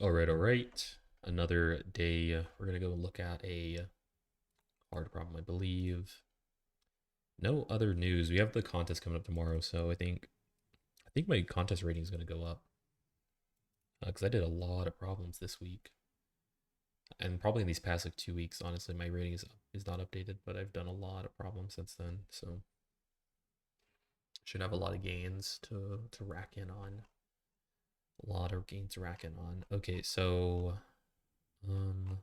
All right. Another day. We're gonna go look at a hard problem, I believe. No other news. We have the contest coming up tomorrow, so I think my contest rating is gonna go up because I did a lot of problems this week, and probably in these past like 2 weeks. Honestly, my rating is not updated, but I've done a lot of problems since then, so should have a lot of gains to rack in on. A lot of gains to rack in on. Okay, so don't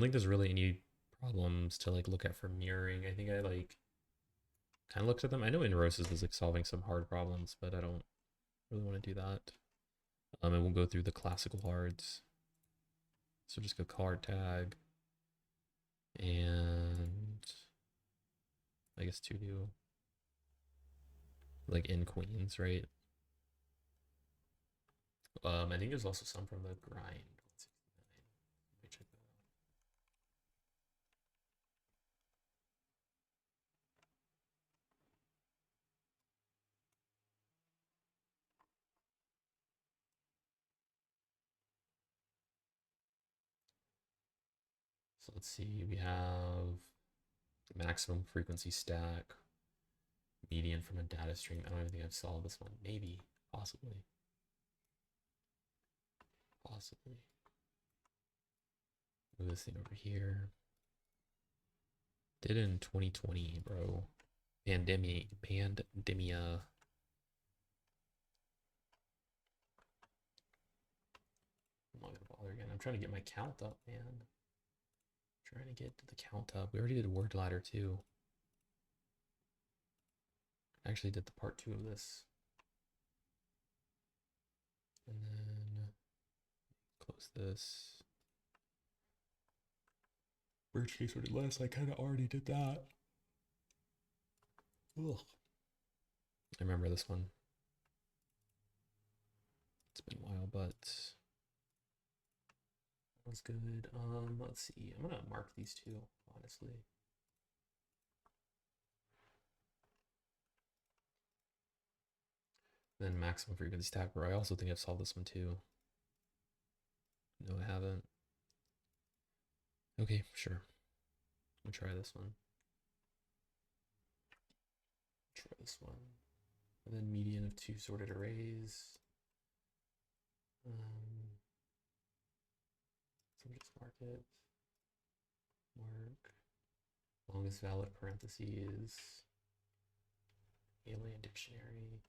think there's really any problems to like look at for mirroring. I think I like kind of looked at them. I know in Roses is like solving some hard problems, but I don't really want to do that. And we'll go through the classical hards. So just go card tag and I guess to do like in queens, right? I think there's also some from the grind. Let me check that out. So let's see. We have maximum frequency stack, median from a data stream. I don't even think I've solved this one. Maybe, possibly. Possibly. Move this thing over here. Did it in 2020, bro. Pandemia. I'm not gonna bother again. I'm trying to get my count up, man. Trying to get to the count up. We already did word ladder too. I actually did the part 2 of this. And then close this. Worst case ordered less. I kind of already did that. Ugh. I remember this one. It's been a while, but that was good. Let's see. I'm gonna mark these two, honestly. Then maximum frequency stack, where I also think I've solved this one too. No, I haven't. Okay, sure. We'll try this one. Try this one. And then median of 2 sorted arrays. So just mark it. Mark. Longest valid parentheses. Alien dictionary.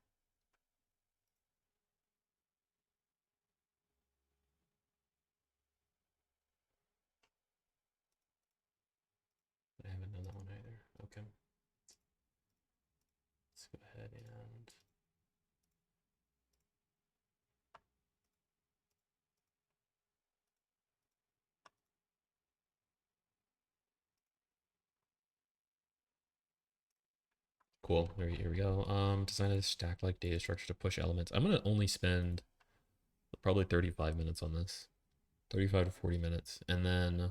I haven't done that one either. Okay. Let's go ahead and cool. Here we go. Design a stack-like data structure to push elements. I'm gonna only spend probably 35 minutes on this. 35 to 40 minutes. And then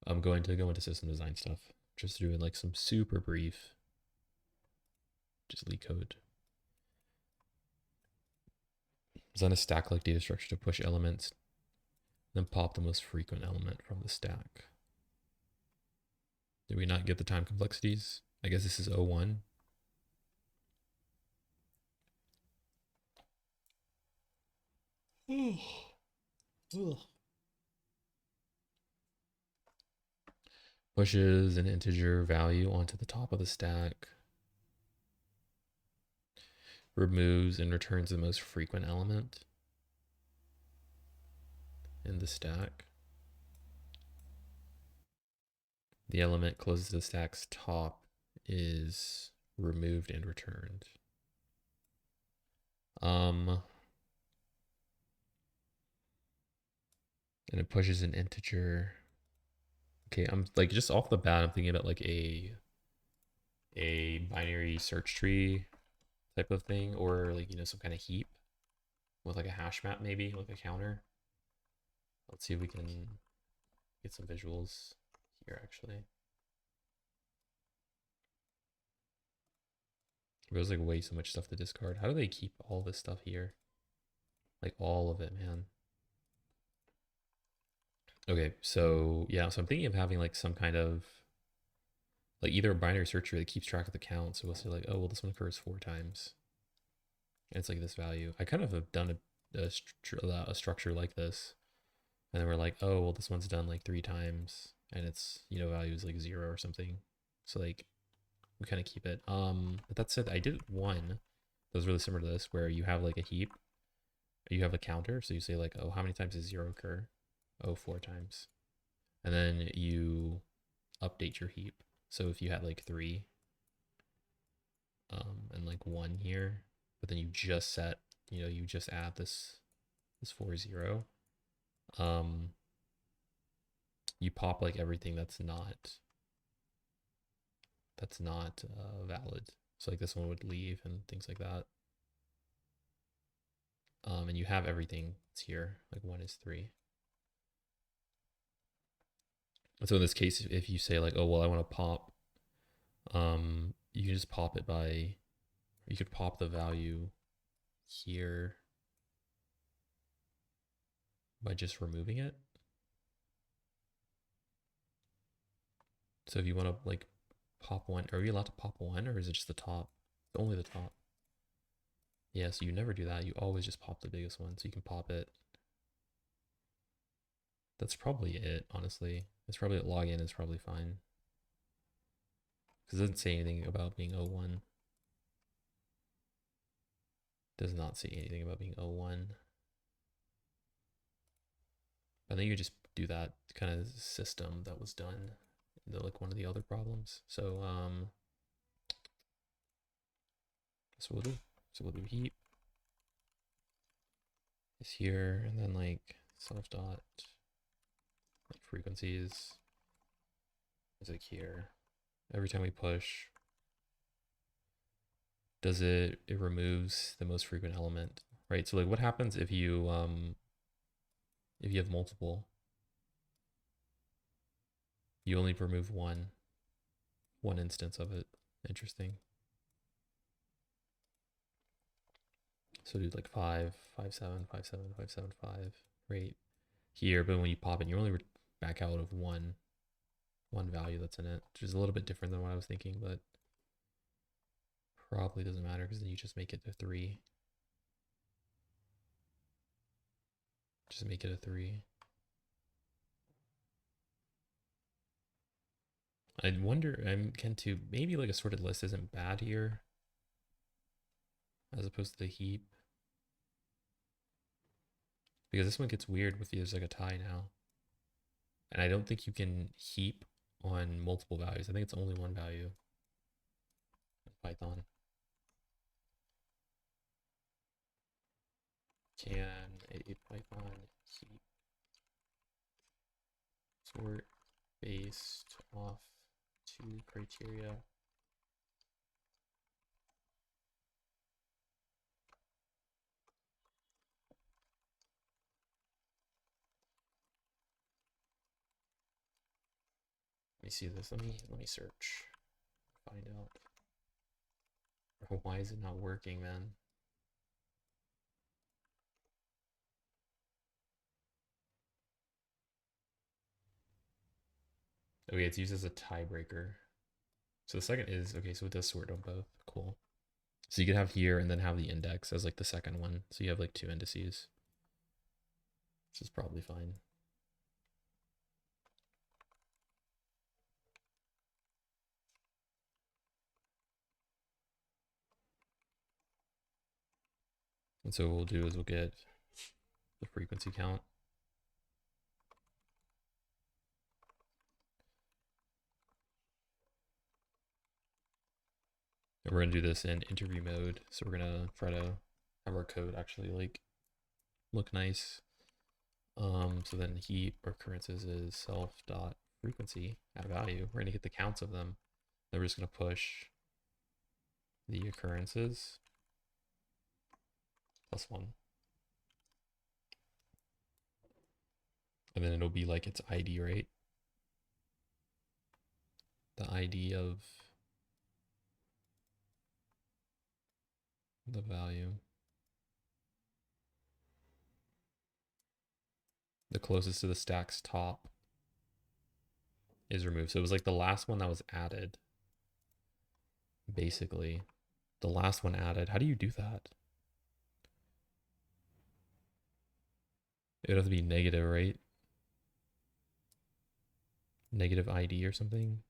I'm going to go into system design stuff. Just doing like some super brief, just Leetcode. Design a stack-like data structure to push elements, then pop the most frequent element from the stack. Did we not get the time complexities? I guess this is 01. Pushes an integer value onto the top of the stack. Removes and returns the most frequent element in the stack. The element closest to the stack's top is removed and returned. And it pushes an integer. Okay, I'm like just off the bat, I'm thinking about like a binary search tree type of thing, or like, you know, some kind of heap with like a hash map, maybe like a counter. Let's see if we can get some visuals here actually. There's like way so much stuff to discard. How do they keep all this stuff here? Like all of it, man. Okay, so yeah, so I'm thinking of having like some kind of like either a binary search tree that keeps track of the count. So we'll say like, oh, well, this one occurs 4 times. And it's like this value. I kind of have done a structure like this. And then we're like, oh, well, this one's done like 3 times. And its, value is like 0 or something. So like we kind of keep it. But that said, I did one that was really similar to this where you have like a heap. You have a counter. So you say like, oh, how many times does 0 occur? Oh, 4 times. And then you update your heap. So if you had like 3 and like 1 here, but then you just set, you just add this 4 0, you pop like everything that's not valid. So like this one would leave and things like that. And you have everything that's here, like 1 is 3. And so in this case, if you say like, oh, well, I want to pop, you can just pop it by, you could pop the value here by just removing it. So if you want to like pop 1, are you allowed to pop 1 or is it just the top? Only the top. Yeah, so you never do that. You always just pop the biggest one. So you can pop it. That's probably it, honestly. It's probably login is probably fine. Because it doesn't say anything about being 01. Does not say anything about being 01. I think you just do that kind of system that was done in like one of the other problems. So that's what we'll do. So we'll do heap is here, and then like self dot like frequencies is like here. Every time we push, it removes the most frequent element, right? So like what happens if you have multiple? You only remove one instance of it. Interesting. So do like 5, 5, 7, 5, 7, 5, 7, 5, right here. But when you pop it, you only back out of one value that's in it, which is a little bit different than what I was thinking, but probably doesn't matter because then you just make it a 3. Just make it a 3. I wonder, I'm can to maybe like a sorted list isn't bad here as opposed to the heap. Because this one gets weird with there's like a tie now. And I don't think you can heap on multiple values. I think it's only one value in Python. Can a Python heap sort based off 2 criteria? Let me see this. Let me search. Find out. Why is it not working, man? Okay, it's used as a tiebreaker. So the second is, okay, so it does sort on both. Cool. So you can have here and then have the index as like the second one. So you have like 2 indices. This is probably fine. And so what we'll do is we'll get the frequency count. And we're gonna do this in interview mode. So we're gonna try to have our code actually like look nice. So then heap occurrences is self dot frequency at value. We're gonna get the counts of them. Then we're just gonna push the occurrences +1. And then it'll be like its ID, right? The ID of the value. the closest to the stack's top is removed. So it was like the last one that was added, basically. The last one added. How do you do that? It would have to be negative, right? Negative ID or something.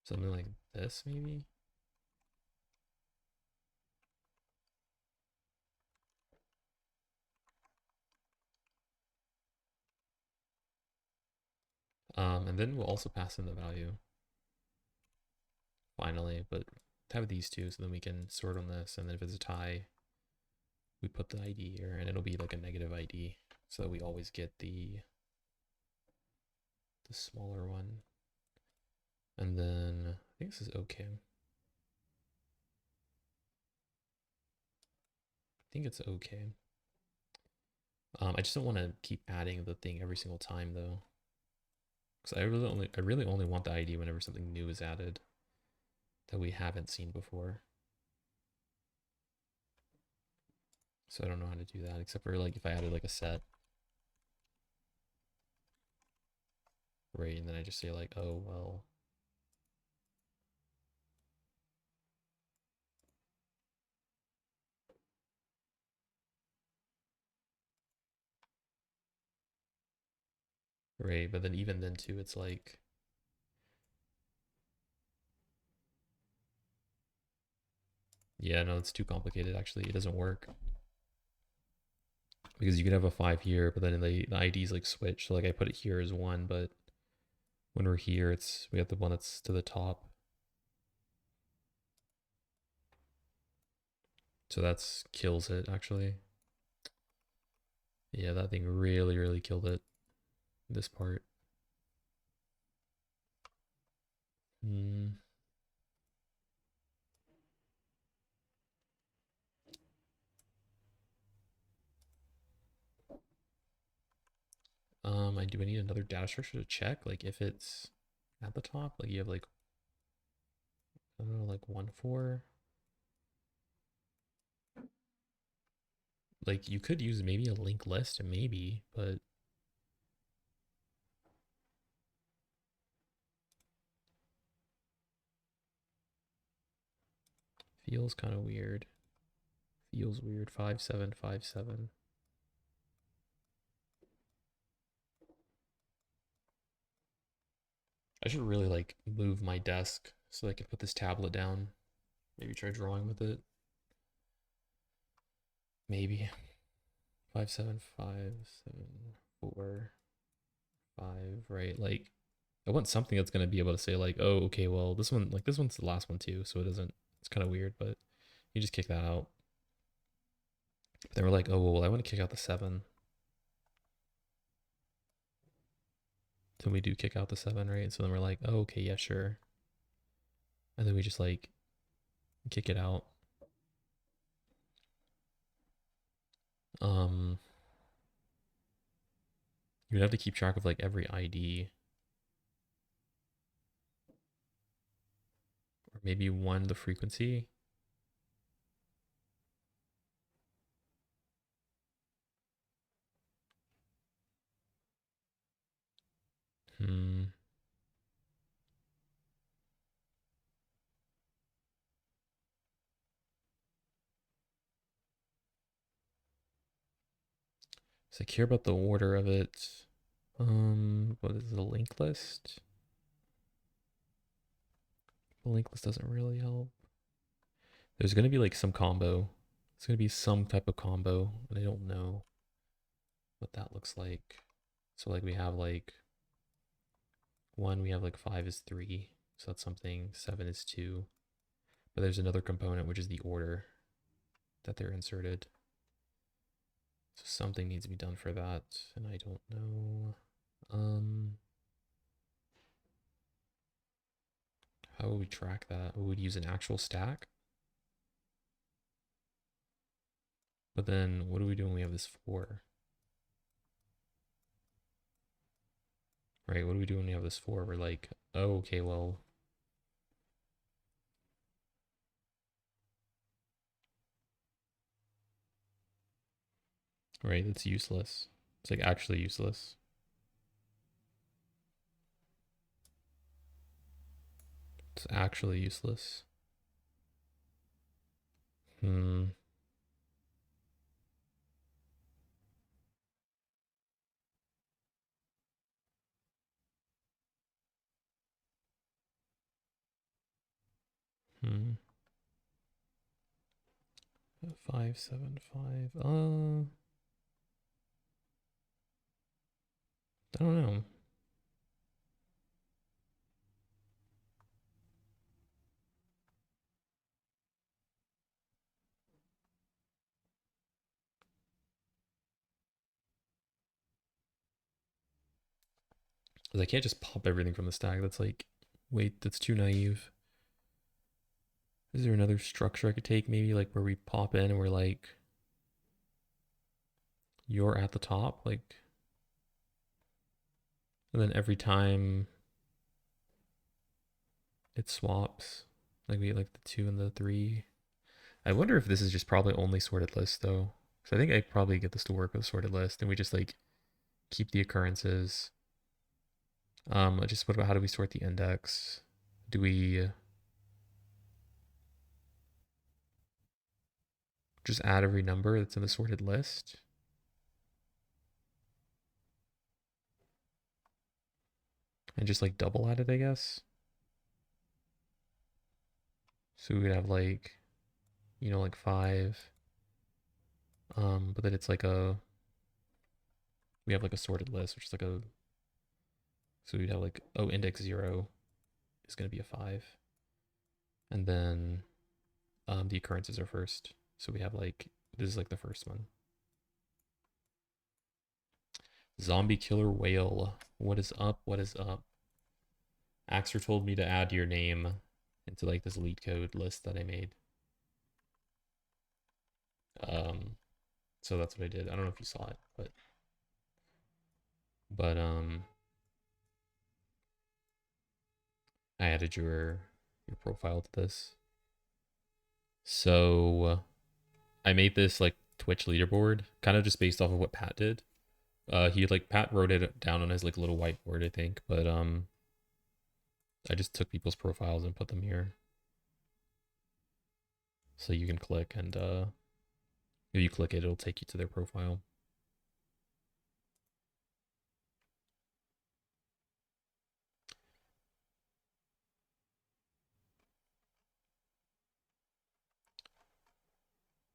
Something like this, maybe? And then we'll also pass in the value, finally, but have these two so then we can sort on this, and then if it's a tie, we put the ID here, and it'll be like a negative ID, so that we always get the smaller one. And then I think this is okay. I think it's okay. I just don't want to keep adding the thing every single time though, because I really only want the ID whenever something new is added that we haven't seen before. So I don't know how to do that except for like if I added like a set, right? And then I just say like, oh well. Right, but then even then too, it's like, yeah, no, it's too complicated actually. It doesn't work. Because you could have a 5 here, but then the IDs like switch. So like I put it here as 1, but when we're here, we have the one that's to the top. So that's kills it actually. Yeah, that thing really, really killed it. This part. Hmm. I do I need another data structure to check? Like if it's at the top, like you have like, I don't know, like 1, 4. Like you could use maybe a linked list, maybe, but feels kind of weird. Feels weird. 5, 7, 5, 7. I should really like move my desk so I can put this tablet down. Maybe try drawing with it. Maybe 5, 7, 5, 7, 4, 5. Right? Like I want something that's gonna be able to say like, oh, okay, well this one's the last one too, so it doesn't. It's kind of weird, but you just kick that out. But then we're like, oh well, I want to kick out the 7. So we do kick out the 7, right? So then we're like, oh okay, yeah, sure. And then we just like kick it out. Um, you'd have to keep track of like every ID, or maybe one the frequency. Hmm. So I care about the order of it. What is the link list? The link list doesn't really help. There's gonna be like some combo. It's gonna be some type of combo, and I don't know what that looks like. So like we have like 1, we have like 5 is 3, so that's something. 7 is 2, but there's another component which is the order that they're inserted. So something needs to be done for that, and I don't know. How would we track that? We would use an actual stack. But then what do we do when we have this 4? Right, what do we do when we have this 4? We're like, oh, okay, well, right, that's useless. It's like actually useless. It's actually useless. Hmm. Hmm. 575. I don't know. Because I can't just pop everything from the stack. That's like, wait, that's too naive. Is there another structure I could take? Maybe like where we pop in and we're like, you're at the top, like, and then every time it swaps, like we get like the 2 and the 3. I wonder if this is just probably only sorted list though. So I think I probably get this to work with sorted list, and we just like keep the occurrences. Just what about how do we sort the index? Do we just add every number that's in the sorted list? And just like double add it, I guess. So we would have like, like 5. But then it's like we have like a sorted list, which is like so we'd have like, oh, index 0 is going to be a 5. And then the occurrences are first. So we have like, this is like the first one. Zombie killer whale. What is up? What is up? Axer told me to add your name into like this Leetcode list that I made. So that's what I did. I don't know if you saw it, but I added your profile to this. So I made this like Twitch leaderboard, kind of just based off of what Pat did. Pat wrote it down on his like little whiteboard, I think, but I just took people's profiles and put them here. So you can click, and if you click it, it'll take you to their profile.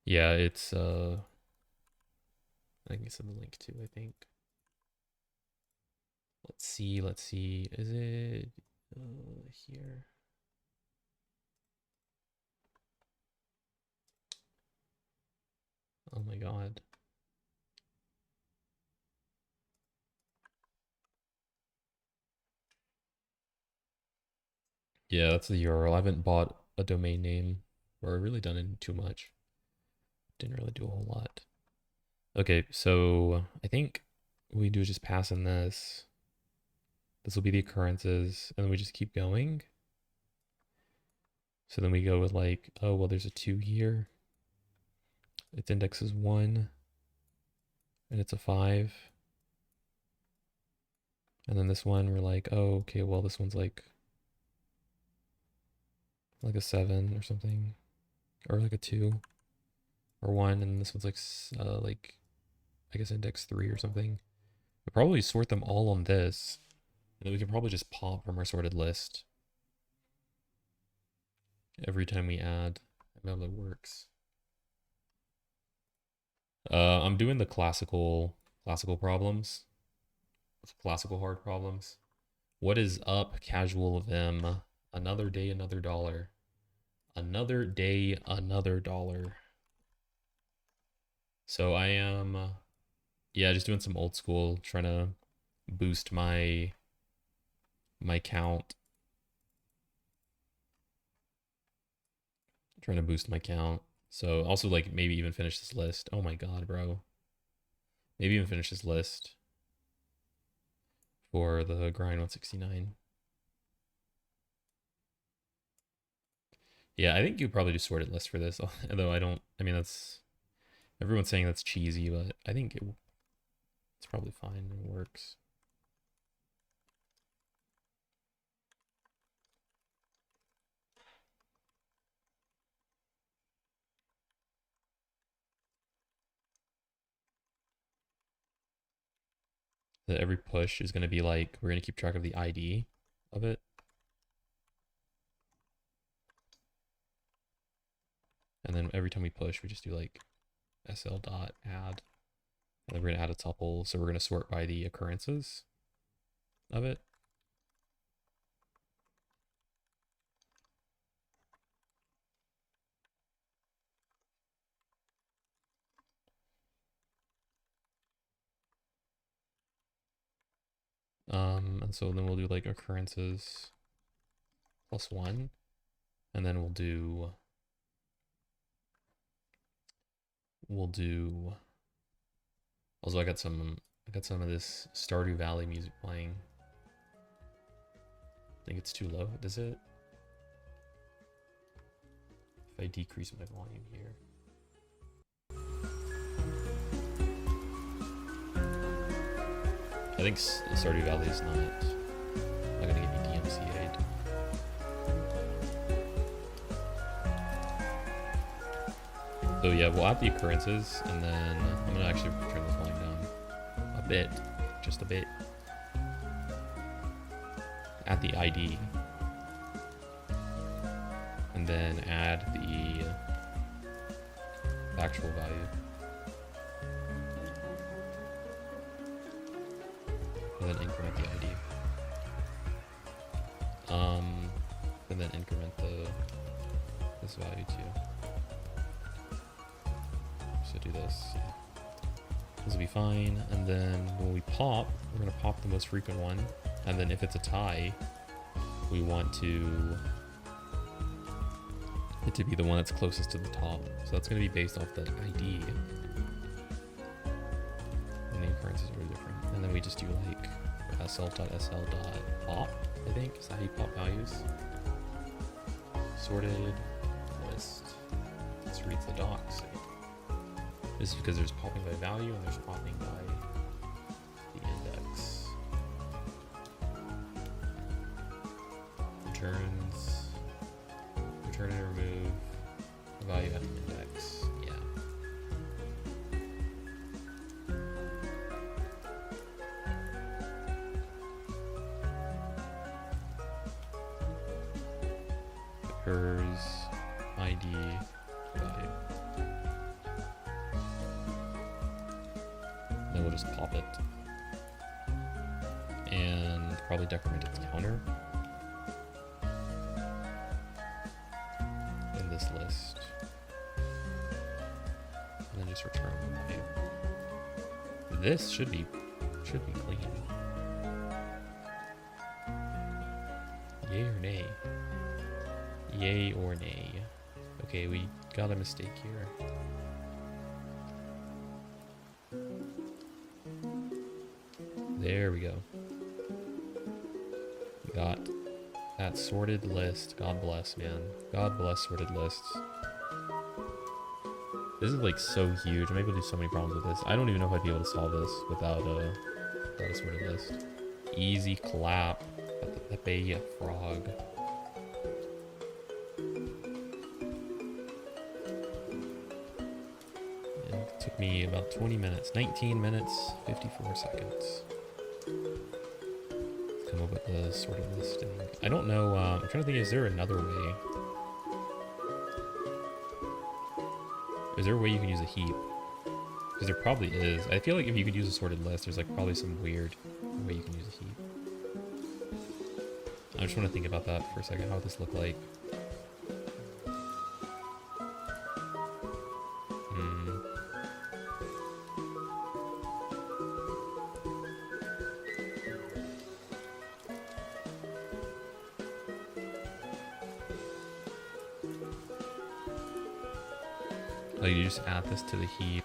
Yeah, it's I can send the link too, I think. Let's see. Is it here? Oh my god. Yeah, that's the URL. I haven't bought a domain name or really done it too much. Didn't really do a whole lot. Okay, so I think we do just pass in this. This will be the occurrences, and then we just keep going. So then we go with like, oh, well, there's a 2 here. Its index is 1, and it's a 5. And then this one, we're like, oh, okay, well, this one's like a 7 or something, or like a 2 or 1, and this one's like I guess index 3 or something. We'll probably sort them all on this, and then we can probably just pop from our sorted list every time we add. I know that works. I'm doing the classical problems, classical hard problems. What is up, casual Vim? Another day, another dollar. Another day, another dollar. So I am, yeah, just doing some old school, trying to boost my count. Trying to boost my count. So also like maybe even finish this list. Oh my god, bro. Maybe even finish this list for the grind 169. Yeah, I think you probably do sorted list for this. Although I mean that's everyone's saying that's cheesy, but I think it's probably fine. It works. That every push is going to be like, we're going to keep track of the ID of it. And then every time we push, we just do like sl dot add. And then we're going to add a tuple. So we're going to sort by the occurrences of it. And so then we'll do like occurrences +1. And then we'll do also I got some of this Stardew Valley music playing. I think it's too low, does it? If I decrease my volume here. I think Stardew Valley is not gonna get me DMCA'd. So yeah, we'll add the occurrences, and then I'm gonna actually turn this volume down a bit, just a bit. Add the ID, and then add the actual value. And then increment the ID. And then increment this value too. So do this. This will be fine. And then when we pop, we're gonna pop the most frequent one. And then if it's a tie, we want it to be the one that's closest to the top. So that's gonna be based off the ID. And the occurrences are different. And then we just do like self.sl.pop, I think. Is that how you pop values? Sorted list. Let's read the docs. This is because there's popping by value and there's popping by the index. Return and remove the value at the index. Yeah. Occurs ID value. Then we'll just pop it. And probably decrement its counter in this list. And then just return the value. This should be clean. Yay or nay? Yay or nay? Okay, we got a mistake here. There we go. We got that sorted list. God bless, man. God bless sorted lists. This is like so huge. I'm able to do so many problems with this. I don't even know if I'd be able to solve this without a sorted list. Easy clap at the Pepe frog. It took me about 20 minutes. 19 minutes, 54 seconds. Come up with the sorted listing. I don't know. I'm trying to think, is there another way? Is there a way you can use a heap? Because there probably is. I feel like if you could use a sorted list, there's like probably some weird way you can use a heap. I just want to think about that for a second. How would this look like? Oh, you just add this to the heap.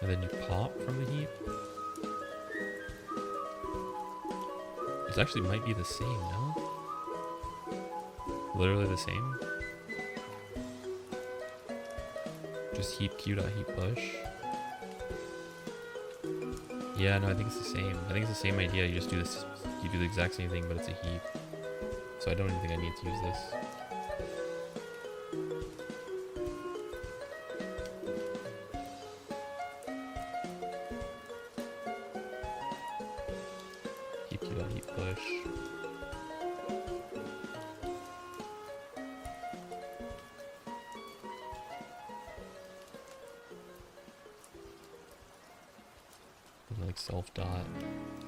And then you pop from the heap. It actually might be the same, no? Literally the same. Just heap q.heap push. Yeah, no, I think it's the same. I think it's the same idea. You just do this. You do the exact same thing, but it's a heap. So I don't even think I need to use this. Heap q.heap push. And like self dot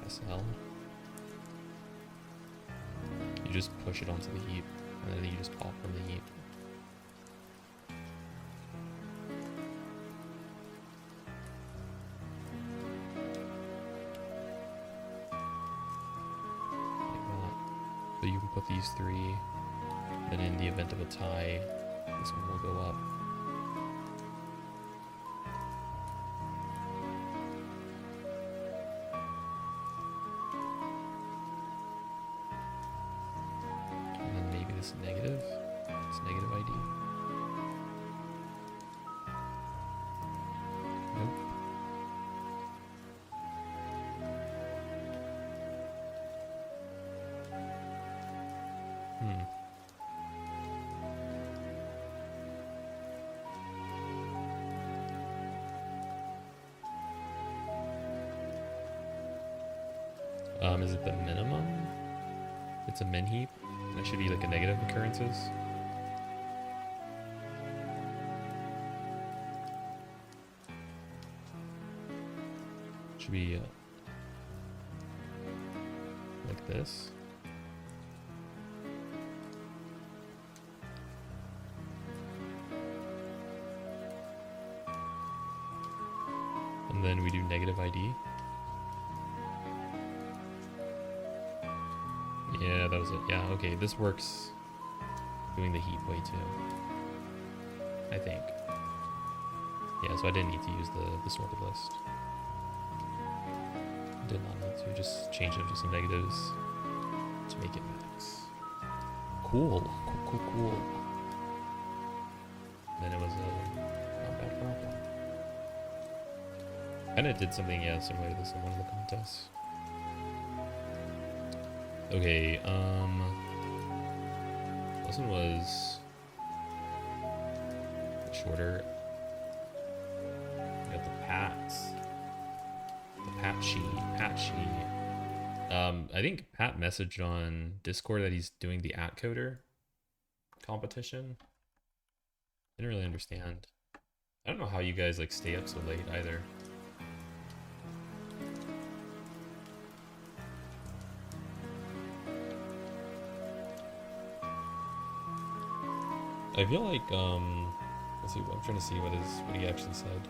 SL. You just push it onto the heap, and then you just pop from the heap. So you can put these three, then in the event of a tie, this one will go up. And then maybe this negative ID. Nope. Is it the minimum? It's a min heap. That should be like a negative occurrences. Should be like this. And then we do negative ID. Yeah, that was it. Yeah, okay, this works doing the heap way too, I think. Yeah, so I didn't need to use the sorted list. Did not need to, just change them to some negatives to make it max. Cool. Then it was a not bad problem. Kinda did something, yeah, similar to this in one of the contests. Okay, this one was shorter. We got the Patchy. I think Pat messaged on Discord that he's doing the @coder competition. Didn't really understand. I don't know how you guys like stay up so late either. I feel like let's see, I'm trying to see what he actually said.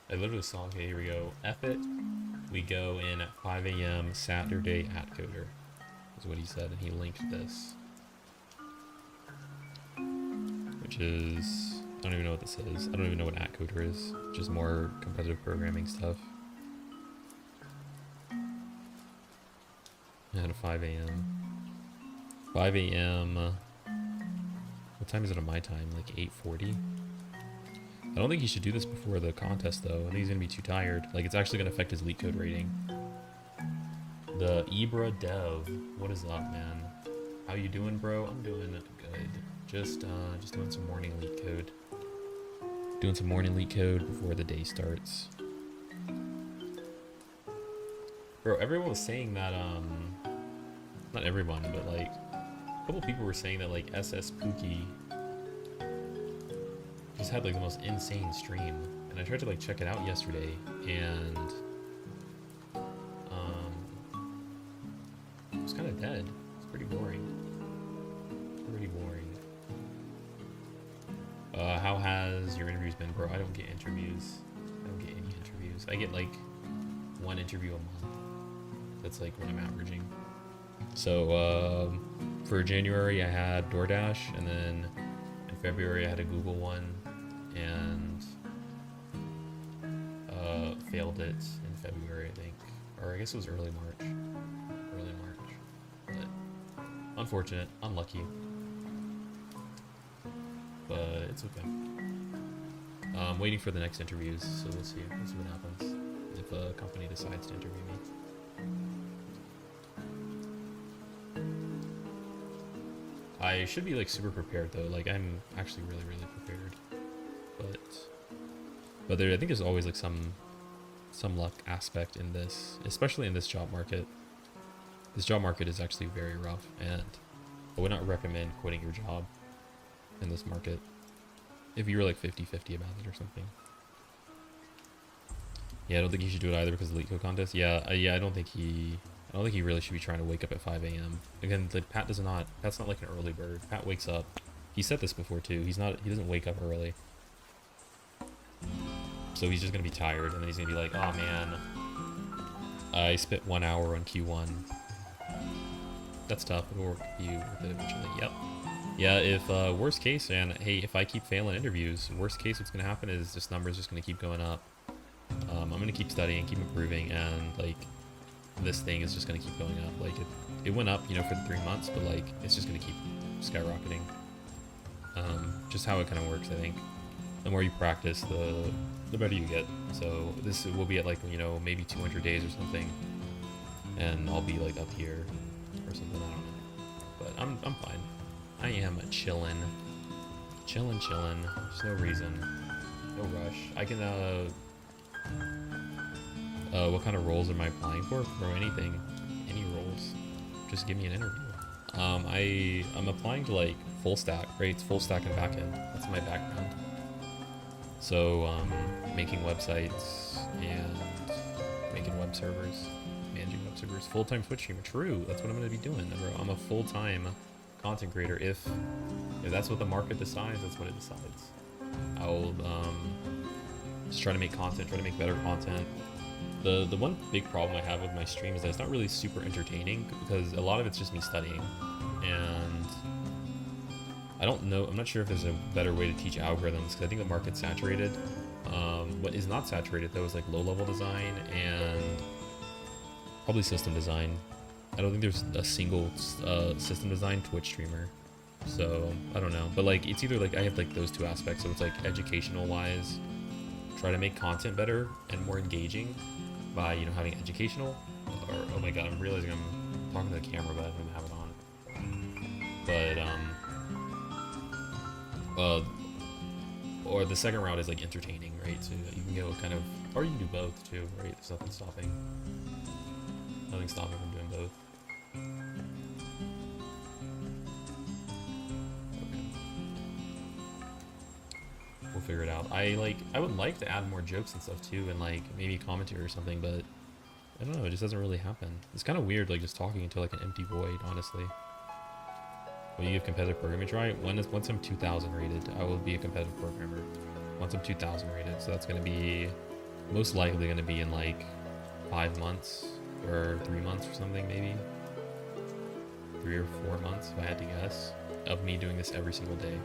I literally saw, okay, here we go. F it. We go in at 5 a.m. Saturday @coder. Is what he said, and he linked this. Which is, I don't even know what this is. I don't even know what @coder is. Just more competitive programming stuff. At 5 a.m. 5 a.m. What time is it on my time? Like 8:40? I don't think he should do this before the contest though. I think he's gonna be too tired. Like it's actually gonna affect his Leetcode rating. The Ibra Dev, what is up, man? How you doing, bro? I'm doing good. Just doing some morning Leetcode. Doing some morning Leetcode before the day starts. Bro, everyone was saying that not everyone, but like a couple people were saying that like SS Pookie just had like the most insane stream, and I tried to like check it out yesterday, and it was kind of dead. It's pretty boring. Pretty boring. How has your interviews been, bro? I don't get interviews. I don't get any interviews. I get like 1 interview a month. That's like what I'm averaging. So for January I had DoorDash, and then in February I had a Google one, and failed it in February, I think, or I guess it was early March. But unfortunate, unlucky, but it's okay. I'm waiting for the next interviews, so we'll see what happens if a company decides to interview me. I should be like super prepared though. Like I'm actually really prepared, but there, I think there's always like some luck aspect in this, especially in this job market. This job market is actually very rough, and I would not recommend quitting your job in this market if you were like 50-50 about it or something. Yeah, I don't think he should do it either because of the Leetcode contest. Yeah, I don't think he really should be trying to wake up at 5 a.m. Again, like Pat's not like an early bird. Pat wakes up. He said this before too. He doesn't wake up early. So he's just gonna be tired, and then he's gonna be like, oh man, I spent 1 hour on Q1. That's tough. We'll work with you with it eventually. Yep. Yeah, if worst case, and hey, if I keep failing interviews, worst case what's gonna happen is this number's just gonna keep going up. I'm gonna keep studying, keep improving, and like this thing is just gonna keep going up. Like it went up, you know, for the 3 months, but like it's just gonna keep skyrocketing. Just how it kind of works, I think. The more you practice, the better you get. So this will be at like, you know, maybe 200 days or something, and I'll be like up here or something. I don't know, but I'm fine. I am chillin'. There's no reason, no rush. I can what kind of roles am I applying for? For anything, any roles. Just give me an interview. I'm applying to like full stack, right? It's full stack and backend. That's my background. So making websites and making web servers, managing web servers, full-time Twitch streamer. True, that's what I'm gonna be doing, bro. I'm a full-time content creator. If that's what the market decides, that's what it decides. I'll just try to make content, try to make better content. The one big problem I have with my stream is that it's not really super entertaining because a lot of it's just me studying, and I don't know, I'm not sure if there's a better way to teach algorithms because I think the market's saturated. What is not saturated though is like low-level design and probably system design. I don't think there's a single system design Twitch streamer, so I don't know. But like it's either like I have like those two aspects, so it's like educational wise, try to make content better and more engaging by, you know, having educational, or oh my god, I'm realizing I'm talking to the camera but I don't even have it on. But or the second route is like entertaining, right? So you can go kind of, or you can do both too, right? There's nothing stopping from doing both. Okay. We'll figure it out. I would like to add more jokes and stuff too, and like maybe commentary or something, but I don't know, it just doesn't really happen. It's kind of weird, like just talking into like an empty void, honestly. Will you give competitive programming a try? Once I'm 2,000 rated, I will be a competitive programmer. Once I'm 2,000 rated, so that's going to be most likely going to be in like 5 months or 3 months or something, maybe 3 or 4 months if I had to guess, of me doing this every single day.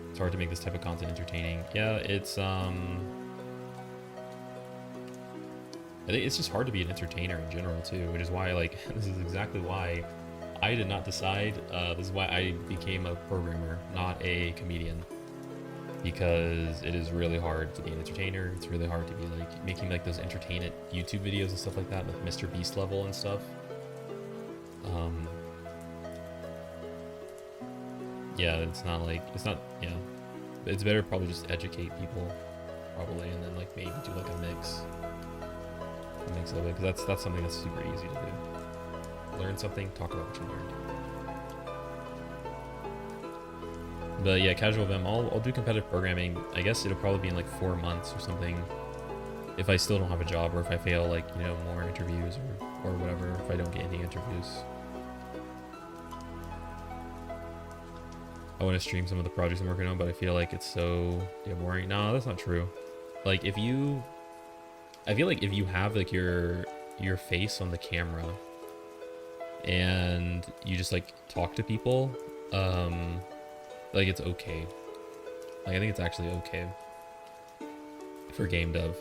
It's hard to make this type of content entertaining. Yeah, it's I think it's just hard to be an entertainer in general too, which is why, like, this is exactly why I did not decide, this is why I became a programmer, not a comedian, because it is really hard to be an entertainer. It's really hard to be like making like those entertainment YouTube videos and stuff like that, like Mr. Beast level and stuff. Yeah, it's not, yeah, it's better probably just educate people probably, and then like maybe do like a mix of it, because that's something that's super easy to do. Learn something, talk about what you learned. But yeah, casual Vim, I'll do competitive programming. I guess it'll probably be in like 4 months or something. if I still don't have a job, or if I fail like, you know, more interviews or whatever, if I don't get any interviews. I want to stream some of the projects I'm working on, but I feel like it's so boring. No, that's not true. Like I feel like if you have like your face on the camera and you just like talk to people, like it's okay. Like I think it's actually okay for game dev.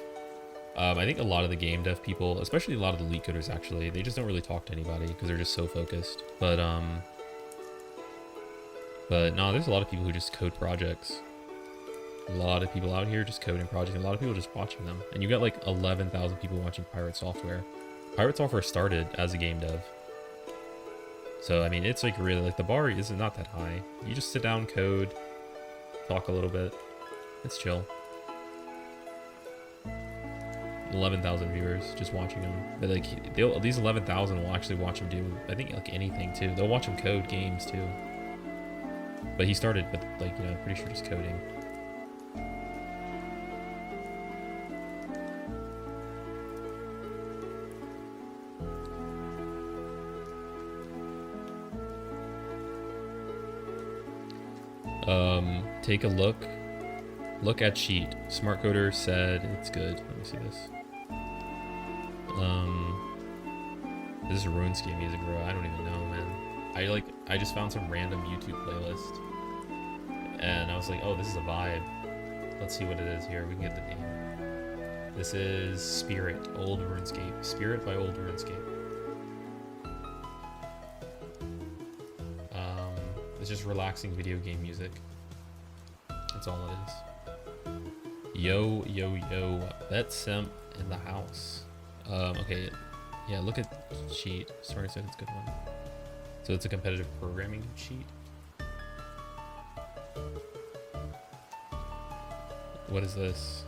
I think a lot of the game dev people, especially a lot of the Leetcoders actually, they just don't really talk to anybody because they're just so focused. But no, there's a lot of people who just code projects. A lot of people out here just coding projects, and a lot of people just watching them. And you got like 11,000 people watching Pirate Software. Pirate Software started as a game dev. So, I mean, it's like really, like the bar is not that high. You just sit down, code, talk a little bit. It's chill. 11,000 viewers just watching them. But like, these 11,000 will actually watch him do, I think, like anything too. They'll watch him code games too. But he started with, like, you know, pretty sure just coding. Take a look. Look at sheet. Smart Coder said it's good. Let me see this. This is RuneScape music, bro. I don't even know, man. I just found some random YouTube playlist, and I was like, oh, this is a vibe. Let's see what it is here. We can get the name. This is Spirit, Old RuneScape. Spirit by Old RuneScape. It's just relaxing video game music. That's all it is. Yo, yo, yo. Bet Simp in the house. Okay. Yeah, look at cheat. Sorry, said it's a good one. So it's a competitive programming cheat. What is this?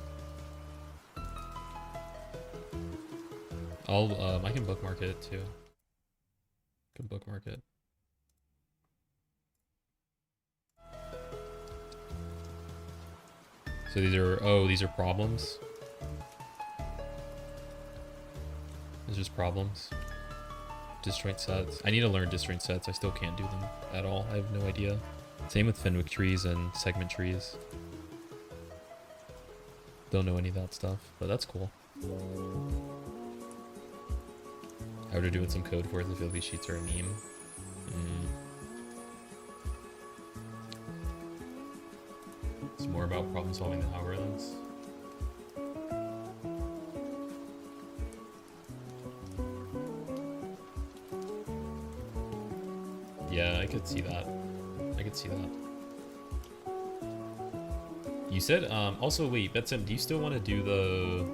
I can bookmark it too. Can bookmark it. So these are problems. It's just problems. Disjoint sets. I need to learn disjoint sets. I still can't do them at all. I have no idea. Same with Fenwick trees and segment trees. Don't know any of that stuff, but that's cool. How to do with some code for it. I feel these sheets are a meme. It's more about problem solving than algorithms. Yeah, I could see that. I could see that. You said, also wait, Betsem, do you still want to do the,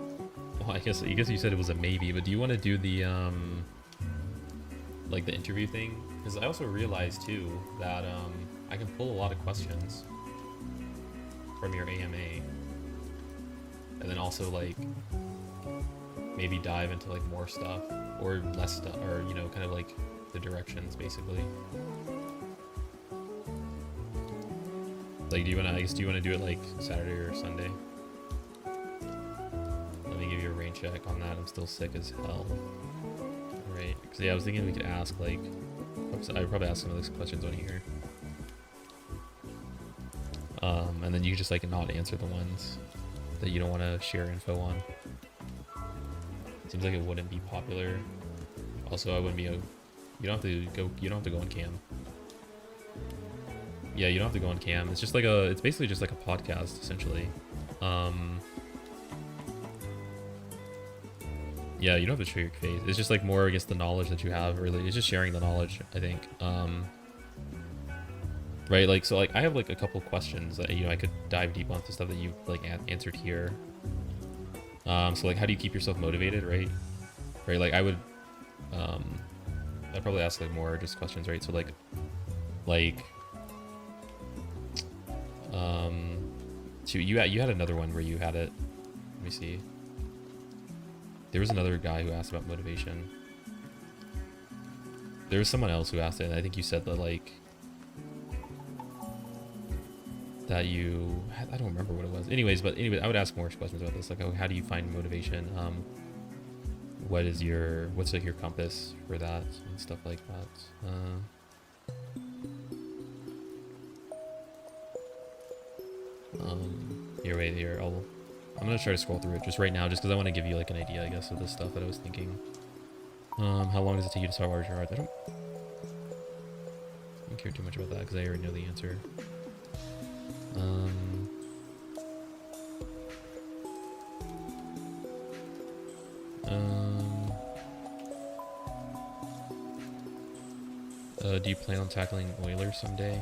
well, I guess you said it was a maybe, but do you want to do the, like the interview thing? Because I also realized too that, I can pull a lot of questions from your AMA, and then also like maybe dive into like more stuff or less stuff, or you know, kind of like the directions basically. Like, do you want to do it like Saturday or Sunday? Let me give you a rain check on that. I'm still sick as hell. All right, because yeah, I was thinking we could ask like, I'd probably ask some of those questions on here. And then you just like not answer the ones that you don't want to share info on. Seems like it wouldn't be popular. Also, I wouldn't be you don't have to go on cam. Yeah, you don't have to go on cam. It's just like it's basically just like a podcast essentially. Yeah, you don't have to show your face. It's just like more, I guess, the knowledge that you have, really. It's just sharing the knowledge, I think. Right, like, so like I have like a couple questions that, you know, I could dive deep onto stuff that you've like answered here. So like, how do you keep yourself motivated, right? Right, like I would, I'd probably ask like more just questions, right? So like, so you had another one where you had it. Let me see. There was another guy who asked about motivation. There was someone else who asked it, and I think you said that like that you, I don't remember what it was. Anyways, but anyway, I would ask more questions about this. Like, oh, how do you find motivation? What's like your compass for that and stuff like that. Here, wait, here. I'm gonna try to scroll through it just right now, just because I want to give you like an idea, I guess, of the stuff that I was thinking. How long does it take you to start water yards? I don't care too much about that because I already know the answer. Do you plan on tackling Euler someday?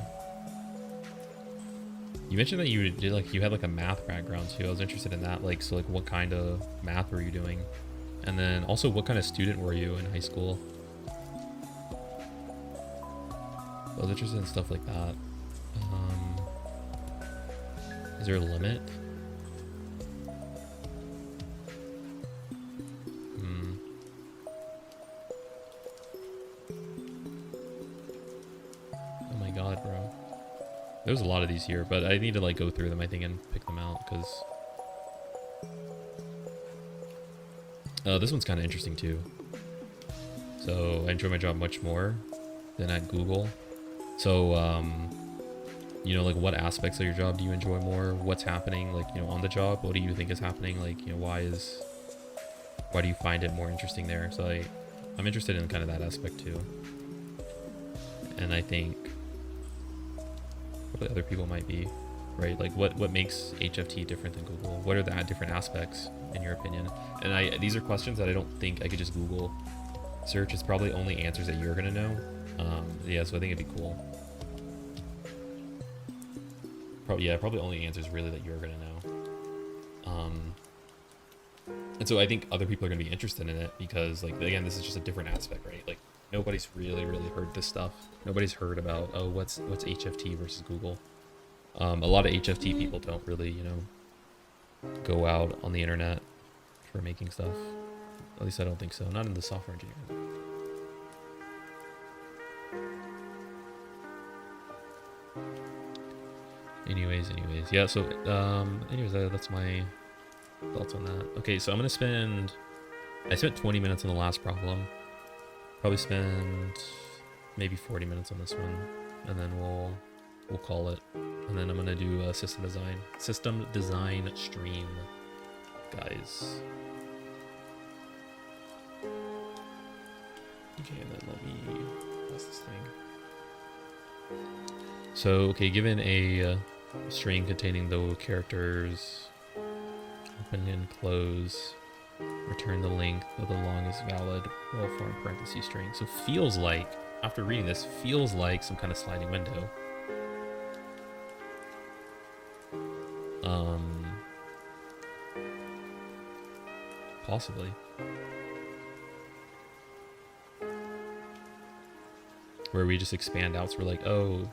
You mentioned that you did like you had like a math background too. I was interested in that. Like, so like what kind of math were you doing? And then also what kind of student were you in high school? I was interested in stuff like that. Is there a limit? Oh my god, bro. There's a lot of these here, but I need to like go through them, I think, and pick them out, because this one's kind of interesting too. So I enjoy my job much more than at Google. So you know, like what aspects of your job do you enjoy more? What's happening, like, you know, on the job? What do you think is happening? Like, you know, why do you find it more interesting there? So I'm interested in kind of that aspect too. And I think what other people might be, right? Like what makes HFT different than Google? What are the different aspects in your opinion? And these are questions that I don't think I could just Google search. It's probably only answers that you're gonna know. Yeah, so I think it'd be cool. Probably only answers really that you're gonna know. And so I think other people are gonna be interested in it because, like, again, this is just a different aspect, right? Like, nobody's really heard this stuff. Nobody's heard about, oh, what's HFT versus Google. A lot of HFT people don't really, you know, go out on the internet for making stuff. At least I don't think so. Not in the software engineering. Anyways, yeah, so, anyways, that's my thoughts on that. Okay, so I spent 20 minutes on the last problem. Probably spend maybe 40 minutes on this one, and then we'll call it. And then I'm gonna do a system design stream, guys. Okay, and then let me pass this thing. So, okay, given a string containing the characters open and close, return the length of the longest valid well-formed parenthesis string. So feels like, after reading this, feels like some kind of sliding window. Possibly. Where we just expand out, so we're like, oh,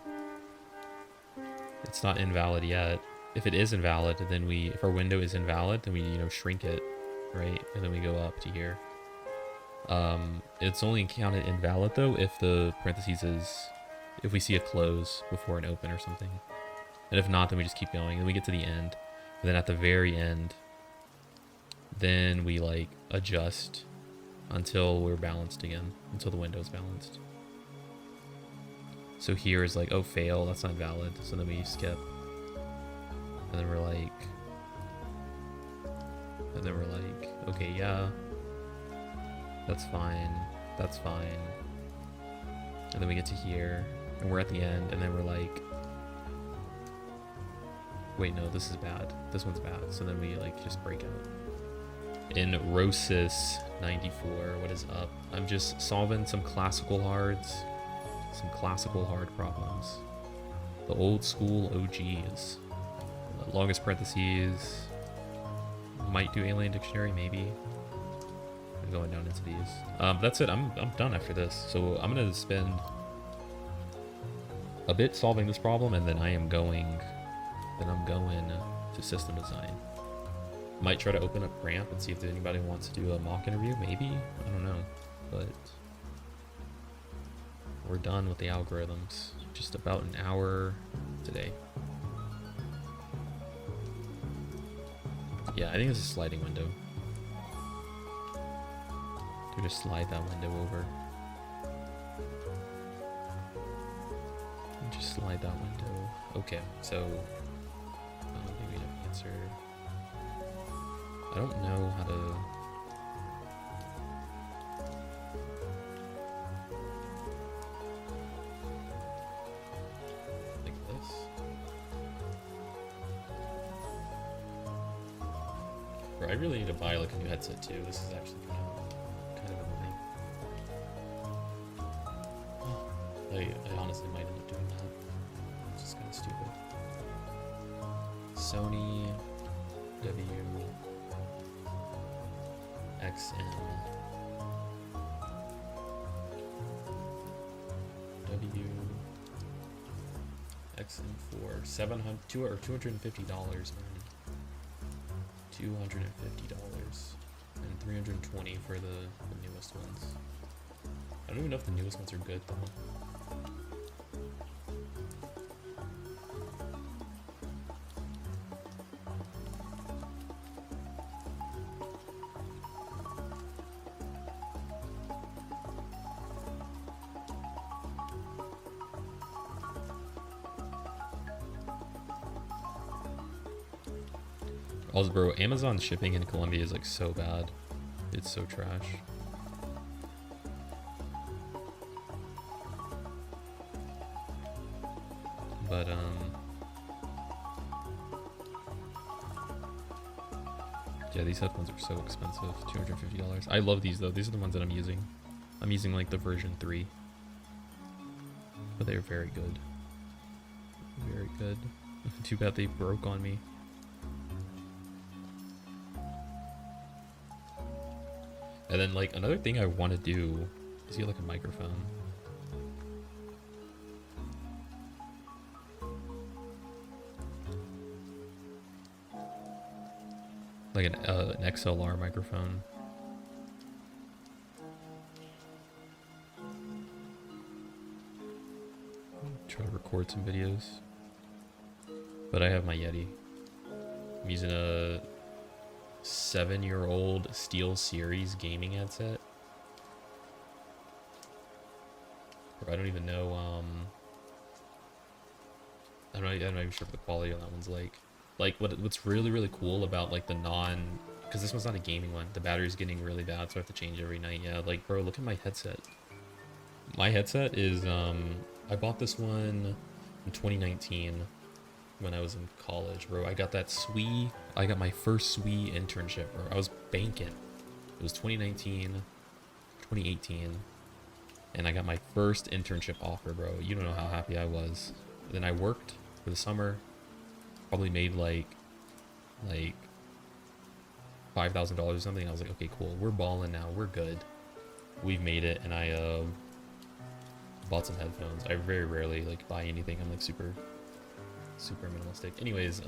it's not invalid yet. If it is invalid, then if our window is invalid, then we, you know, shrink it, right? And then we go up to here. It's only counted invalid though if the parentheses if we see a close before an open or something. And if not, then we just keep going. Then we get to the end. And then at the very end, then we like adjust until we're balanced again, until the window's balanced. So here is like, oh, fail, that's not valid. So then we skip. And then we're like, okay, yeah, that's fine. That's fine. And then we get to here and we're at the end, and then we're like, wait, no, this is bad. This one's bad. So then we like just break out. In Rosis 94, what is up? I'm just solving some classical hard problems. The old school OGs. Longest parentheses. Might do Alien Dictionary, maybe. I'm going down into these. That's it. I'm done after this. So I'm gonna spend a bit solving this problem, and then I'm going to system design. Might try to open up Ramp and see if anybody wants to do a mock interview. Maybe, I don't know, but we're done with the algorithms. Just about an hour today. Yeah, I think it's a sliding window. To just slide that window over. Just slide that window. Okay, so I don't think we have an answer. I don't know how to. Like this. Bro, I really need to buy like a new headset too. This is actually kind of annoying. I honestly might end up doing that. It's just kind of stupid. Sony WXM WXM4 $250, man. $250 and $320 for the newest ones. I don't even know if the newest ones are good though. Also, bro, Amazon shipping in Colombia is like so bad. It's so trash. But yeah, these headphones are so expensive. $250. I love these though. These are the ones that I'm using. I'm using like the version 3. But they're very good. Very good. Too bad they broke on me. And then like another thing I want to do is get like a microphone. Like an XLR microphone. Try to record some videos. But I have my Yeti. I'm using a 7-year-old Steel Series gaming headset. Or I don't even know, I'm not even sure what the quality on that one's like. Like, what's really cool about, like, the because this one's not a gaming one. The battery's getting really bad, so I have to change every night. Yeah, like, bro, look at my headset. My headset is, I bought this one in 2019 when I was in college, bro. I got my first SWE internship, bro. I was banking. It was 2019, 2018, and I got my first internship offer, bro. You don't know how happy I was. Then I worked for the summer, probably made like $5,000 or something. I was like, okay, cool. We're balling now. We're good. We've made it. And I bought some headphones. I very rarely like buy anything. I'm like super minimalistic. Anyways,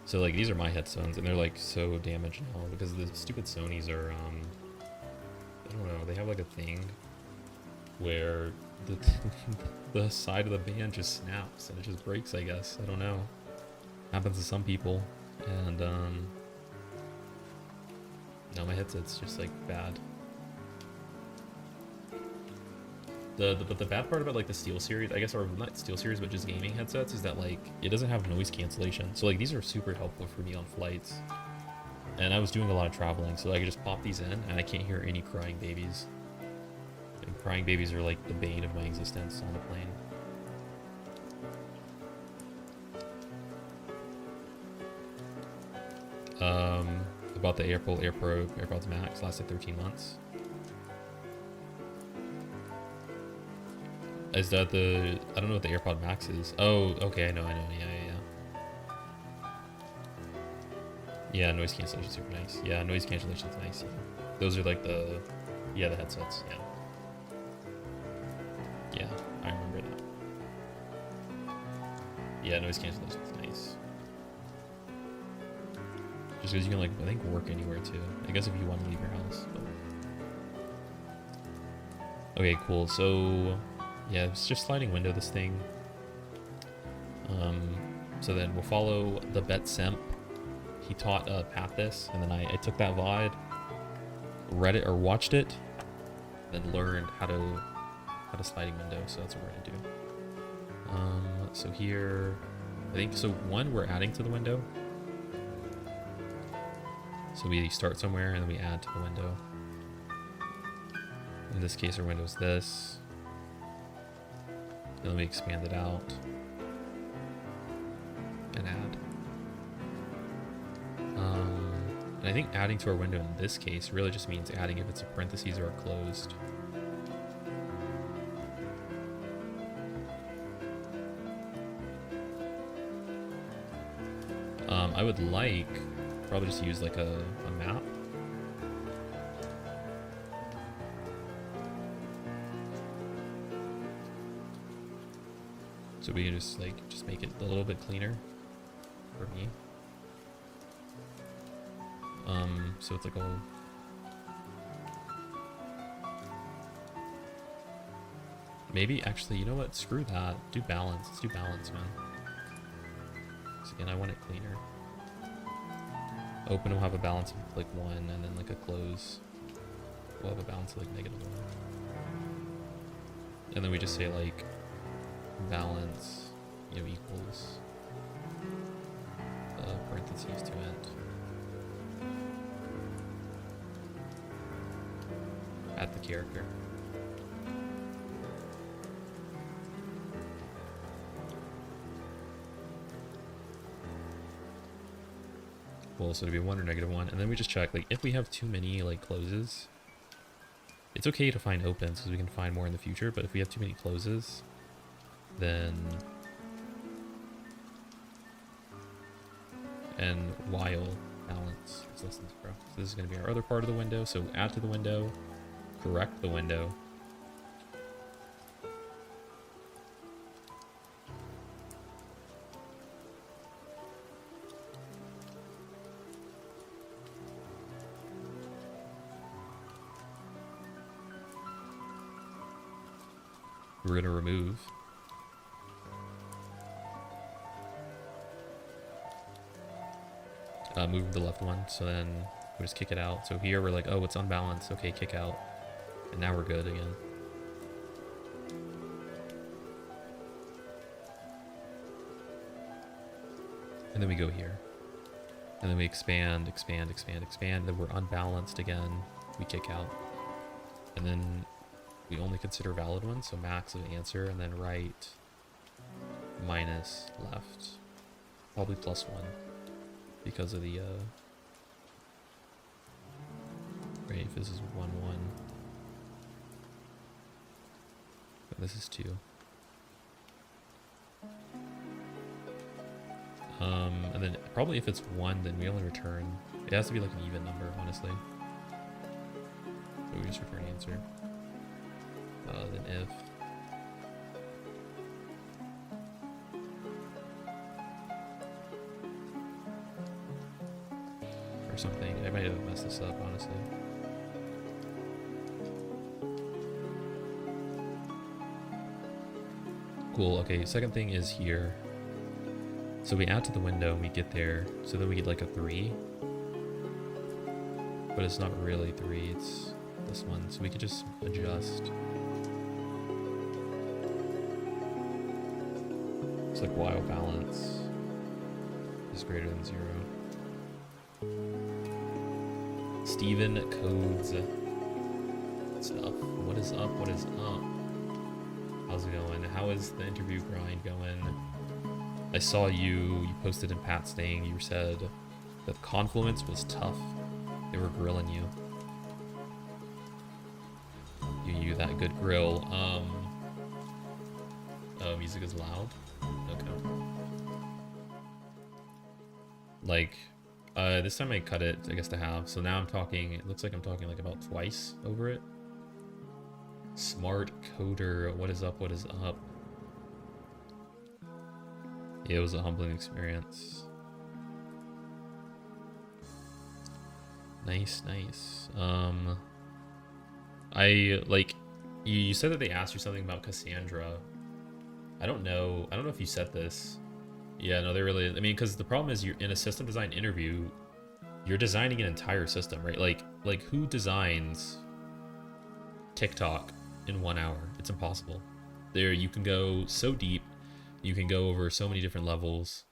so like these are my headphones, and they're like so damaged now because the stupid Sonys are I don't know, they have like a thing where the side of the band just snaps and it just breaks, I guess. I don't know. Happens to some people. And now my headset's just like bad. But the bad part about like the Steel Series, I guess, or not Steel Series, but just gaming headsets, is that like it doesn't have noise cancellation. So like these are super helpful for me on flights. And I was doing a lot of traveling, so I could just pop these in and I can't hear any crying babies. And crying babies are like the bane of my existence on the plane. About the AirPods Max, lasted 13 months. Is that the... I don't know what the AirPod Max is. Oh, okay, I know. Yeah. Yeah, noise cancellation super nice. Yeah, noise cancellation's nice. Yeah. Those are like the headsets. Yeah, I remember that. Yeah, noise cancellation's nice. Just because you can like, I think, work anywhere too. I guess if you want to leave your house. But... Okay, cool. So yeah, it's just sliding window, this thing. So then we'll follow the Bet Simp. He taught Pathis, and then I took that VOD, read it or watched it, then learned how to sliding window. So that's what we're gonna do. So here, I think so. One, we're adding to the window. So we start somewhere and then we add to the window. In this case, our window is this. And then we expand it out and add. And I think adding to our window in this case really just means adding if it's a parentheses or a closed. I would like probably just use like a map. So we can just make it a little bit cleaner for me. So it's like a maybe actually, you know what? Screw that. Do balance. Let's do balance, man. So again, I want it cleaner. Open will have a balance of like 1, and then like a close will have a balance of like -1. And then we just say like balance, you know, equals parentheses to end. At the character. Cool, so to be 1 or -1, and then we just check like if we have too many like closes. It's okay to find opens because we can find more in the future, but if we have too many closes, then and while balance is less than 0. So this is going to be our other part of the window. So add to the window, correct the window. We're going to remove. Move the left one, so then we just kick it out. So here we're like, oh, it's unbalanced. Okay, kick out. And now we're good again. And then we go here. And then we expand, expand, expand, expand. Then we're unbalanced again. We kick out. And then we only consider valid ones, so max of answer, and then right minus left. Probably +1 because of the right, if this is 1 1. But this is 2. And then probably if it's 1, then we only return. It has to be like an even number, honestly. So we just return answer. Then if or something. I might have messed this up, honestly. Cool. Okay, second thing is here. So we add to the window and we get there. So then we get like a 3. But it's not really 3, it's this one. So we could just adjust. It's like while balance is greater than 0. Steven codes stuff. What is up? What is up? How's it going? How is the interview grind going? I saw you posted in Pat's thing. You said that Confluence was tough. They were grilling you. You that good grill. Oh, music is loud. Okay. Like, this time I cut it, I guess, to half. So now I'm talking, it looks like I'm talking like about twice over it. Smart coder, what is up, what is up? Yeah, it was a humbling experience. Nice, nice. You said that they asked you something about Cassandra. I don't know if you said this Yeah, no, they really. I mean, because the problem is, you're in a system design interview, you're designing an entire system, right? Like who designs TikTok in 1 hour? It's impossible. There, you can go so deep, you can go over so many different levels,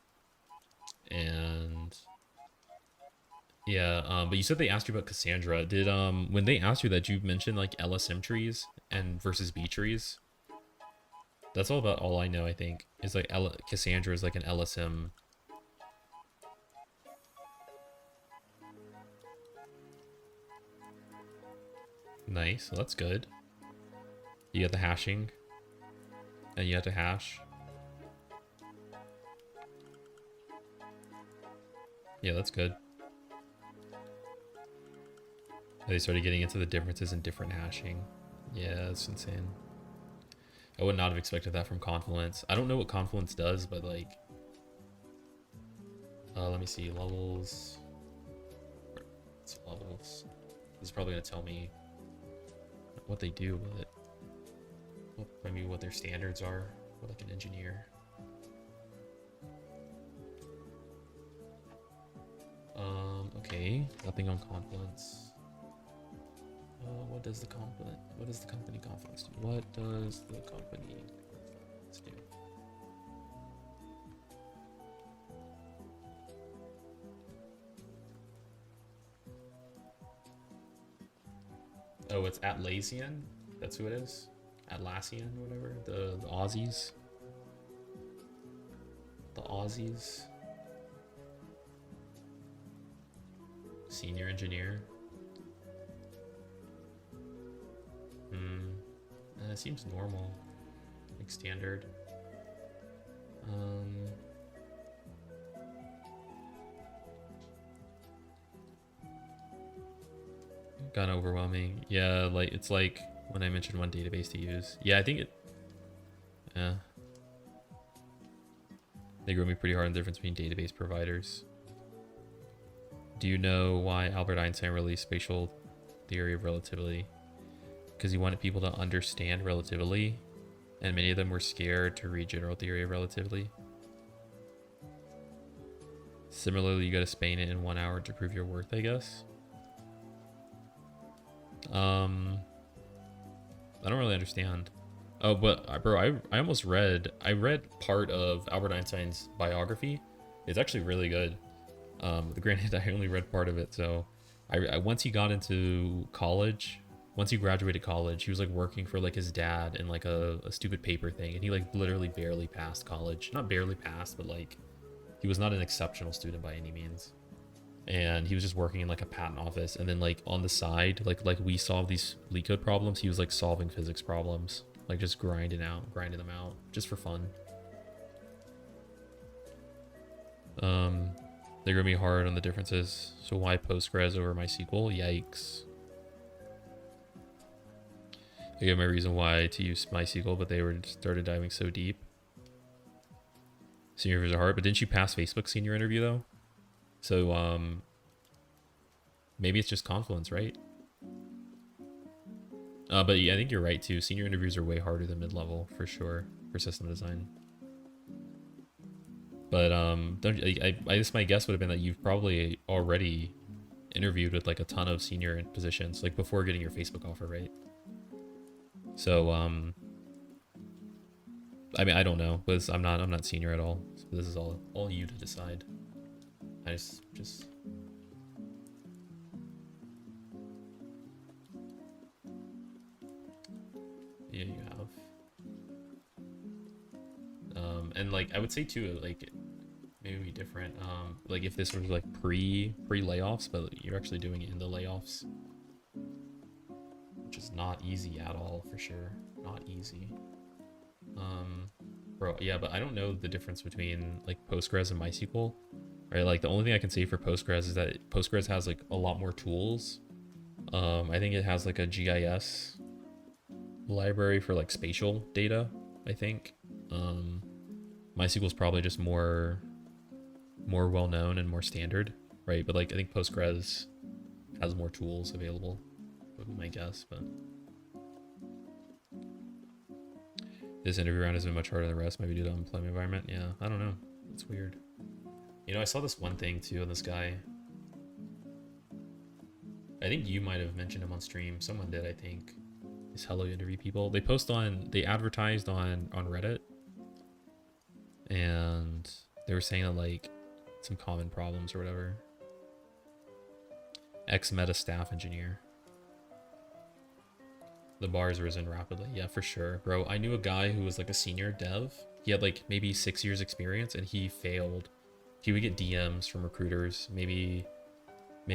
and yeah. But you said they asked you about Cassandra. Did when they asked you that, you mentioned like LSM trees and versus B trees? That's all about all I know. I think is like Cassandra is like an LSM. Nice, so that's good. You got the hashing, and you have to hash. Yeah, that's good. They started getting into the differences in different hashing. Yeah, that's insane. I would not have expected that from Confluence. I don't know what Confluence does, but like, let me see, levels. It's levels. This is probably gonna tell me what they do with it. Maybe what their standards are for like an engineer. Okay, nothing on Confluence. What does the company Confluence do? What does the company Confluence do? Oh, it's Atlassian. That's who it is. Atlassian, whatever. The Aussies. The Aussies. Senior engineer. It seems normal, like standard. Kind of overwhelming. Yeah, like it's like when I mentioned one database to use. Yeah, I think it. Yeah. They grew me pretty hard on the difference between database providers. Do you know why Albert Einstein released spatial theory of relativity? Because he wanted people to understand relativity, and many of them were scared to read general theory of relativity. Similarly, you got to span it in 1 hour to prove your worth, I guess. I don't really understand. Oh, but bro, I almost read. I read part of Albert Einstein's biography. It's actually really good. Granted, I only read part of it. So, I once he got into college, once he graduated college, he was like working for like his dad in like a stupid paper thing, and he like literally barely passed college. Not barely passed, but like he was not an exceptional student by any means. And he was just working in like a patent office, and then like on the side, like we solve these Leetcode problems, he was like solving physics problems, like just grinding them out just for fun. They're gonna be hard on the differences. So why Postgres over MySQL? Yikes. I gave my reason why to use MySQL, but they were started diving so deep. Senior interviews are hard, but didn't you pass Facebook senior interview though? So maybe it's just Confluence, right? But yeah, I think you're right too. Senior interviews are way harder than mid-level for sure for system design. But I guess my guess would have been that you've probably already interviewed with like a ton of senior positions, like before getting your Facebook offer, right? So I mean, I don't know, because I'm not senior at all. So this is all you to decide. I just yeah, you have. And like I would say too, like maybe different. Like if this was like pre layoffs, but you're actually doing it in the layoffs, which is not easy at all for sure. Not easy. Bro, yeah, but I don't know the difference between like Postgres and MySQL. Right, like the only thing I can say for Postgres is that Postgres has like a lot more tools. I think it has like a GIS library for like spatial data, I think. MySQL is probably just more well known and more standard, right? But like I think Postgres has more tools available, would be my guess. But this interview round has been much harder than the rest, maybe due to unemployment environment. Yeah, I don't know. It's weird. You know, I saw this one thing too on this guy. I think you might have mentioned him on stream. Someone did, I think. These hello interview people. They advertised on Reddit. And they were saying that like some common problems or whatever. Ex-meta staff engineer. The bar has risen rapidly. Yeah, for sure. Bro, I knew a guy who was like a senior dev. He had like maybe 6 years experience and he failed. He would get DMs from recruiters, maybe 2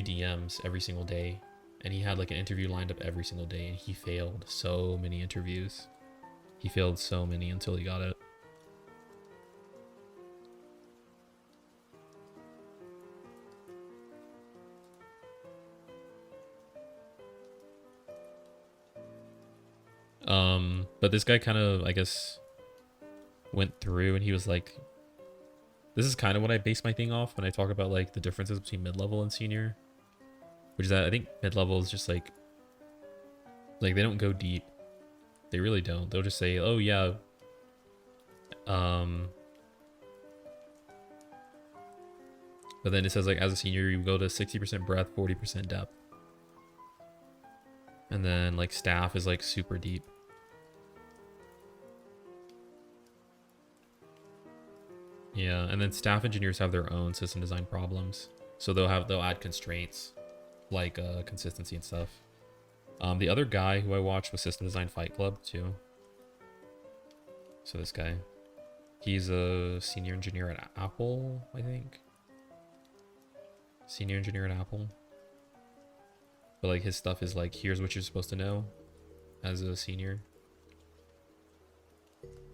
DMs every single day. And he had like an interview lined up every single day and he failed so many interviews. He failed so many until he got it. But this guy kind of, I guess, went through and he was like, this is kind of what I base my thing off when I talk about like the differences between mid-level and senior, which is that I think mid-level is just like they don't go deep. They really don't. They'll just say, oh yeah, but then it says like as a senior you go to 60% breadth, 40% depth, and then like staff is like super deep. Yeah, and then staff engineers have their own system design problems. So they'll add constraints like consistency and stuff. The other guy who I watched was System Design Fight Club too. So this guy, he's a senior engineer at Apple, I think. Senior engineer at Apple. But like his stuff is like, here's what you're supposed to know as a senior.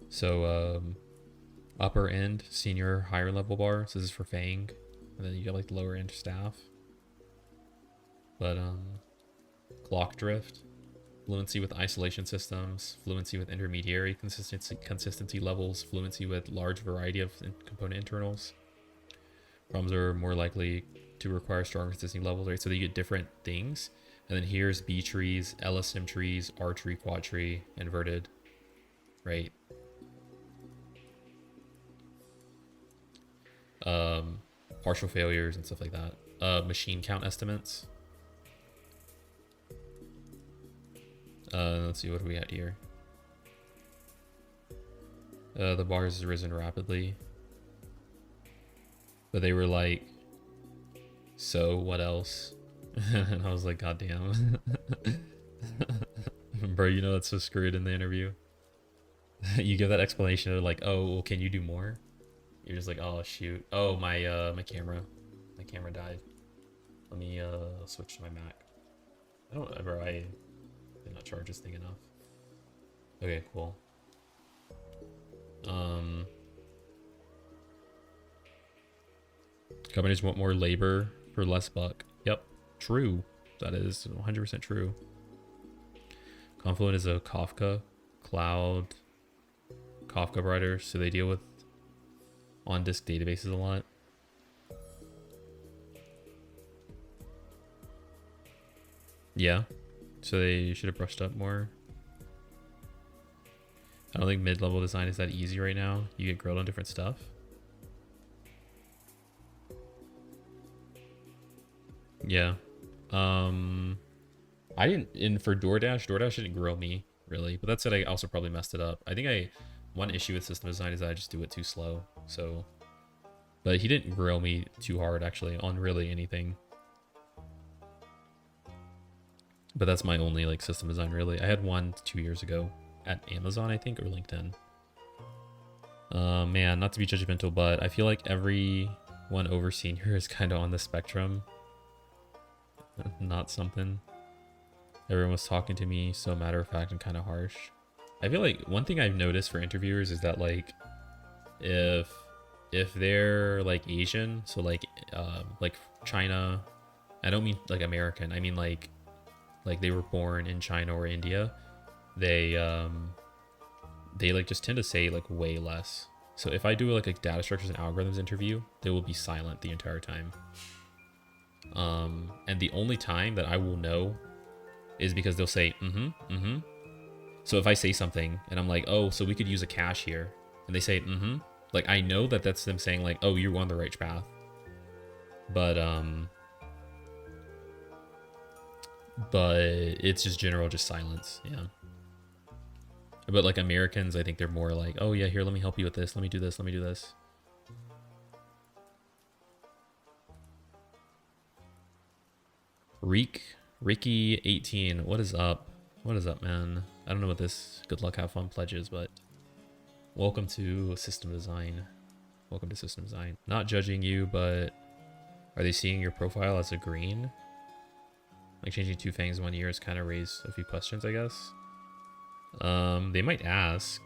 So upper end, senior, higher level bar. So this is for Fang. And then you got like lower end staff. But clock drift, fluency with isolation systems, fluency with intermediary consistency levels, fluency with large variety of component internals. Problems are more likely to require strong consistency levels, right? So you get different things. And then here's B trees, LSM trees, R tree, quad tree, inverted, right? Partial failures and stuff like that. Machine count estimates. Let's see, what do we had here? The bar has risen rapidly. But they were like, so what else? And I was like, God damn. Bro, you know that's so screwed in the interview. You give that explanation of like, oh, well, can you do more? You're just like, oh shoot. Oh, my camera died. Let me switch to my Mac. I did not charge this thing enough. Okay, cool. Companies want more labor for less buck. Yep, true. That is 100% true. Confluent is a Kafka cloud Kafka provider, so they deal with on-disk databases a lot. Yeah, so they should have brushed up more. I don't think mid-level design is that easy right now. You get grilled on different stuff. Yeah. I didn't, for DoorDash didn't grill me really, but that said, I also probably messed it up. I think one issue with system design is that I just do it too slow. So, but he didn't grill me too hard actually on really anything. But that's my only like system design really. I had one 2 years ago at Amazon, I think, or LinkedIn. Man, not to be judgmental, but I feel like everyone over senior is kind of on the spectrum. Not something. Everyone was talking to me so matter of fact and kind of harsh. I feel like one thing I've noticed for interviewers is that like if they're like Asian, so like China, I don't mean like American, I mean like they were born in China or India, they like just tend to say like way less. So if I do like a data structures and algorithms interview, they will be silent the entire time. And the only time that I will know is because they'll say so if I say something and I'm like, oh, so we could use a cache here, and they say Like, I know that that's them saying like, oh, you're on the right path. But it's just general, just silence. Yeah. But like Americans, I think they're more like, oh yeah, here, let me help you with this. Let me do this. Let me do this. Ricky 18. What is up? What is up, man? I don't know what this good luck, have fun pledge is, but welcome to system design. Welcome to system design. Not judging you, but are they seeing your profile as a green? Like changing 2 fangs in 1 year has kind of raised a few questions, I guess. They might ask,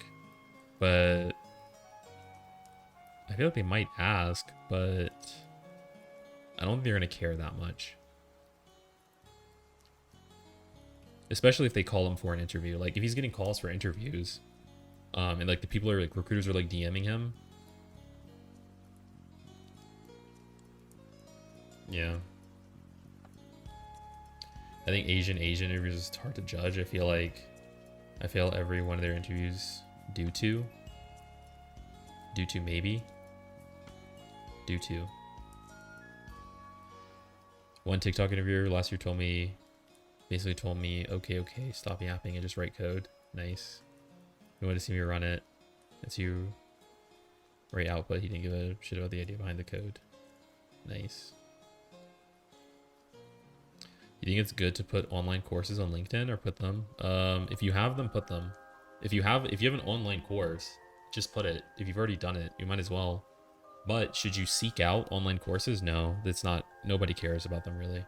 but I feel like they might ask, but I don't think they're gonna care that much. Especially if they call him for an interview. Like if he's getting calls for interviews, and like the people are like recruiters are like DMing him. Yeah. I think Asian interviews is hard to judge. I feel like I fail every one of their interviews due to one TikTok interviewer last year basically told me, okay, stop yapping and just write code. Nice. You want to see me run it. It's you. Write output. He didn't give a shit about the idea behind the code. Nice. You think it's good to put online courses on LinkedIn or put them? If you have them, put them. If you have an online course, just put it. If you've already done it, you might as well. But should you seek out online courses? No, that's not. Nobody cares about them really.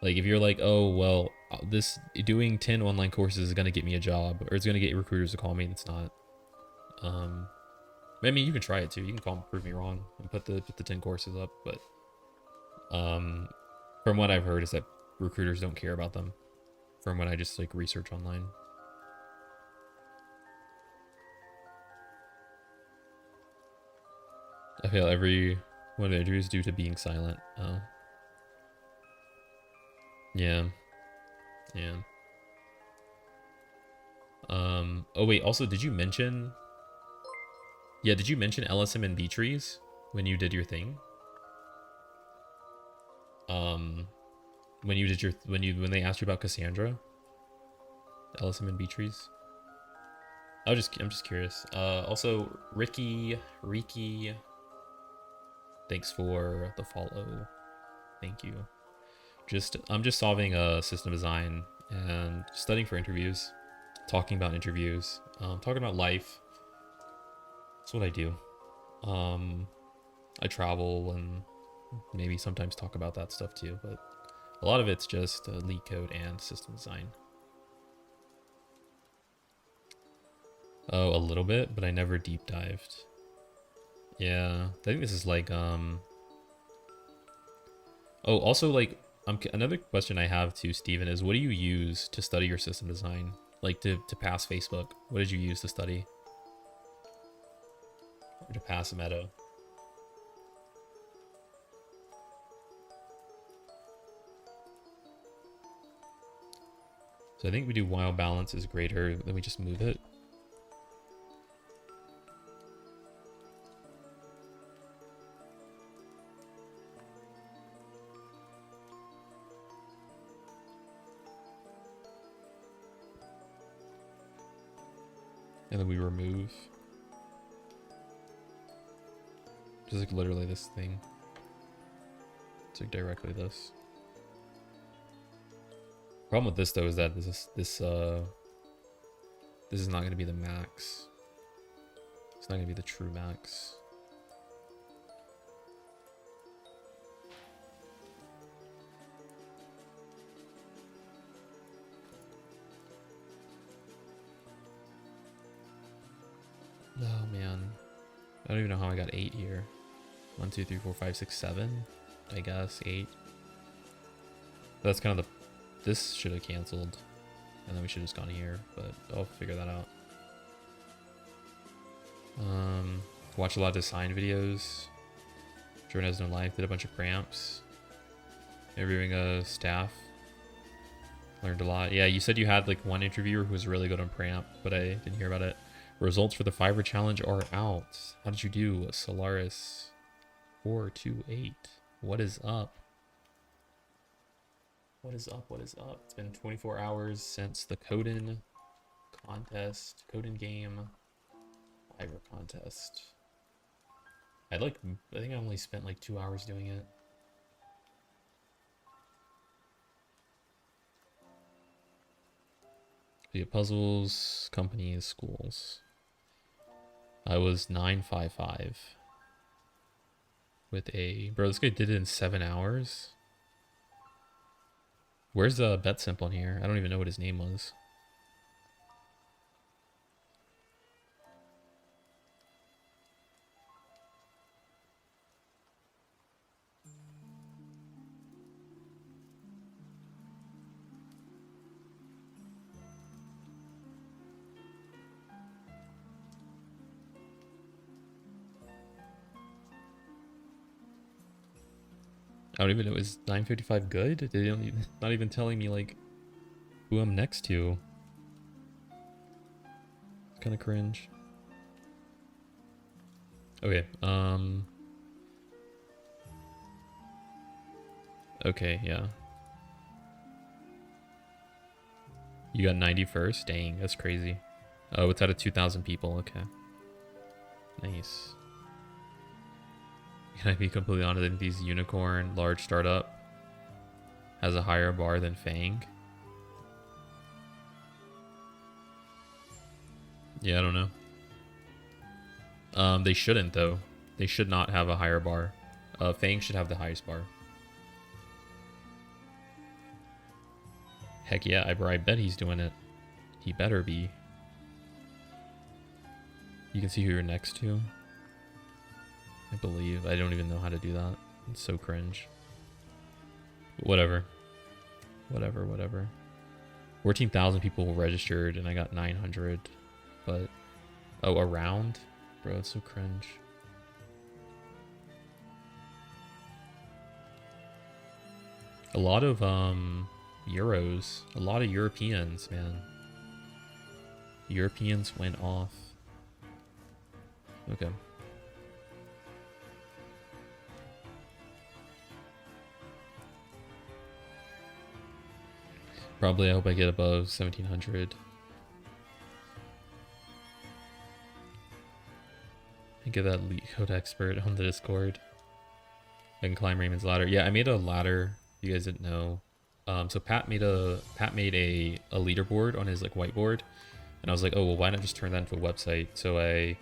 Like if you're like, oh well, this doing 10 online courses is gonna get me a job, or it's gonna get recruiters to call me. It's not. I mean, you can try it too. You can call them, prove me wrong, and put the 10 courses up. But from what I've heard is that recruiters don't care about them. From what I just like research online. I feel every one of the interviews due to being silent. Oh. Yeah. Yeah. Oh wait, also did you mention LSM and B trees when you did your thing? When they asked you about Cassandra? LSM and B trees? I'm just curious. Also Ricky, thanks for the follow. Thank you. I'm just solving a system design and studying for interviews, talking about interviews, talking about life. That's what I do. I travel and maybe sometimes talk about that stuff too, but a lot of it's just Leetcode and system design. Oh, a little bit, but I never deep dived. Yeah, I think this is like oh, also like another question I have to Steven is, what do you use to study your system design? Like to pass Facebook? What did you use to study? Or to pass Meadow? So I think we do while balance is greater, then we just move it. And then we remove. Just like literally this thing. It's like directly this. Problem with this though is that this is not going to be the max. It's not going to be the true max. Oh man, I don't even know how I got 8 here. 1, 2, 3, 4, 5, 6, 7. I guess 8. That's kind of the. This should have canceled, and then we should have just gone here. But I'll figure that out. Watch a lot of design videos. Jordan has no life. Did a bunch of cramps. Interviewing a staff. Learned a lot. Yeah, you said you had like one interviewer who was really good on Pramp, but I didn't hear about it. Results for the Fiverr challenge are out. How did you do, Solaris 428? What is up? What is up? What is up? It's been 24 hours since the Coden contest, Coden game, Fiverr contest. I think I only spent like 2 hours doing it. The puzzles, companies, schools. I was 955 with a bro. This guy did it in 7 hours. Where's the bet simple in here? I don't even know what his name was. I don't even know. Is 955 good? They don't even, not even telling me like who I'm next to. It's kind of cringe. Okay. Okay, yeah. You got 91st? Dang, that's crazy. Oh, it's out of 2,000 people. Okay. Nice. Can I be completely honest? I think these unicorn large startup has a higher bar than Fang. Yeah, I don't know. They shouldn't though. They should not have a higher bar. Fang should have the highest bar. Heck yeah, I bet he's doing it. He better be. You can see who you're next to. I believe. I don't even know how to do that. It's so cringe. Whatever. Whatever. 14,000 people registered and I got 900. But, oh, around? Bro, it's so cringe. A lot of, Euros. A lot of Europeans, man. Europeans went off. Okay. Probably, I hope I get above 1,700. I get that Leetcode expert on the Discord. I can climb Raymond's ladder. Yeah, I made a ladder. You guys didn't know. So Pat made a leaderboard on his like whiteboard, and I was like, oh well, why not just turn that into a website? So I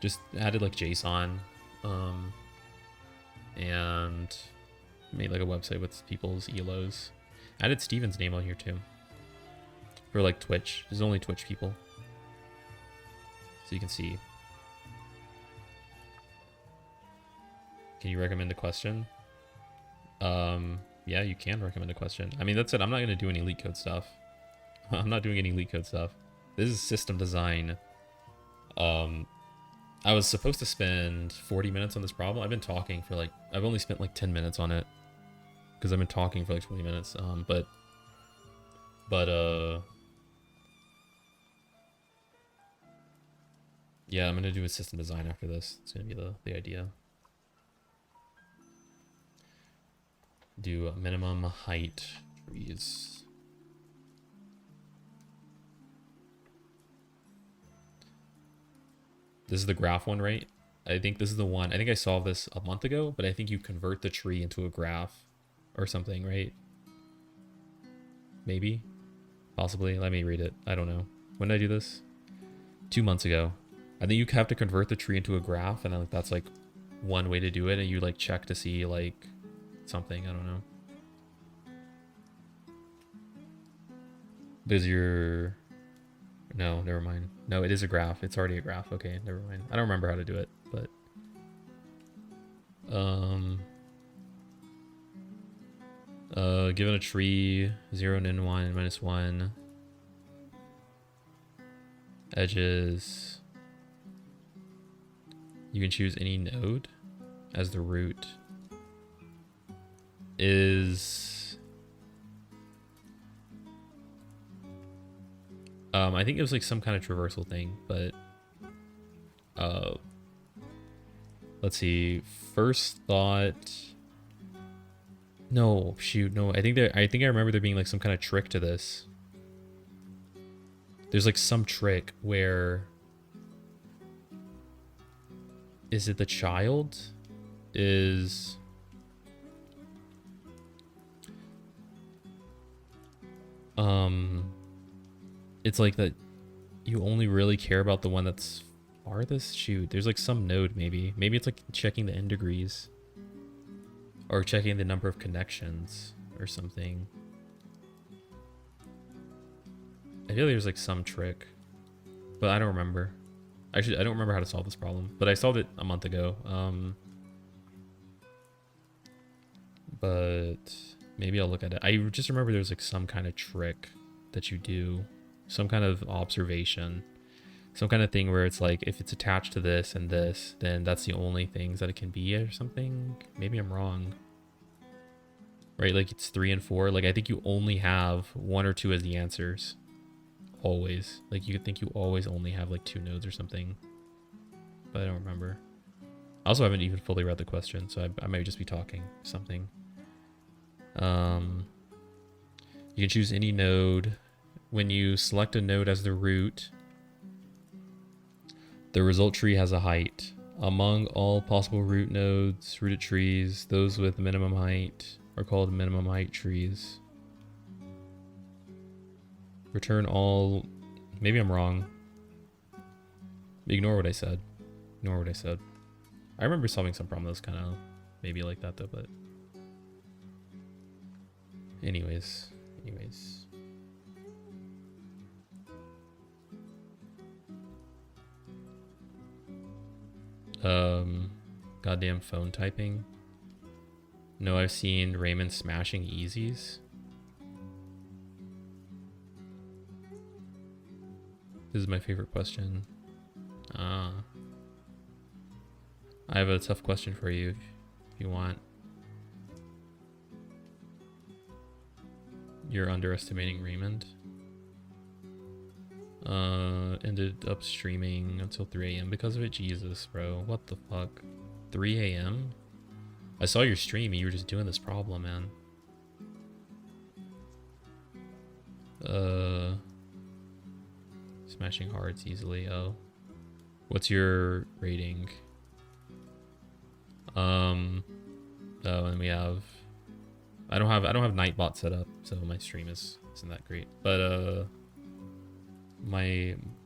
just added like JSON, and made like a website with people's elos. Added Steven's name on here too. For like Twitch. There's only Twitch people. So you can see. Can you recommend a question? Yeah, you can recommend a question. I mean, that's it. I'm not going to do any Leetcode stuff. I'm not doing any Leetcode stuff. This is system design. I was supposed to spend 40 minutes on this problem. I've been talking for like, I've only spent like 10 minutes on it. Because I've been talking for like 20 minutes. Yeah, I'm going to do a system design after this. It's going to be the idea. Do a minimum height trees. This is the graph one, right? I think this is the one. I think I solved this a month ago, but I think you convert the tree into a graph or something, right? Maybe? Possibly. Let me read it. I don't know. When did I do this? 2 months ago. I think you have to convert the tree into a graph, and then like, that's like one way to do it, and you like check to see like something. I don't know. Does your... No, never mind. No, it is a graph. It's already a graph. Okay, never mind. I don't remember how to do it, but... given a tree, 0 and 1, -1. Edges. You can choose any node as the root. I think it was like some kind of traversal thing, but Uh, let's see. First thought. No, shoot, no. I think I remember there being like some kind of trick to this. There's like some trick where, is it the child is it's like that you only really care about the one that's farthest. Shoot, there's like some node maybe it's like checking the n degrees or checking the number of connections or something. I feel like there's like some trick, but I don't remember. Actually, I don't remember how to solve this problem, but I solved it a month ago. But maybe I'll look at it. I just remember there's like some kind of trick that you do, some kind of observation, some kind of thing where it's like if it's attached to this and this, then that's the only things that it can be or something. Maybe I'm wrong. Right, like it's 3 and 4. Like I think you only have 1 or 2 as the answers. Always. Like you could think you always only have like 2 nodes or something. But I don't remember. I also haven't even fully read the question, so I might just be talking something. You can choose any node. When you select a node as the root, the result tree has a height. Among all possible root nodes, rooted trees, those with minimum height are called minimum height trees. Return all... Maybe I'm wrong. Ignore what I said. Ignore what I said. I remember solving some problem that was kind of maybe like that though, but... Anyways. Goddamn phone typing. No, I've seen Raymond smashing easies. This is my favorite question. I have a tough question for you if you want. You're underestimating Raymond. Ended up streaming until 3 a.m. because of it. Jesus, bro. What the fuck? 3 a.m.? I saw your stream and you were just doing this problem, man. Smashing hearts easily. Oh. What's your rating? Oh, and we have... I don't have Nightbot set up, so my stream isn't that great. But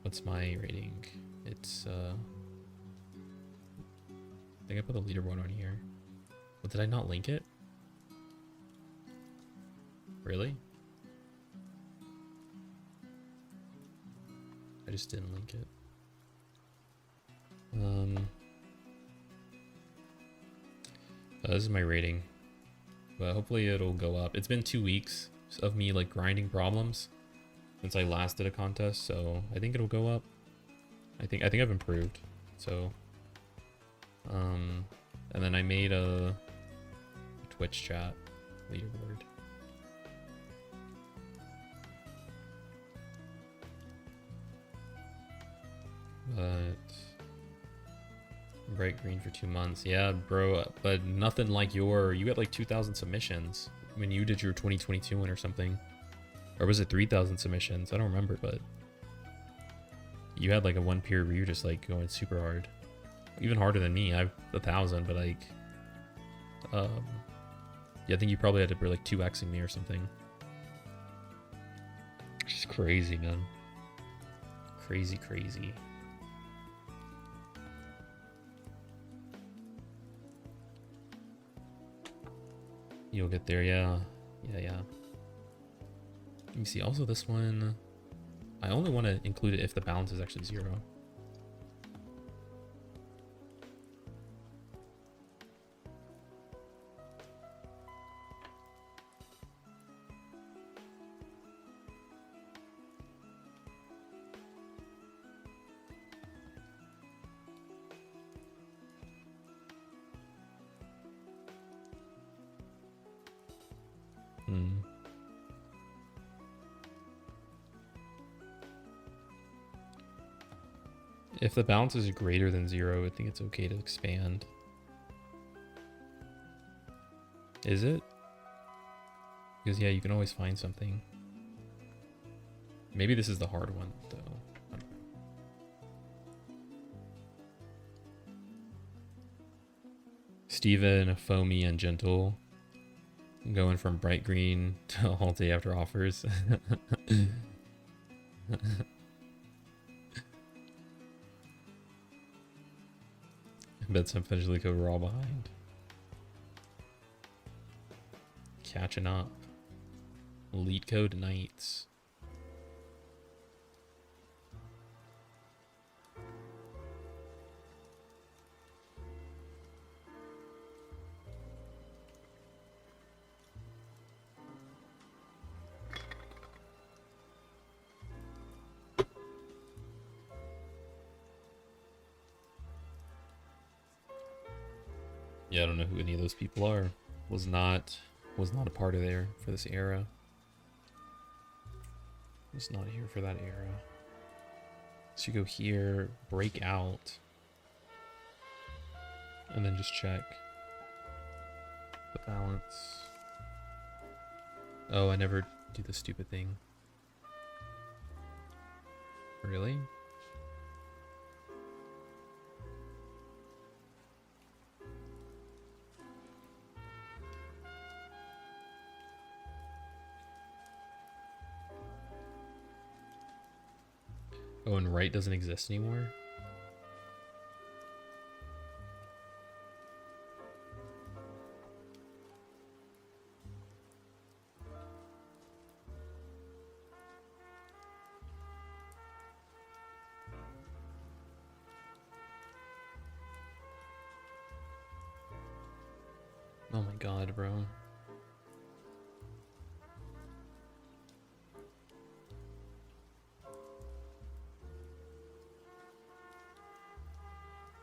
what's my rating? It's I think I put the leaderboard on here. Well, did I not link it? Really? I just didn't link it. This is my rating. But hopefully it'll go up. It's been 2 weeks of me like grinding problems since I last did a contest, so I think it'll go up. I think I've improved. So and then I made a Twitch chat leaderboard. But bright green for 2 months. Yeah, bro, but nothing like you got like 2,000 submissions when you did your 2022 one or something. Or was it 3,000 submissions? I don't remember, but you had like a 1 peer review just like going super hard. Even harder than me. I have 1,000, but like yeah, I think you probably had to be like 2xing me or something. Just crazy, man. Crazy. You'll get there, yeah. Let me see. Also, this one, I only want to include it if the balance is actually 0. If the balance is greater than 0, I think it's okay to expand. Is it? Because yeah, you can always find something. Maybe this is the hard one, though. I don't know. Steven, foamy, and gentle. Going from bright green to all day after offers. I bet some finished Leetcode were all behind. Catching up. Leetcode nights. Yeah, I don't know who any of those people are. Was not a part of there for this era. Was not here for that era. So you go here, break out, and then just check the balance. Oh, I never do the stupid thing. Really? Oh, and right doesn't exist anymore? Oh my god, bro.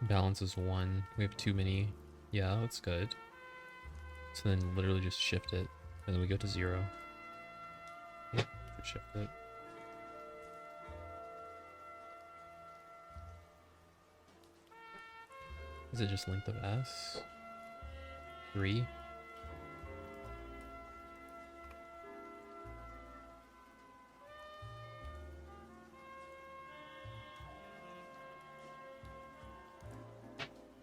Balance is 1. We have too many. Yeah, that's good. So then literally just shift it. And then we go to 0. Yep, shift it. Is it just length of S? 3?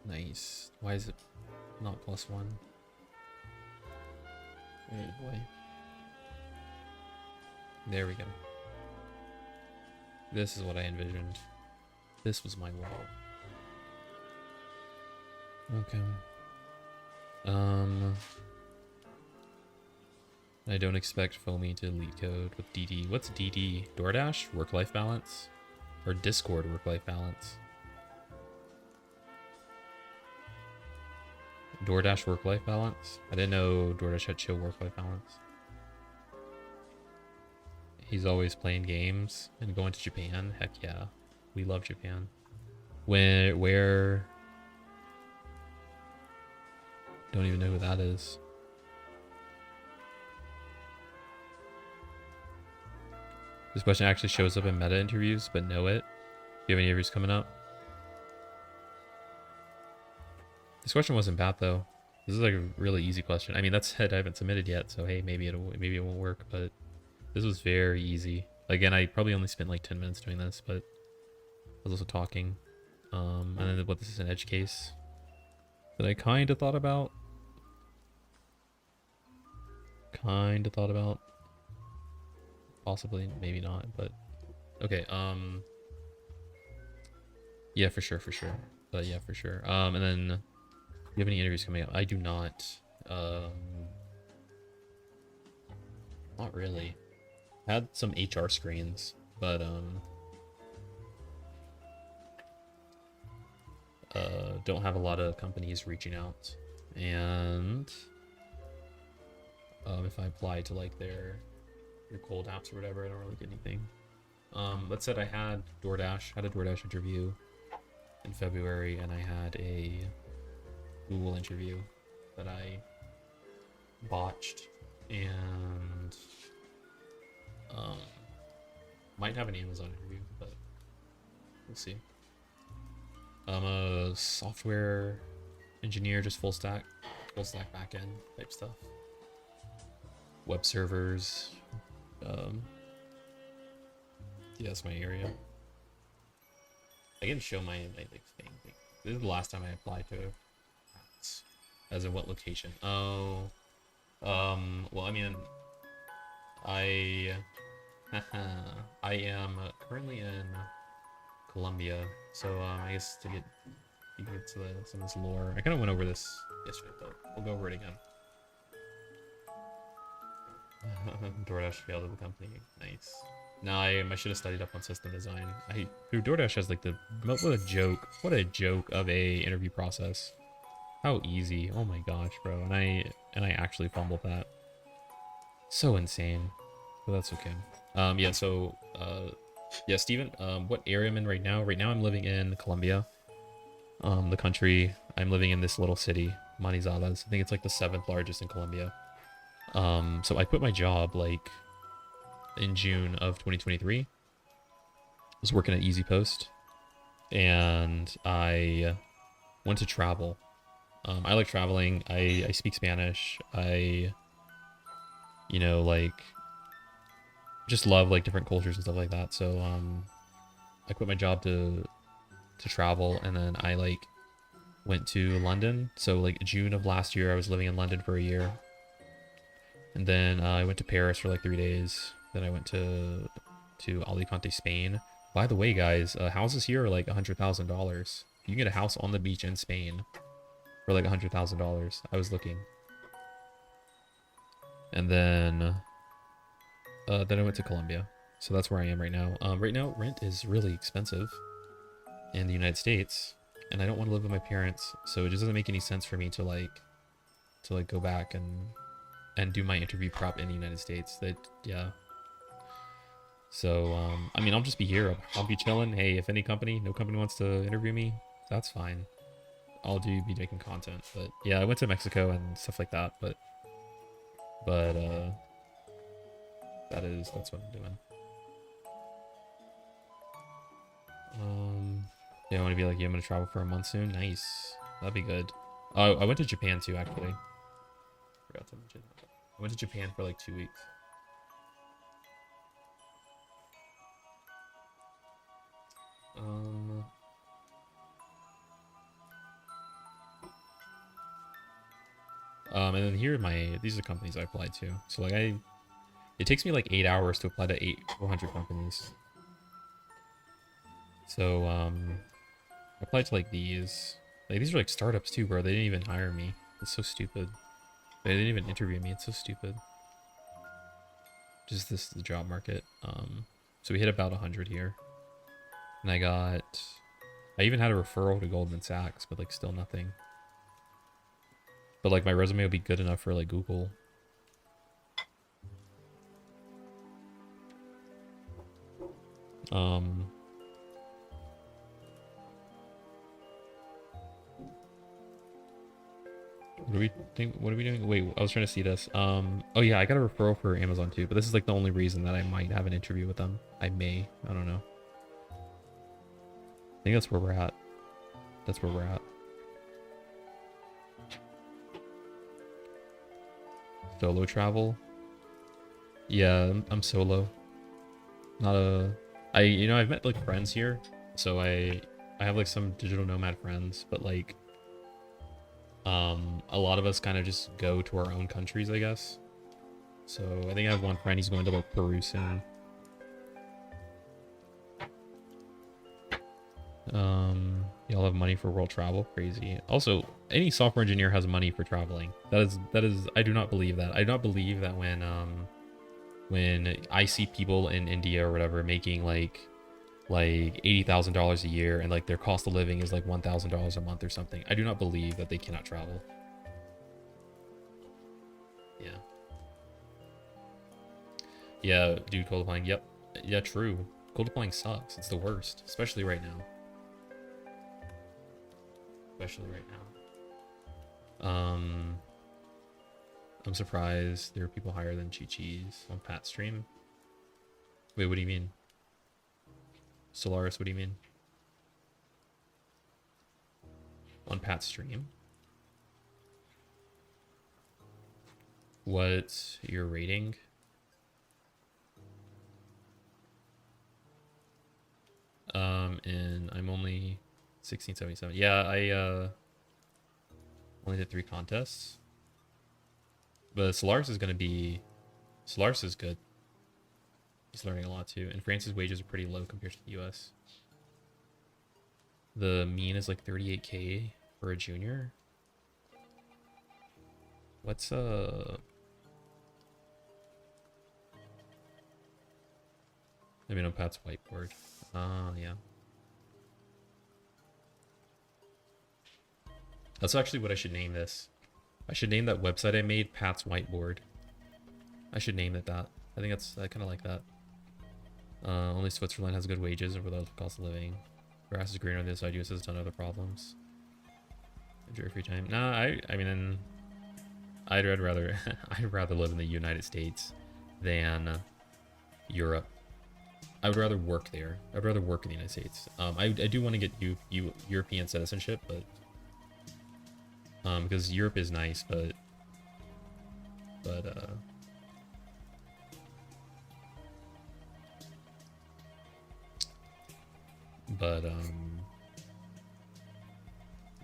Nice. Why is it not +1? Oh boy. There we go. This is what I envisioned. This was my wall. Okay. I don't expect Foamy to Leetcode with DD. What's DD? DoorDash? Work-life balance? Or Discord work-life balance? DoorDash work-life balance? I didn't know DoorDash had chill work-life balance. He's always playing games and going to Japan. Heck yeah. We love Japan. Where? Don't even know who that is. This question actually shows up in meta interviews, but know it. Do you have any interviews coming up? This question wasn't bad though. This is like a really easy question. I mean, that said, I haven't submitted yet, so hey, maybe it won't work. But this was very easy. Again, I probably only spent like 10 minutes doing this, but I was also talking. And then what, this is an edge case that I kind of thought about. Possibly, maybe not, but okay. Yeah, for sure. But yeah, for sure. And then, do you have any interviews coming up? I do not. Not really. Had some HR screens, but don't have a lot of companies reaching out, and if I apply to like your cold apps or whatever, I don't really get anything. That said, I had a DoorDash interview in February, and I had a Google interview that I botched, and might have an Amazon interview, but we'll see. I'm a software engineer, just full stack backend type stuff. Web servers. Um, yeah, that's my area. I can show my like thing. This is the last time I applied to as in what location? Oh, well, I mean, I, I am currently in Colombia, so I guess to get to some of this lore, I kind of went over this yesterday, but we'll go over it again. DoorDash failed as a company. Nice. No, I should have studied up on system design. Dude, DoorDash has like what a joke. What a joke of a interview process. How easy. Oh my gosh, bro. And I actually fumbled that. So insane. But that's okay. Yeah, so yeah, Steven, what area I'm in right now? Right now I'm living in Colombia. The country. I'm living in this little city, Manizales. I think it's like the 7th largest in Colombia. So I quit my job like in June of 2023. I was working at Easy Post, and I went to travel. I like traveling. I speak Spanish. Like just love like different cultures and stuff like that. So I quit my job to travel, and then I like went to London. So like June of last year, I was living in London for a year, and then I went to Paris for like 3 days. Then I went to Alicante, Spain. By the way, guys, houses here are like $100,000. You can get a house on the beach in Spain for like $100,000. I was looking, and then I went to Colombia. So that's where I am right now. Right now, rent is really expensive in the United States, and I don't want to live with my parents, so it just doesn't make any sense for me to go back and do my interview prep in the United States. Yeah. So I mean, I'll just be here. I'll be chilling. Hey, if no company wants to interview me, that's fine. I'll be making content. But yeah, I went to Mexico and stuff like that. But that's what I'm doing. Yeah, I want to be like, yeah, I'm gonna travel for a month soon. Nice, that'd be good. Oh, I went to Japan too, actually. Forgot to mention that. I went to Japan for like 2 weeks. And then here these are companies I applied to. So like it takes me like 8 hours to apply to 400 companies. So I applied to like these. Like these are like startups too, bro. They didn't even hire me. It's so stupid. They didn't even interview me. It's so stupid. Just the job market. So we hit about 100 here. And I even had a referral to Goldman Sachs, but like still nothing. But like my resume will be good enough for like Google. What are we doing? Wait, I was trying to see this. Oh yeah, I got a referral for Amazon too, but this is like the only reason that I might have an interview with them. I don't know. I think that's where we're at. That's where we're at. Solo travel. Yeah, I'm solo. I've met like friends here, so I have like some digital nomad friends, but like a lot of us kind of just go to our own countries, I guess. So I think I have one friend, he's going to like Peru soon. Y'all have money for world travel? Crazy. Also, any software engineer has money for traveling. That is I do not believe that. I do not believe that when I see people in India or whatever making like $80,000 a year and like their cost of living is like $1,000 a month or something, I do not believe that they cannot travel. Yeah. Yeah, dude, cold applying. Yep. Yeah, true. Cold applying sucks. It's the worst, especially right now. I'm surprised there are people higher than Chi-Chi's on Pat's stream. Wait, what do you mean? Solaris, what do you mean? on Pat's stream. What's your rating? And I'm only 1677. Yeah, I only did 3 contests. But Solaris is Solaris is good. He's learning a lot too. And France's wages are pretty low compared to the US. The mean is like 38K for a junior. What's I mean on Pat's whiteboard. Yeah. That's actually what I should name this. I should name that website I made Pat's whiteboard. I should name it that. I think I kind of like that. Only Switzerland has good wages and without the cost of living. Grass is greener on the other side. US has a ton of other problems. Enjoy free time. Nah, I mean, I'd rather I'd rather live in the United States than Europe. I would rather work there. I'd rather work in the United States. I do want to get European citizenship, but because Europe is nice, but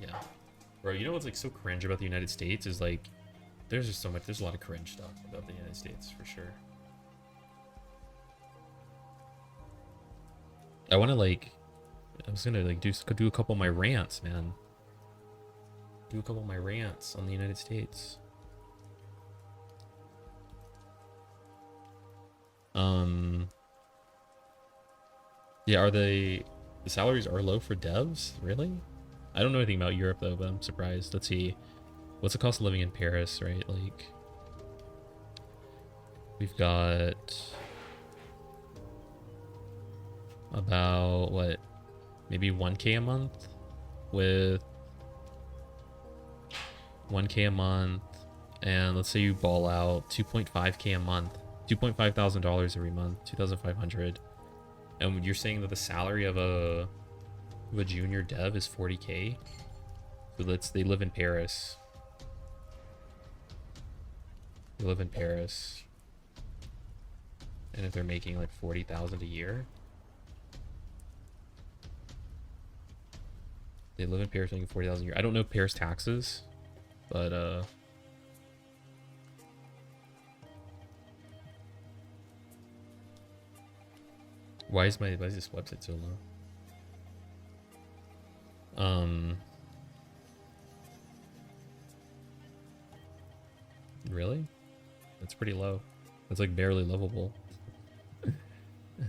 yeah. Bro, you know what's like so cringe about the United States is like there's just there's a lot of cringe stuff about the United States for sure. I want to I was gonna like do a couple of my rants, man. Do a couple of my rants on the United States. Yeah, the salaries are low for devs? Really? I don't know anything about Europe though, but I'm surprised. Let's see. What's the cost of living in Paris, right? Like, we've got about, what, maybe 1K a month with 1K a month. And let's say you ball out 2.5K a month, $2.5 thousand every month, 2,500. And you're saying that the salary of a junior dev is 40K? So they live in Paris. They live in Paris. And if they're making like 40,000 a year, they live in Paris making 40,000 a year. I don't know Paris taxes, but why is this website so low? Really? That's pretty low. That's like barely livable.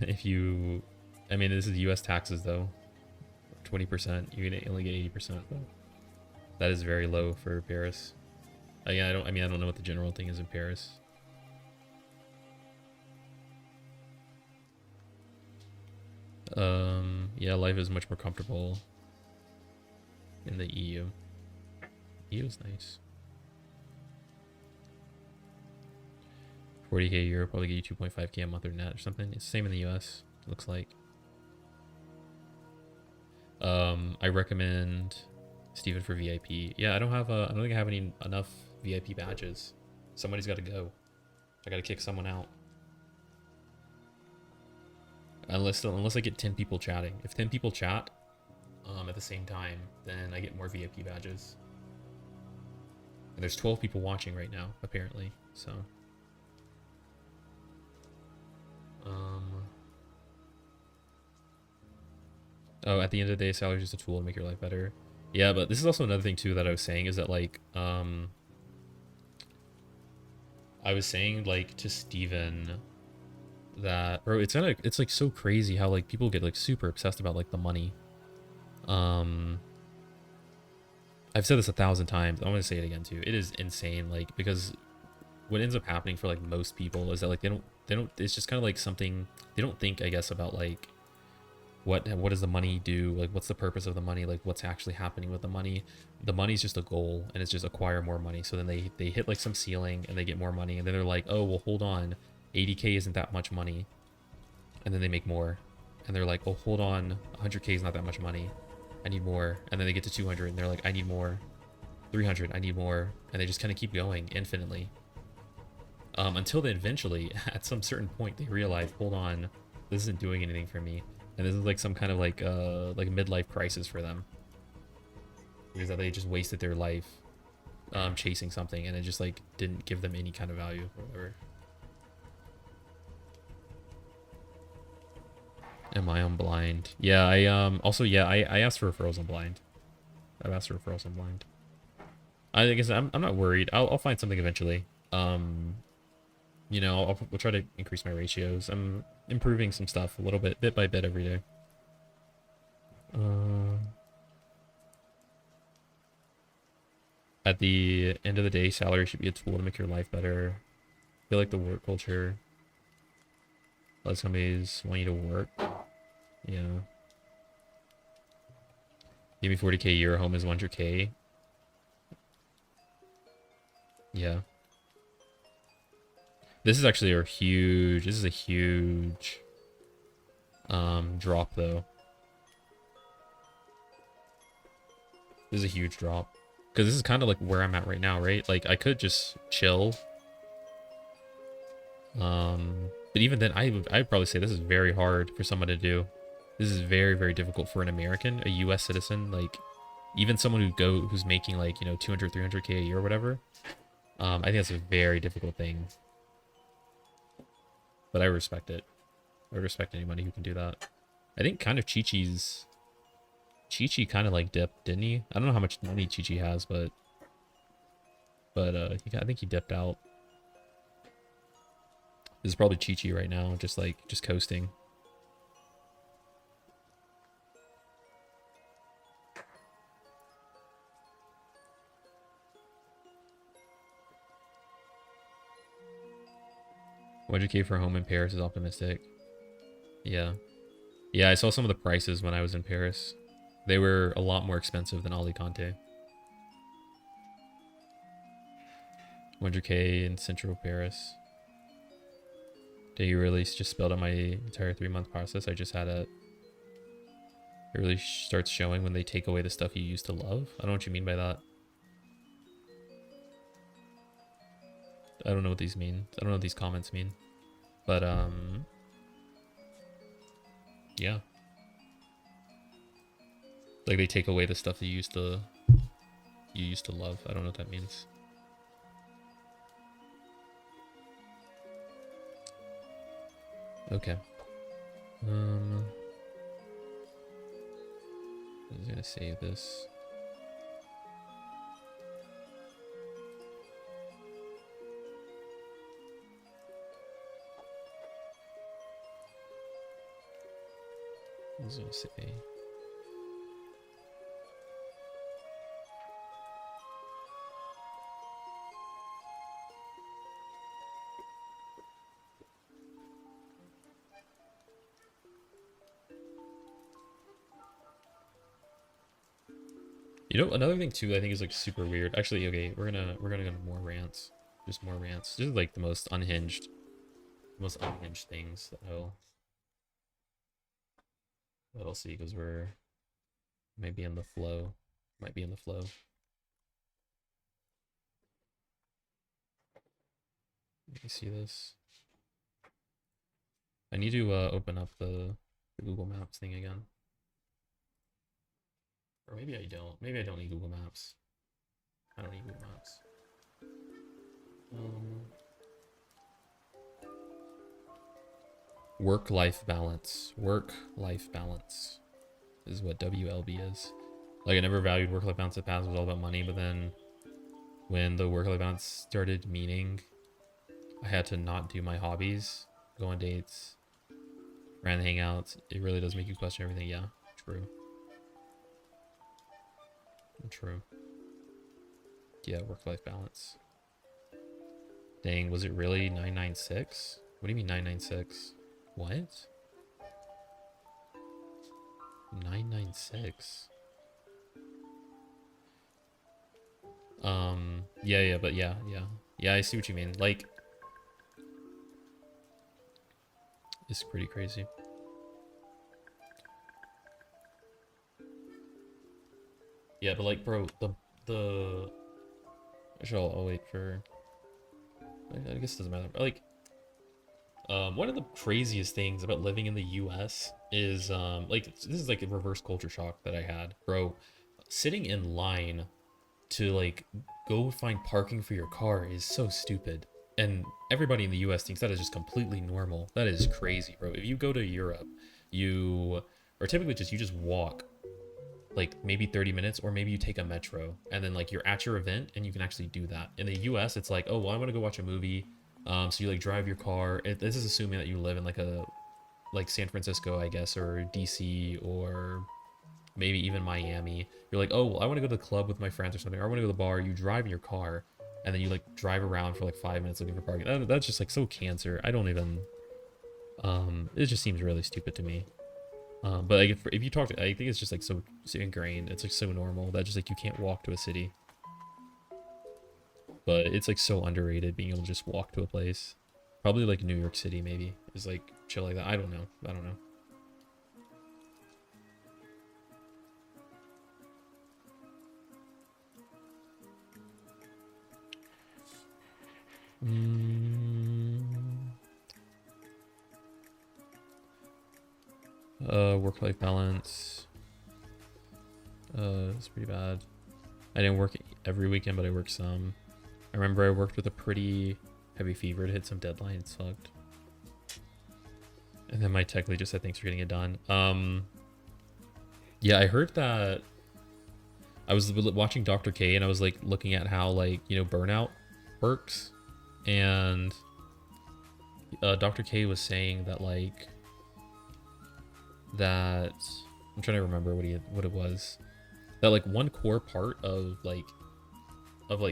If you, I mean, this is US taxes though. 20%. You can only get 80%. But that is very low for Paris. I don't know what the general thing is in Paris. Yeah, life is much more comfortable in the EU. EU is nice. 40K a year, probably get you 2.5K a month or net or something. It's the same in the US, it looks like. I recommend Steven for VIP. Yeah, I don't think I have enough VIP badges. Somebody's got to go. I got to kick someone out. Unless I get 10 people chatting. If 10 people chat at the same time, then I get more VIP badges. And there's 12 people watching right now, apparently. So, oh, at the end of the day, salary is just a tool to make your life better. Yeah, but this is also another thing too that I was saying is that like, I was saying like to Steven that, bro, it's like so crazy how like people get like super obsessed about like the money. I've said this 1,000 times. I want to say it again too. It is insane, like, because what ends up happening for like most people is that like they don't. It's just kind of like something they don't think, I guess, about like what does the money do? Like, what's the purpose of the money? Like, what's actually happening with the money? The money's just a goal, and it's just acquire more money. So then they hit like some ceiling and they get more money, and then they're like, oh well, hold on, 80K isn't that much money, and then they make more, and they're like, oh hold on, 100K is not that much money, I need more. And then they get to 200 and they're like, I need more. 300, I need more. And they just kind of keep going infinitely. Until they eventually, at some certain point, they realize, hold on, this isn't doing anything for me. And this is like some kind of like a midlife crisis for them. Because they just wasted their life chasing something and it just like didn't give them any kind of value or whatever. Am I on blind? Yeah, I also yeah, I asked for referrals on blind. I've asked for referrals on blind. I guess I'm not worried. I'll find something eventually. You know, we'll try to increase my ratios. I'm improving some stuff a little bit by bit every day. At the end of the day, salary should be a tool to make your life better. I feel like the work culture, a lot of companies want you to work. Yeah. Give me 40k a year, home is 100k. Yeah. This is actually a huge, this is a huge drop though. This is a huge drop. Because this is kind of like where I'm at right now, right? Like I could just chill. But even then I'd probably say this is very hard for someone to do. This is very, very difficult for an American, a US citizen, like even someone who's making like, you know, 200, 300k a year or whatever. I think that's a very difficult thing. But I respect it. I respect anybody who can do that. I think kind of Chi-Chi kind of like dipped, didn't he? I don't know how much money Chi-Chi has, but I think he dipped out. This is probably Chi-Chi right now, just coasting. $100k for a home in Paris is optimistic. Yeah. Yeah, I saw some of the prices when I was in Paris. They were a lot more expensive than Alicante. 100k in central Paris. Day you release just spelled out my entire 3-month process. I just had it. It really starts showing when they take away the stuff you used to love. I don't know what you mean by that. I don't know what these mean. I don't know what these comments mean. But yeah. Like they take away the stuff that you used to love. I don't know what that means. Okay. I'm just gonna save this. I was gonna say. You know, another thing too, I think is like super weird. Actually, okay, we're gonna go more rants. Just more rants. Just like the most unhinged things that I'll see because we're maybe in the flow. Might be in the flow. Let me see this. I need to open up the Google Maps thing again. Or maybe I don't. Maybe I don't need Google Maps. I don't need Google Maps. Work-life balance. Work-life balance is what WLB is. Like I never valued work-life balance in the past. It was all about money, but then when the work-life balance started meaning I had to not do my hobbies, go on dates, random hangouts, it really does make you question everything. Yeah, true. True. Yeah, work-life balance. Dang, was it really 996? What do you mean 996? What? 996? Yeah, but yeah. Yeah, I see what you mean. Like, it's pretty crazy. Yeah, but like, bro, the actually, I'll wait for. I guess it doesn't matter. Like, one of the craziest things about living in the U.S. is like this is like a reverse culture shock that I had, bro. Sitting in line to like go find parking for your car is so stupid. And everybody in the US thinks that is just completely normal. That is crazy, bro. If you go to Europe, you or typically just you just walk like maybe 30 minutes or maybe you take a metro and then like you're at your event and you can actually do that. In the US, it's like, "Oh, well, I want to go watch a movie." So you like drive your car. This is assuming that you live in like a like San Francisco, I guess, or DC or maybe even Miami. You're like, oh, well, I want to go to the club with my friends or something. Or I want to go to the bar. You drive in your car, and then you like drive around for like 5 minutes looking for parking. That's just like so cancer. I don't even. It just seems really stupid to me. But like if you talk to, I think it's just like so ingrained. It's like so normal that just like you can't walk to a city. But it's like so underrated being able to just walk to a place. Probably like New York City maybe is like chill like that. I don't know. I don't know. Work-life balance. It's pretty bad. I didn't work every weekend, but I worked some. I remember I worked with a pretty heavy fever to hit some deadline. It sucked. And then my tech lead just said, thanks for getting it done. Yeah, I heard that I was watching Dr. K and I was like looking at how like, you know, burnout works. And Dr. K was saying that like, that I'm trying to remember what it was. That like one core part of like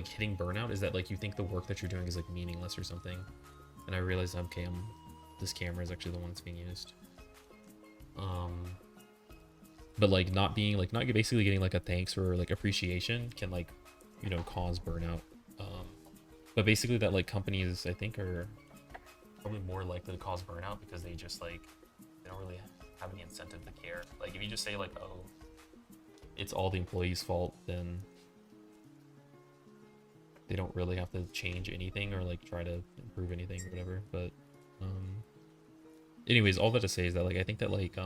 hitting burnout is that like you think the work that you're doing is like meaningless or something. And I realized okay, this camera is actually the one that's being used. But like not basically getting like a thanks or like appreciation can like, you know, cause burnout. But basically that like companies I think are probably more likely to cause burnout because they just like they don't really have any incentive to care. Like if you just say like, oh, it's all the employee's fault, then they don't really have to change anything or like try to improve anything or whatever. But anyways, all that to say is that like I think that like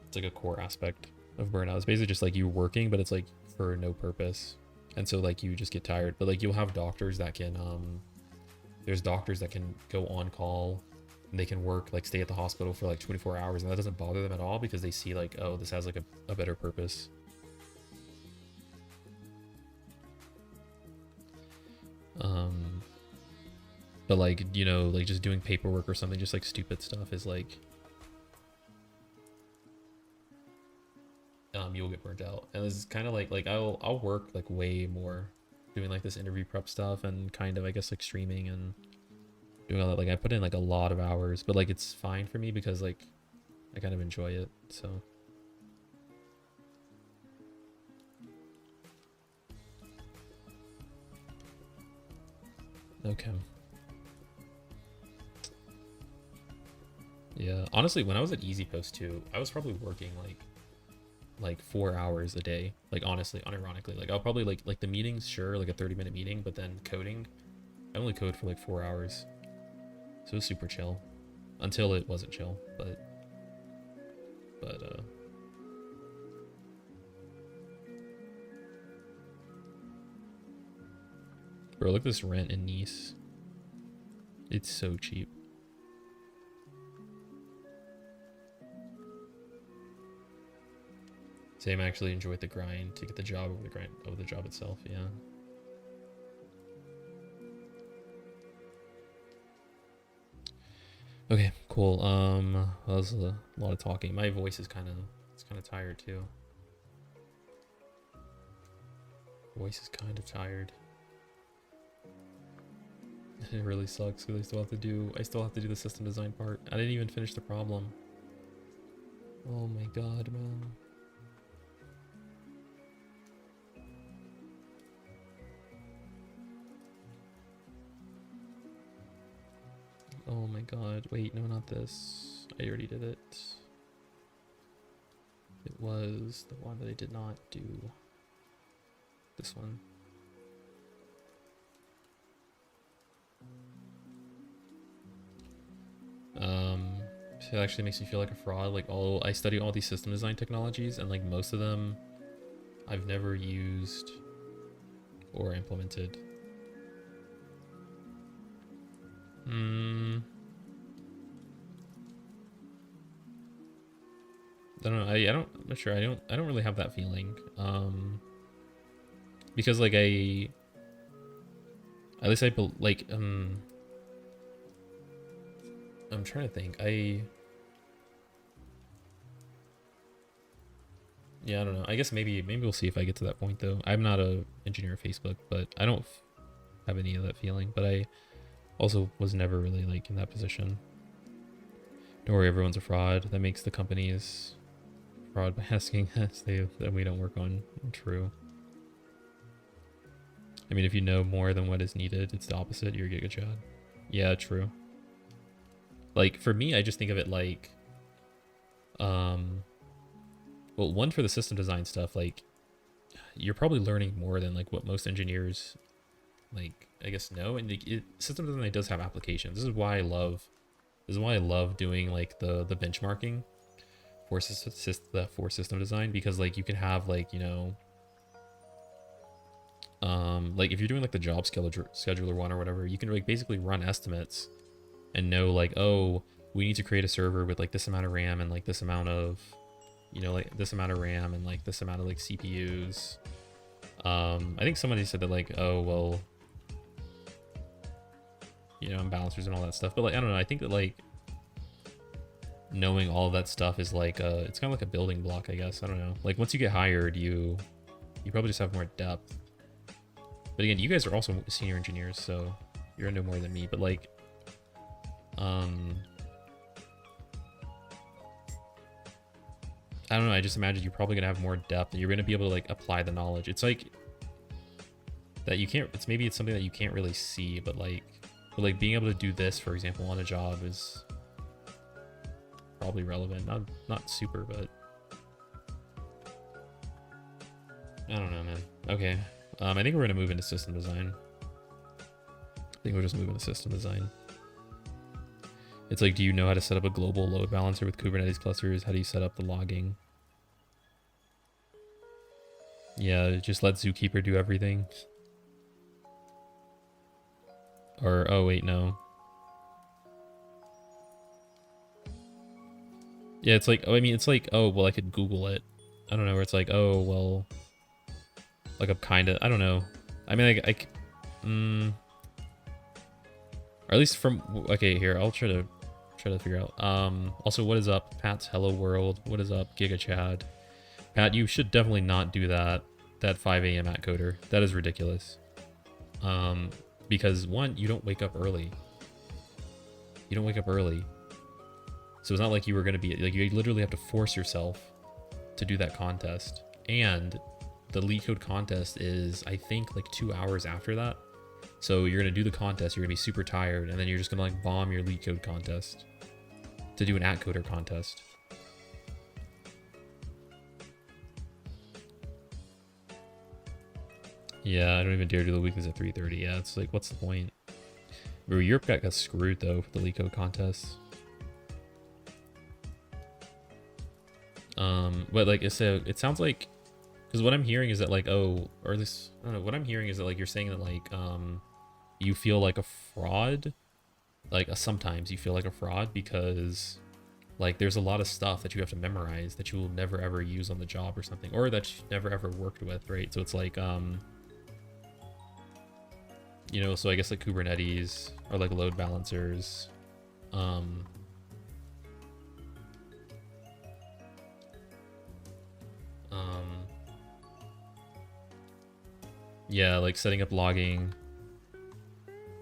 it's like a core aspect of burnout. It's basically just like you working, but it's like for no purpose. And so like you just get tired. But like you'll have doctors that can there's doctors that can go on call and they can work like stay at the hospital for like 24 hours and that doesn't bother them at all because they see like, oh, this has like a better purpose. But like, you know, like just doing paperwork or something, just like stupid stuff is like you'll get burnt out. And this is kind of like I'll work like way more doing like this interview prep stuff and kind of I guess like streaming and doing all that. Like I put in like a lot of hours, but like it's fine for me because like I kind of enjoy it. So okay. Yeah, honestly, when I was at Easy Post 2, I was probably working like 4 hours a day. Like honestly, unironically, like I'll probably like the meetings, sure, like a 30-minute meeting, but then coding, I only code for like 4 hours, so it was super chill until it wasn't chill. But bro, look at this rent in Nice. It's so cheap. Sam actually enjoyed the grind to get the job over the grind over the job itself. Yeah. Okay, cool. That was a lot of talking. My voice is kind of tired too. Voice is kind of tired. It really sucks because I still have to do the system design part. I didn't even finish the problem. Oh my god, man. Oh my god. Wait, no, not this. I already did it. It was the one that I did not do. This one. So it actually makes me feel like a fraud. Like I study all these system design technologies, and like most of them I've never used or implemented. I don't know. I'm not sure. I don't really have that feeling. Because like at least I'm trying to think. Yeah, I don't know. I guess maybe we'll see if I get to that point though. I'm not a engineer at Facebook, but I don't have any of that feeling. But I also was never really like in that position. Don't worry, everyone's a fraud. That makes the companies fraud by asking us that we don't work on. True. I mean, if you know more than what is needed, it's the opposite. You're a Giga Chad. Yeah, true. Like for me, I just think of it like, well, one for the system design stuff, like you're probably learning more than like what most engineers, like I guess know. And system design does have applications. This is why I love doing like the benchmarking for system design, because like you can have like, you know, like if you're doing like the job scheduler one or whatever, you can like basically run estimates and know like, oh, we need to create a server with like this amount of RAM and like this amount of, you know, like this amount of RAM and like this amount of like CPUs. I think somebody said that like, oh, well, you know, and balancers and all that stuff. But like, I don't know. I think that like knowing all of that stuff is like, it's kind of like a building block, I guess. I don't know. Like once you get hired, you probably just have more depth. But again, you guys are also senior engineers, so you're gonna know more than me. But like, I don't know. I just imagine you're probably gonna have more depth, and you're gonna be able to like apply the knowledge. It's like that you can't. Maybe it's something that you can't really see, but like being able to do this, for example, on a job is probably relevant. Not super, but I don't know, man. Okay, I think we're gonna move into system design. I think we'll just move into system design. It's like, do you know how to set up a global load balancer with Kubernetes clusters? How do you set up the logging? Yeah, just let Zookeeper do everything. Or, oh wait, no. Yeah, it's like, oh, I mean, it's like, oh, well, I could Google it. I don't know, where it's like, oh, well, like I'm kind of, I don't know. I mean, or at least from, okay, here, I'll try to figure out. Also, what is up? Pat's Hello World. What is up? Giga Chad. Pat, you should definitely not do that 5 a.m. at Coder. That is ridiculous. Because one, you don't wake up early. You don't wake up early. So it's not like you were going to be, like, you literally have to force yourself to do that contest. And the Leetcode contest is, I think, like 2 hours after that. So you're going to do the contest, you're going to be super tired, and then you're just going to like bomb your Leetcode contest to do an @Coder contest. Yeah, I don't even dare do the weeklies at 3:30. Yeah, it's like, what's the point? Bro, Europe got screwed though for the Leetcode contests. But like, it sounds like, because what I'm hearing is that like, oh, or at least, I don't know, what I'm hearing is that like, you're saying that like, you feel like a fraud. Like, sometimes you feel like a fraud because like there's a lot of stuff that you have to memorize that you will never ever use on the job or something, or that you've never ever worked with, right? So it's like, you know, so I guess like Kubernetes or like load balancers, yeah, like setting up logging.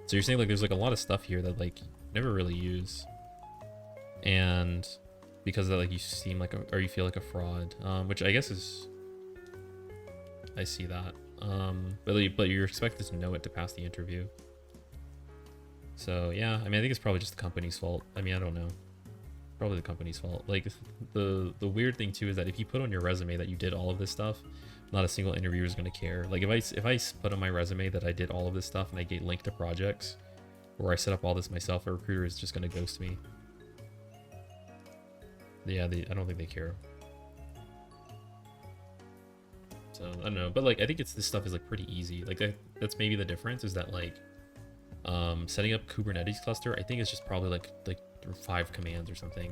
So you're saying like there's like a lot of stuff here that like never really use, and because of that, like you seem like or you feel like a fraud, which I guess is, I see that, but you're expected to know it to pass the interview. So yeah, I mean, I think it's probably just the company's fault. I mean, I don't know. Probably the company's fault. Like the weird thing too is that if you put on your resume that you did all of this stuff, not a single interviewer is going to care. Like if I put on my resume that I did all of this stuff and I get linked to projects where I set up all this myself, a recruiter is just going to ghost me. Yeah, I don't think they care. So I don't know, but like I think this stuff is like pretty easy. Like that's maybe the difference is that like setting up Kubernetes cluster, I think it's just probably like 5 commands or something.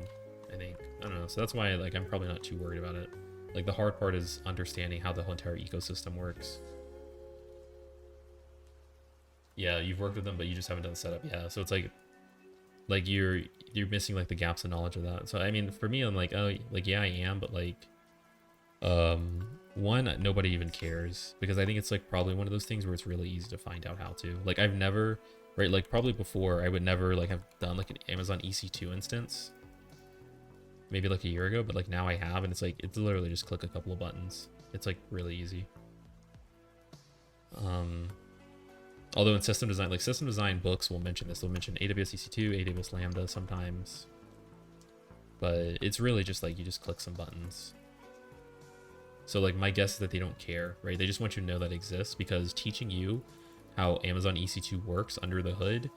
I think, I don't know. So that's why like I'm probably not too worried about it. Like the hard part is understanding how the whole entire ecosystem works. Yeah, you've worked with them, but you just haven't done the setup. Yeah, so it's like you're missing like the gaps of knowledge of that. So I mean, for me, I'm like, oh, like yeah, I am, but like, one, nobody even cares because I think it's like probably one of those things where it's really easy to find out how to. Like I've never, right? Like probably before I would never like have done like an Amazon EC2 instance. Maybe like a year ago, but like now I have, and it's like it's literally just click a couple of buttons. It's like really easy. Although in system design, like system design books will mention this. They'll mention AWS EC2, AWS Lambda sometimes, but it's really just like you just click some buttons. So like my guess is that they don't care, right? They just want you to know that exists because teaching you how Amazon EC2 works under the hood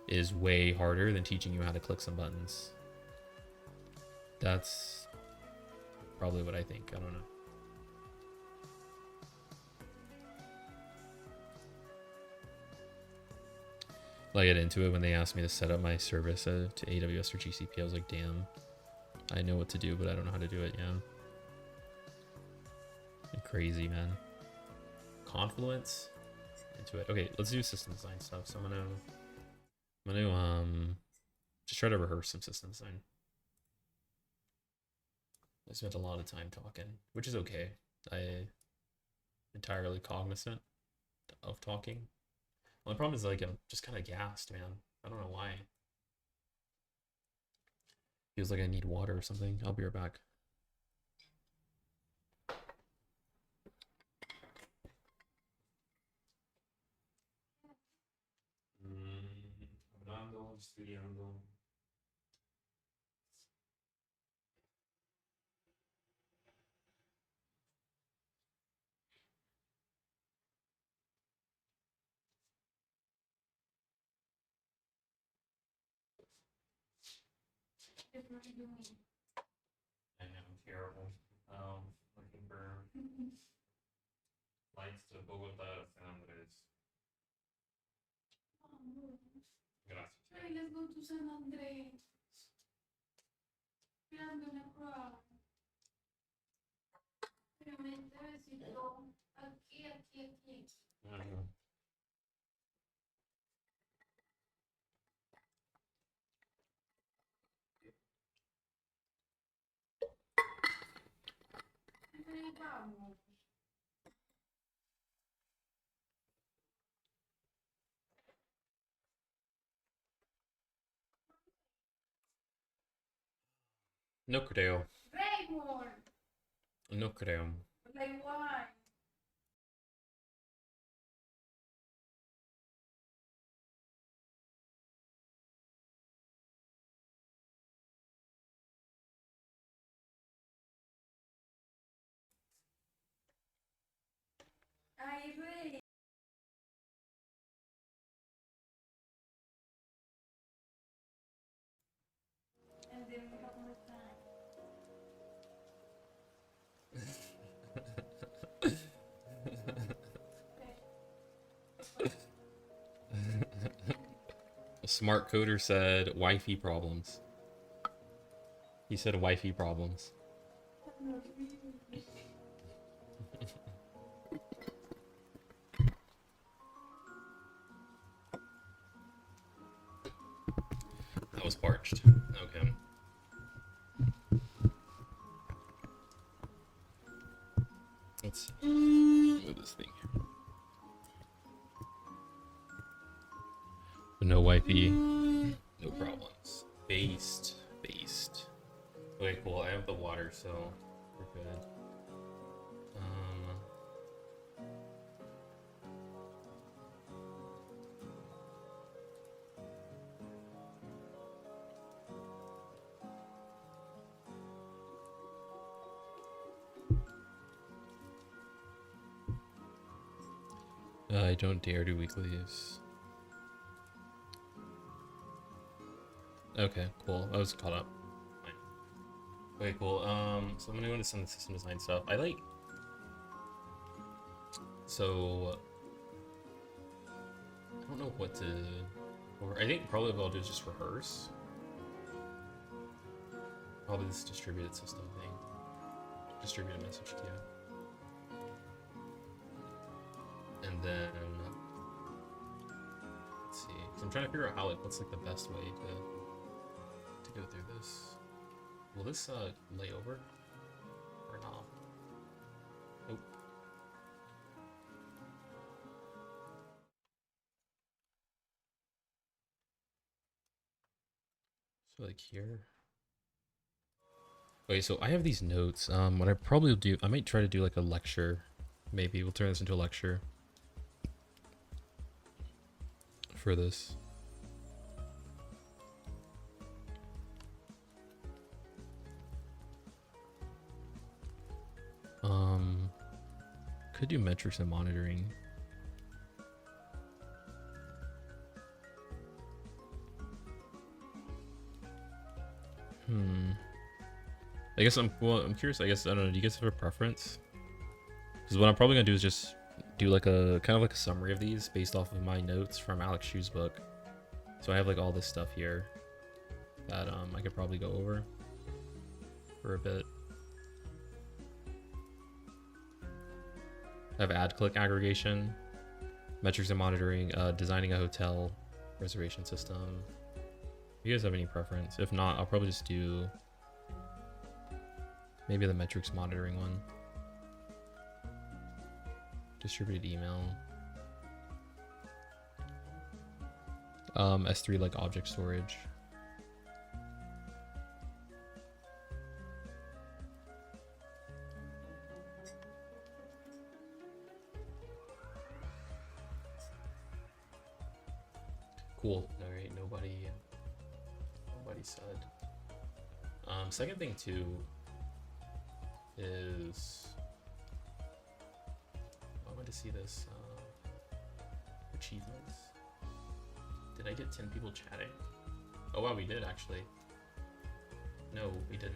is way harder than teaching you how to click some buttons. That's probably what I think. I don't know. I get into it when they asked me to set up my service to AWS or GCP. I was like, damn, I know what to do, but I don't know how to do it. Yeah. Crazy, man. Confluence into it. Okay, let's do system design stuff. So I'm gonna just try to rehearse some system design. I spent a lot of time talking, which is okay. I entirely cognizant of talking. Well, the problem is like I'm just kind of gassed, man. I don't know why. Feels like I need water or something. I'll be right back. Hablando, estudiando. I am terrible. Looking for flights to Bogota, San Andres. Gracias. Hey, let's go to San Andres. I'm gonna cry. Pero me necesito aquí. No creo. Raymond. No creo. Like why? I really. And then we have more time. A smart coder said Wi-Fi problems. He said Wi-Fi problems. That was parched. Okay. Let's move this thing here. No Wi-Fi, no problems. Based. Okay, cool. I have the water, so we're good. I don't dare do weeklies. Okay, cool. I was caught up. Fine. Okay, cool. So I'm gonna go into some system design stuff. So I don't know what to. I think probably what I'll do is just rehearse. Probably this distributed system thing. Distributed message queue. And then let's see. So I'm trying to figure out what's like the best way to go through this. Will this lay over or not? Nope. So like here. Okay, so I have these notes. What I probably will do, I might try to do like a lecture. Maybe we'll turn this into a lecture for this. Could do metrics and monitoring. I guess I'm curious. I guess I don't know. Do you guys have a preference? Because what I'm probably gonna do is just do like a kind of like a summary of these based off of my notes from Alex Shu's book. So I have like all this stuff here that I could probably go over for a bit. I have ad click aggregation, metrics and monitoring, designing a hotel reservation system. Do you guys have any preference? If not, I'll probably just do maybe the metrics monitoring one. Distributed email. S3 like object storage. Cool. All right. Nobody said. Second thing too is I want to see this achievements. Did I get 10 people chatting? Oh wow, we did actually. No, we didn't.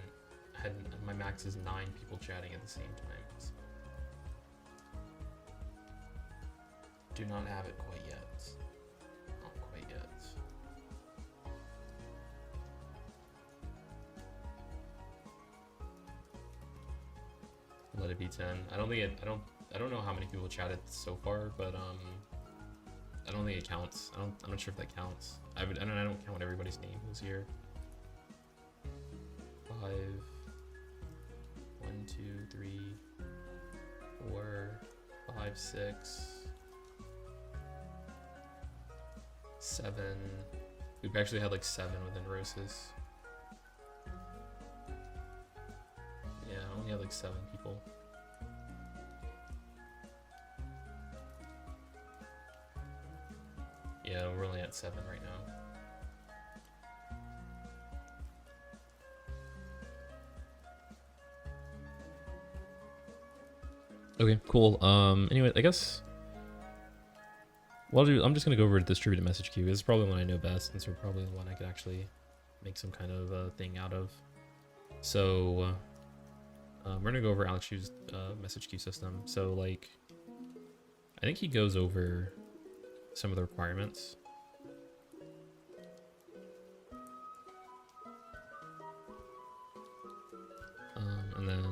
My max is 9 people chatting at the same time. So do not have it quite yet. Not quite yet. Let it be 10. I don't know how many people chatted so far, but I don't think it counts. I'm not sure if that counts. I don't count everybody's name who's here. 5 1 2 3 4 5 6 7. We've actually had like 7 within Roses. Yeah, I only had like 7 people. Yeah, we're only at 7 right now. Okay, cool. Anyway, I guess what I'll do, I'm just gonna go over to distributed message queue. This is probably one I know best, and so probably the one I could actually make some kind of thing out of. So we're gonna go over Alex Shu's message queue system. So like, I think he goes over some of the requirements. And then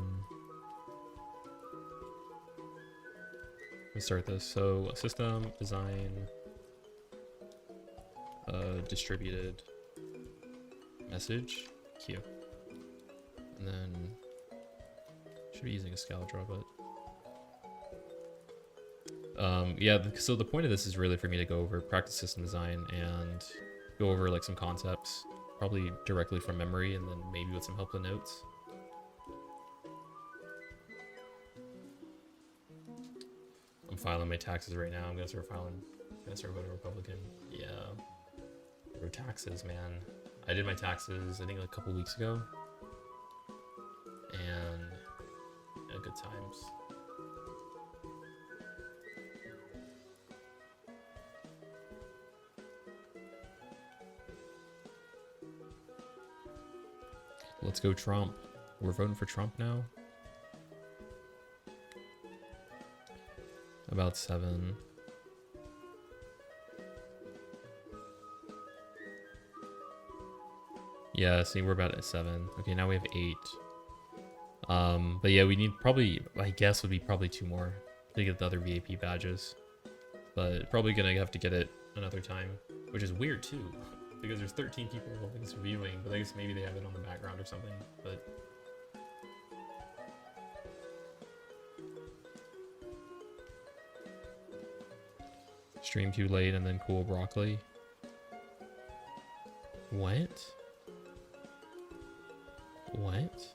let me start this. So system design, distributed message queue, and then should be using a scala draw, but yeah. So the point of this is really for me to go over practice system design and go over like some concepts, probably directly from memory, and then maybe with some helpful notes. I'm filing my taxes right now. I'm gonna start voting Republican. Yeah, for taxes, man. I did my taxes I think like a couple weeks ago, and yeah, good times. Let's go Trump. We're voting for Trump now. About 7. Yeah, see, we're about at 7. Okay, now we have 8. But yeah, we need probably, I guess, would be probably 2 more to get the other VIP badges. But probably gonna have to get it another time, which is weird too, because there's 13 people viewing, but I guess maybe they have it on the background or something. But stream too late and then cool broccoli. What? What?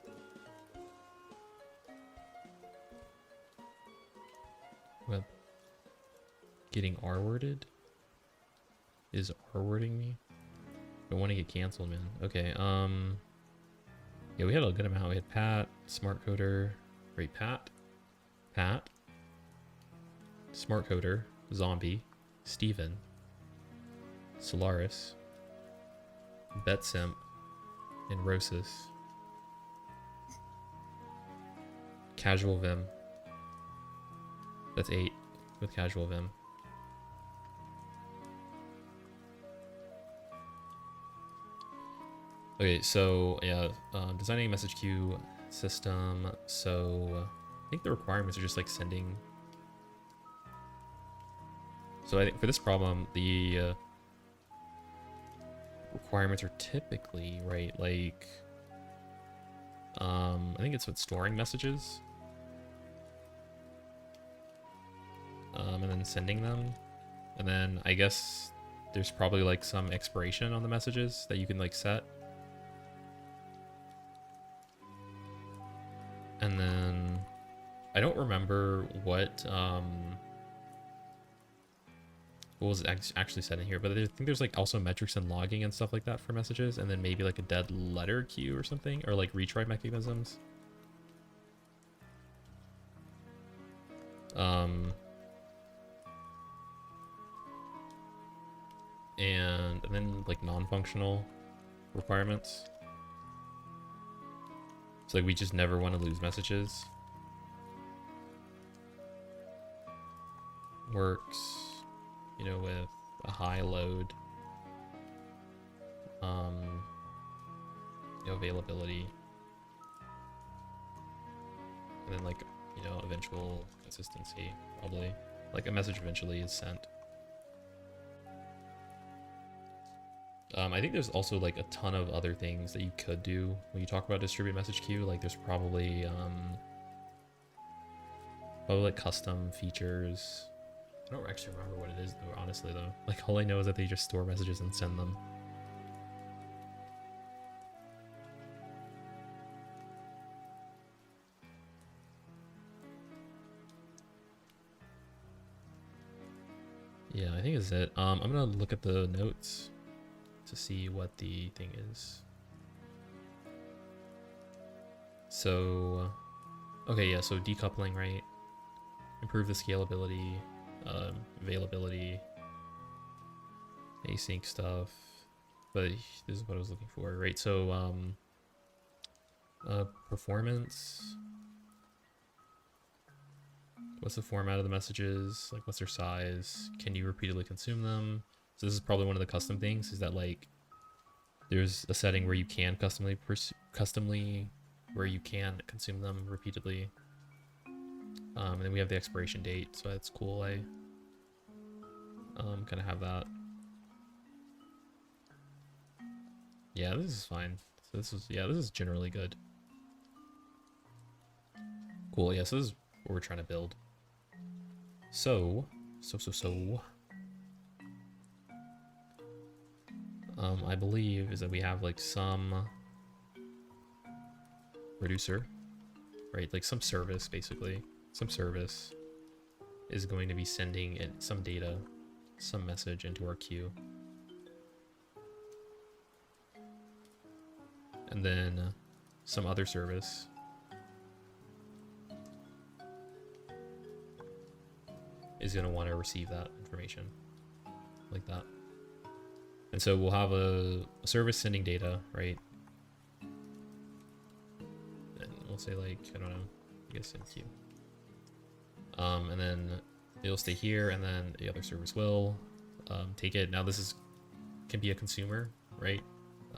What? Getting R-worded? Is R-wording me? I want to get canceled, man. Okay, yeah, we had a good amount. We had Pat, Smart Coder, right, Pat, Smart Coder, Zombie, Steven, Solaris, BetSimp, and Rosis. Casual Vim. That's 8 with Casual Vim. Okay, so yeah, designing a message queue system. So I think the requirements are just like sending. So I think for this problem, the requirements are typically, right, like I think it's with storing messages, and then sending them, and then I guess there's probably like some expiration on the messages that you can like set. And then I don't remember what was actually said in here, but I think there's like also metrics and logging and stuff like that for messages, and then maybe like a dead letter queue or something, or like retry mechanisms. And then like non-functional requirements. So like we just never want to lose messages. Works, you know, with a high load, you know, availability, and then like, you know, eventual consistency. Probably like a message eventually is sent. I think there's also like a ton of other things that you could do when you talk about distributed message queue. Like there's probably like custom features. I don't actually remember what it is though, honestly though. Like all I know is that they just store messages and send them. Yeah, I think it's it. I'm gonna look at the notes to see what the thing is. So, okay, yeah, so decoupling, right? Improve the scalability, availability, async stuff. But this is what I was looking for, right? So, performance. What's the format of the messages? Like, what's their size? Can you repeatedly consume them? So this is probably one of the custom things, is that like there's a setting where you can customly where you can consume them repeatedly. And then we have the expiration date, so that's cool. I kind of have that. Yeah, this is fine. So this is generally good. Cool. Yeah, so this is what we're trying to build. So I believe is that we have like some reducer, right? Like some service, basically. Some service is going to be sending in some data, some message into our queue. And then some other service is going to want to receive that information like that. And so we'll have a service sending data, right? say like, I don't know, I guess in queue. And then it'll stay here, and then the other service will take it. Now this can be a consumer, right?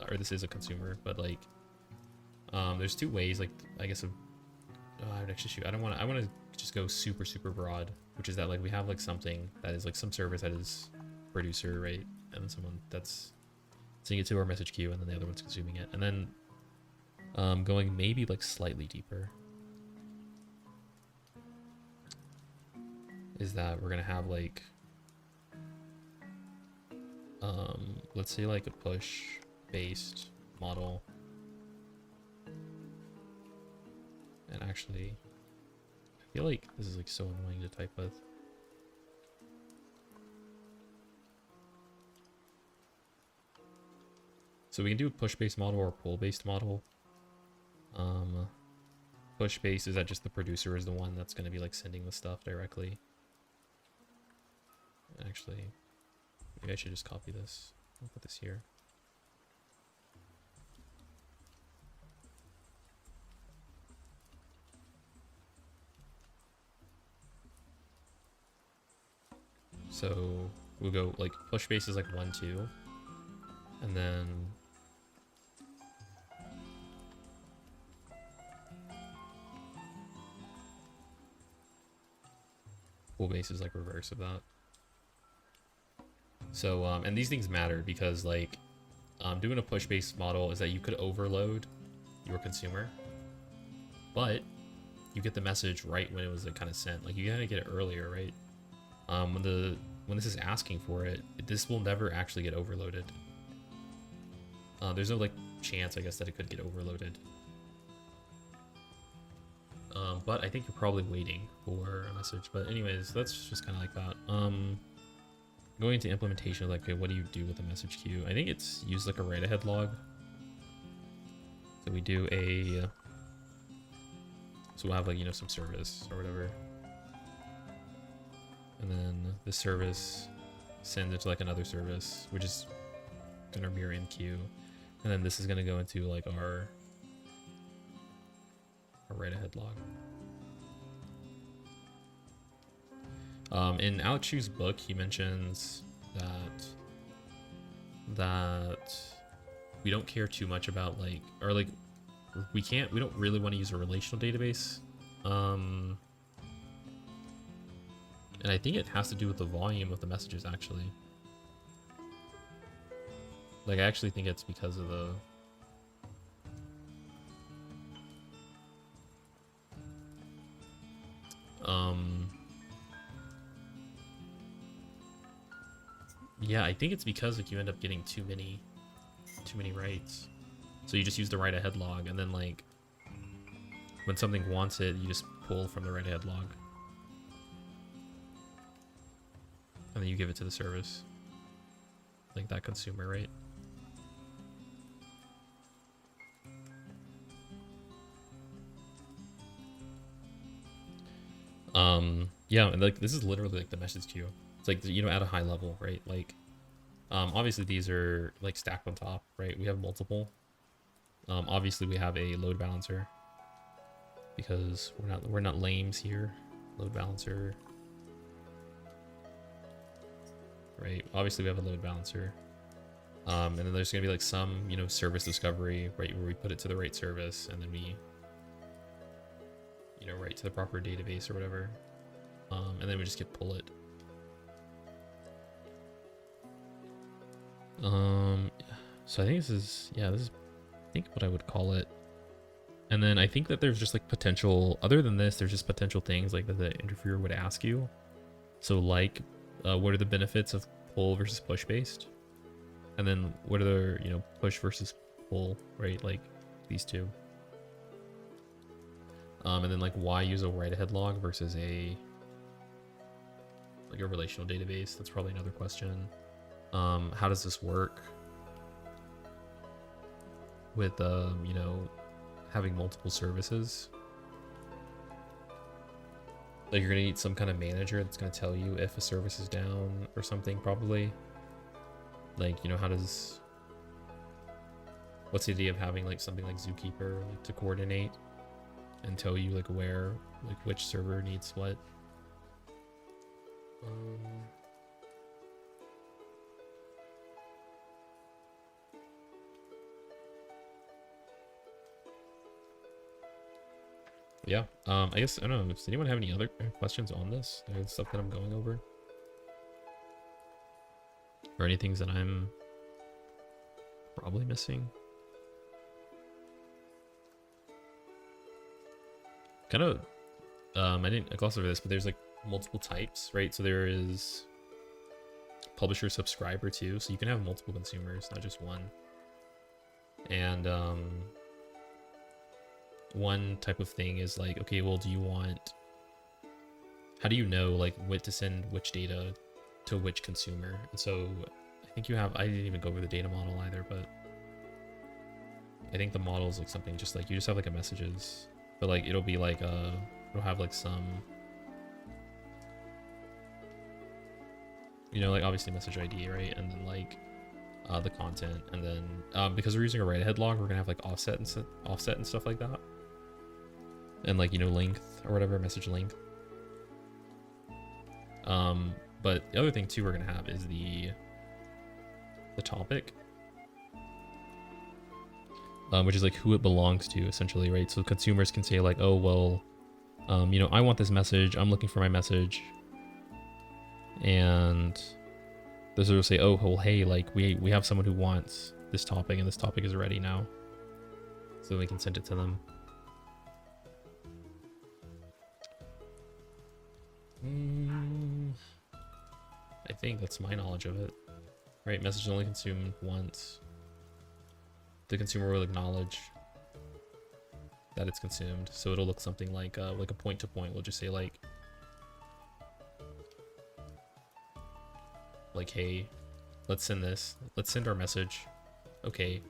Or this is a consumer, but like there's two ways, like I guess I would actually shoot. I want to just go super broad, which is that like we have like something that is like some service that is producer, right? And then someone that's sending it to our message queue, and then the other one's consuming it. And then going maybe like slightly deeper is that we're gonna have like let's say like a push based model. And actually, I feel like this is like so annoying to type with. So we can do a push-based model or a pull-based model. Push-based is that just the producer is the one that's going to be like sending the stuff directly. Actually, maybe I should just copy this. I'll put this here. So we'll go like push base is like 1, 2, and then pull base is like reverse of that. So and these things matter because like doing a push based model is that you could overload your consumer, but you get the message right when it was like kind of sent. Like you gotta get it earlier, right? When this is asking for it, this will never actually get overloaded. There's no like chance, I guess, that it could get overloaded. But I think you're probably waiting for a message. But anyways, that's just kind of like that. Going into implementation, like, okay, what do you do with the message queue? I think it's used like a write ahead log. So we do so we'll have like, you know, some service or whatever. And then this service sends it to like another service, which is gonna mirror in queue. And then this is gonna go into like our write ahead log. In Alex Chu's book, he mentions that we don't care too much about like, or like we don't really want to use a relational database. And I think it has to do with the volume of the messages, actually. Like, I actually think it's because of the... Yeah, I think it's because like you end up getting too many writes. So you just use the write ahead log, and then like when something wants it, you just pull from the write ahead log. And then you give it to the service. Like that consumer, right? Yeah, and like this is literally like the message queue. It's like, you know, at a high level, right? Like obviously these are like stacked on top, right? We have multiple. Obviously we have a load balancer because we're not lames here. Load balancer. Right, obviously we have a load balancer, and then there's gonna be like some, you know, service discovery, right, where we put it to the right service, and then we, you know, write to the proper database or whatever, and then we just pull it. So I think this is I think what I would call it. And then I think that there's just like potential, other than this, there's just potential things like that the interviewer would ask you. So like, what are the benefits of pull versus push based? And then what are the, you know, push versus pull, right? Like these two. And then like why use a write ahead log versus a relational database? That's probably another question. How does this work with you know, having multiple services? Like you're gonna need some kind of manager that's gonna tell you if a service is down or something, probably. Like, you know, what's the idea of having like something like Zookeeper, like, to coordinate? and tell you like where, like which server needs what. Yeah, I guess, I don't know, does anyone have any other questions on this? The stuff that I'm going over? Or any things that I'm probably missing? Kind of, I didn't gloss over this, but there's like multiple types, right? So there is publisher subscriber too, so you can have multiple consumers, not just one. And one type of thing is like, okay, well, how do you know like what to send which data to which consumer? And so I think I didn't even go over the data model either, but I think the model is like something just like, you just have like a messages, but like it'll be like it'll have like some, you know, like obviously message ID, right? And then like the content, and then because we're using a write-ahead log, we're gonna have like offset and stuff like that, and like, you know, length or whatever, message length. But the other thing too we're gonna have is the topic, which is like who it belongs to essentially, right? So consumers can say like, oh well, you know, I want this message, I'm looking for my message, and those will say, oh well, hey, like we have someone who wants this topic, and this topic is ready now, so we can send it to them. I think that's my knowledge of it. Right, message is only consumed once. The consumer will acknowledge that it's consumed, so it'll look something like a point to point. We'll just say like, hey, let's send this. Let's send our message. Okay.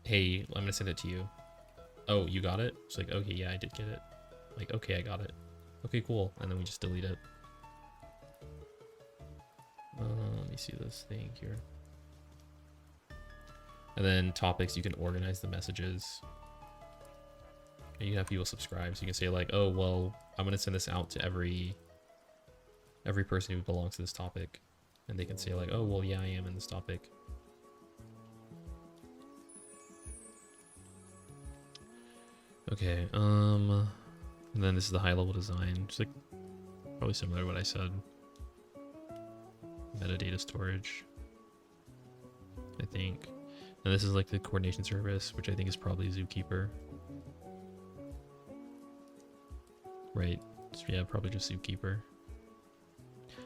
Hey, I'm gonna send it to you. Oh, you got it? It's like, okay, yeah, I did get it. Like, okay, I got it. Okay, cool. And then we just delete it. Let me see this thing here. And then topics, you can organize the messages. And you have people subscribe, so you can say like, oh, well, I'm gonna send this out to every person who belongs to this topic. And they can say like, oh, well, yeah, I am in this topic. Okay, and then this is the high-level design, just like probably similar to what I said. Metadata storage, I think. And this is like the coordination service, which I think is probably Zookeeper. Right, so yeah, probably just Zookeeper.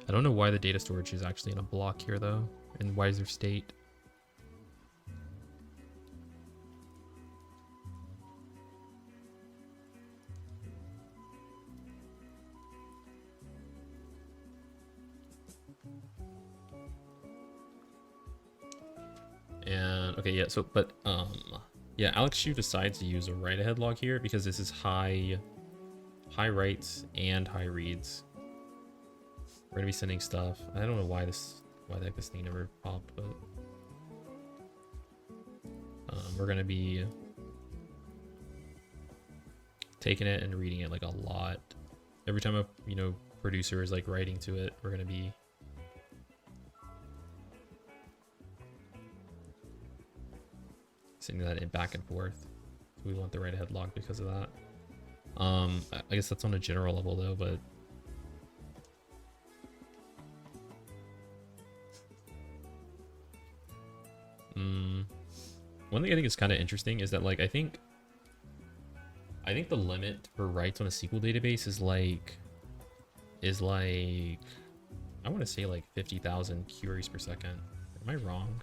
I don't know why the data storage is actually in a block here though, and why is there state? And okay, yeah, so but yeah, Alex Shu decides to use a write-ahead log here because this is high writes and high reads. We're gonna be sending stuff. I don't know why the heck this thing never popped, but we're gonna be taking it and reading it like a lot. Every time a producer is like writing to it, we're gonna be sending that in back and forth. We want the write-ahead log because of that. I guess that's on a general level though, but one thing I think is kind of interesting is that like I think the limit for writes on a SQL database is like I want to say like 50,000 queries per second. Am I wrong?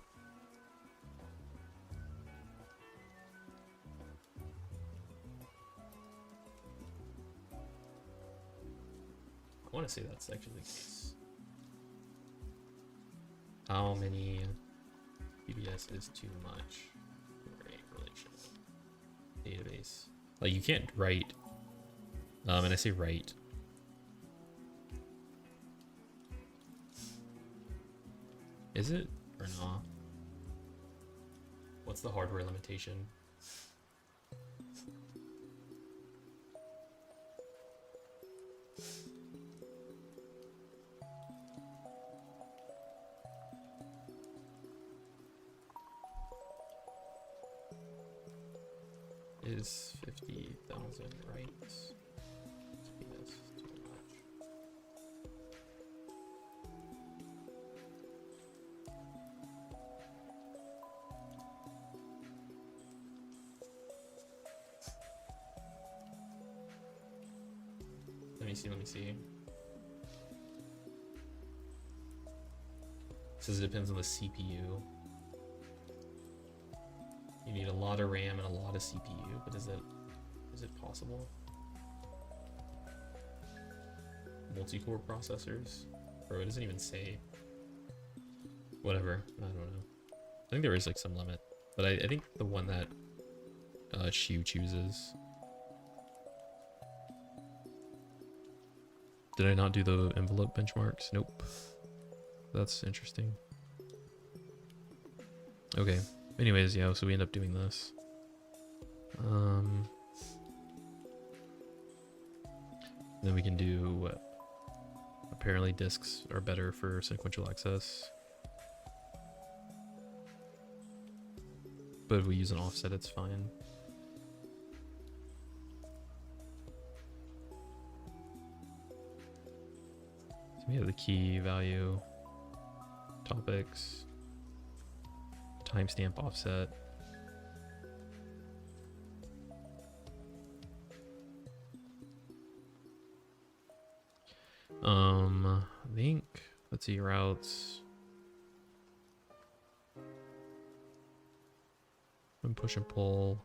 I want to say that's actually the case. How many PBS is too much for a relation database? Like you can't write, and I say write. Is it or not? What's the hardware limitation? is 50,000 writes. Yes, too much. Let me see. It says it depends on the CPU. You need a lot of RAM and a lot of CPU, but is it possible? Multi-core processors? Bro, it doesn't even say. Whatever, I don't know. I think there is like some limit, but I think the one that Shu chooses. Did I not do the envelope benchmarks? Nope. That's interesting. Okay. Anyways, yeah, so we end up doing this. Then we can do apparently disks are better for sequential access. But if we use an offset, it's fine. So we have the key value, topics, timestamp offset. I think, let's see, routes. And push and pull.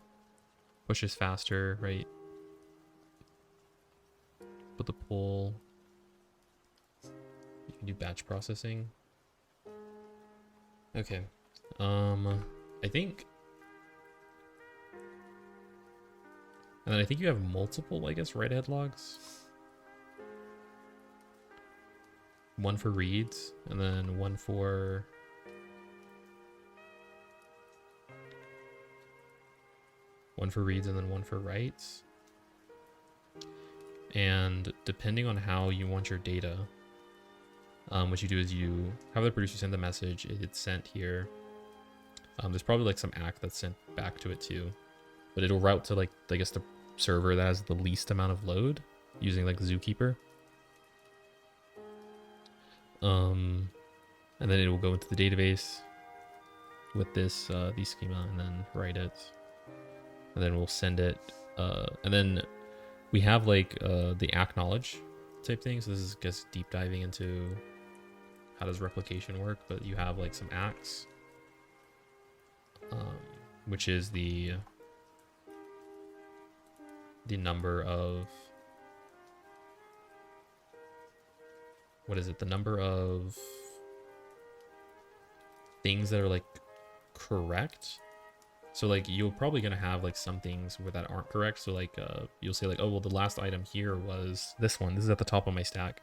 Push is faster, right? But the pull, you can do batch processing. Okay. I think, and then I think you have multiple, I guess, write-ahead logs. One for reads, and then one for reads, and then one for writes. And depending on how you want your data, what you do is you have the producer send the message, it's sent here. There's probably like some ACK that's sent back to it too, but it'll route to like, I guess, the server that has the least amount of load using like Zookeeper. And then it will go into the database with this these schema and then write it, and then we'll send it. And then we have like the acknowledge type thing. So this is just deep diving into how does replication work, but you have like some acks, which is the number of, what is it? The number of things that are like correct. So like you're probably gonna have like some things where that aren't correct. So like you'll say like, oh well, the last item here was this one. This is at the top of my stack,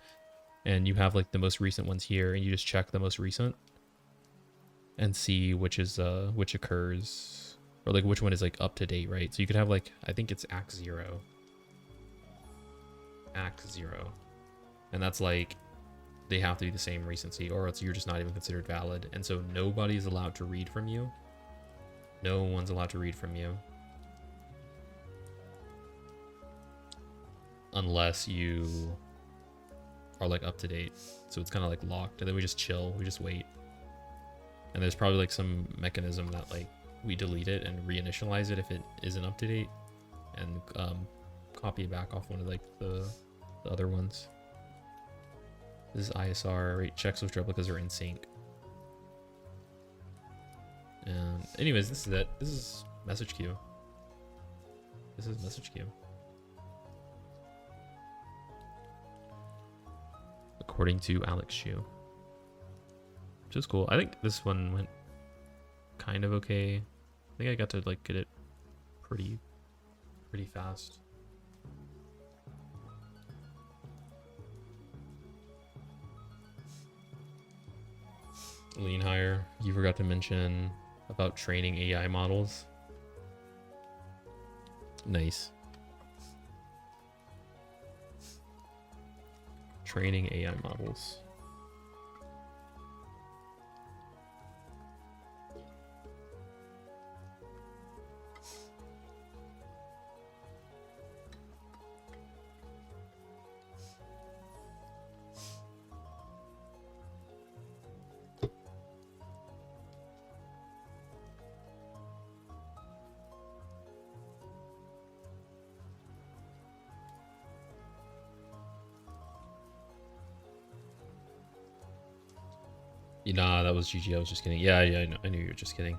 and you have like the most recent ones here, and you just check the most recent and see which is which occurs, or like which one is like up to date, right? So you could have like, I think it's ACK 0, and that's like they have to be the same recency, or else you're just not even considered valid. And so nobody's allowed to read from you. No one's allowed to read from you unless you are like up to date. So it's kind of like locked, and then we just chill, we just wait. And there's probably like some mechanism that like we delete it and reinitialize it if it isn't up to date, and copy it back off one of like the other ones. This is ISR, right? Checks which replicas are in sync. And anyways, this is it. This is message queue. This is message queue. According to Alex Shu. Which is cool. I think this one went kind of okay. I think I got to like get it pretty fast. Lean higher. You forgot to mention about training AI models. Nice. Training AI models. Nah, that was GG. I was just kidding. Yeah, I knew you were just kidding.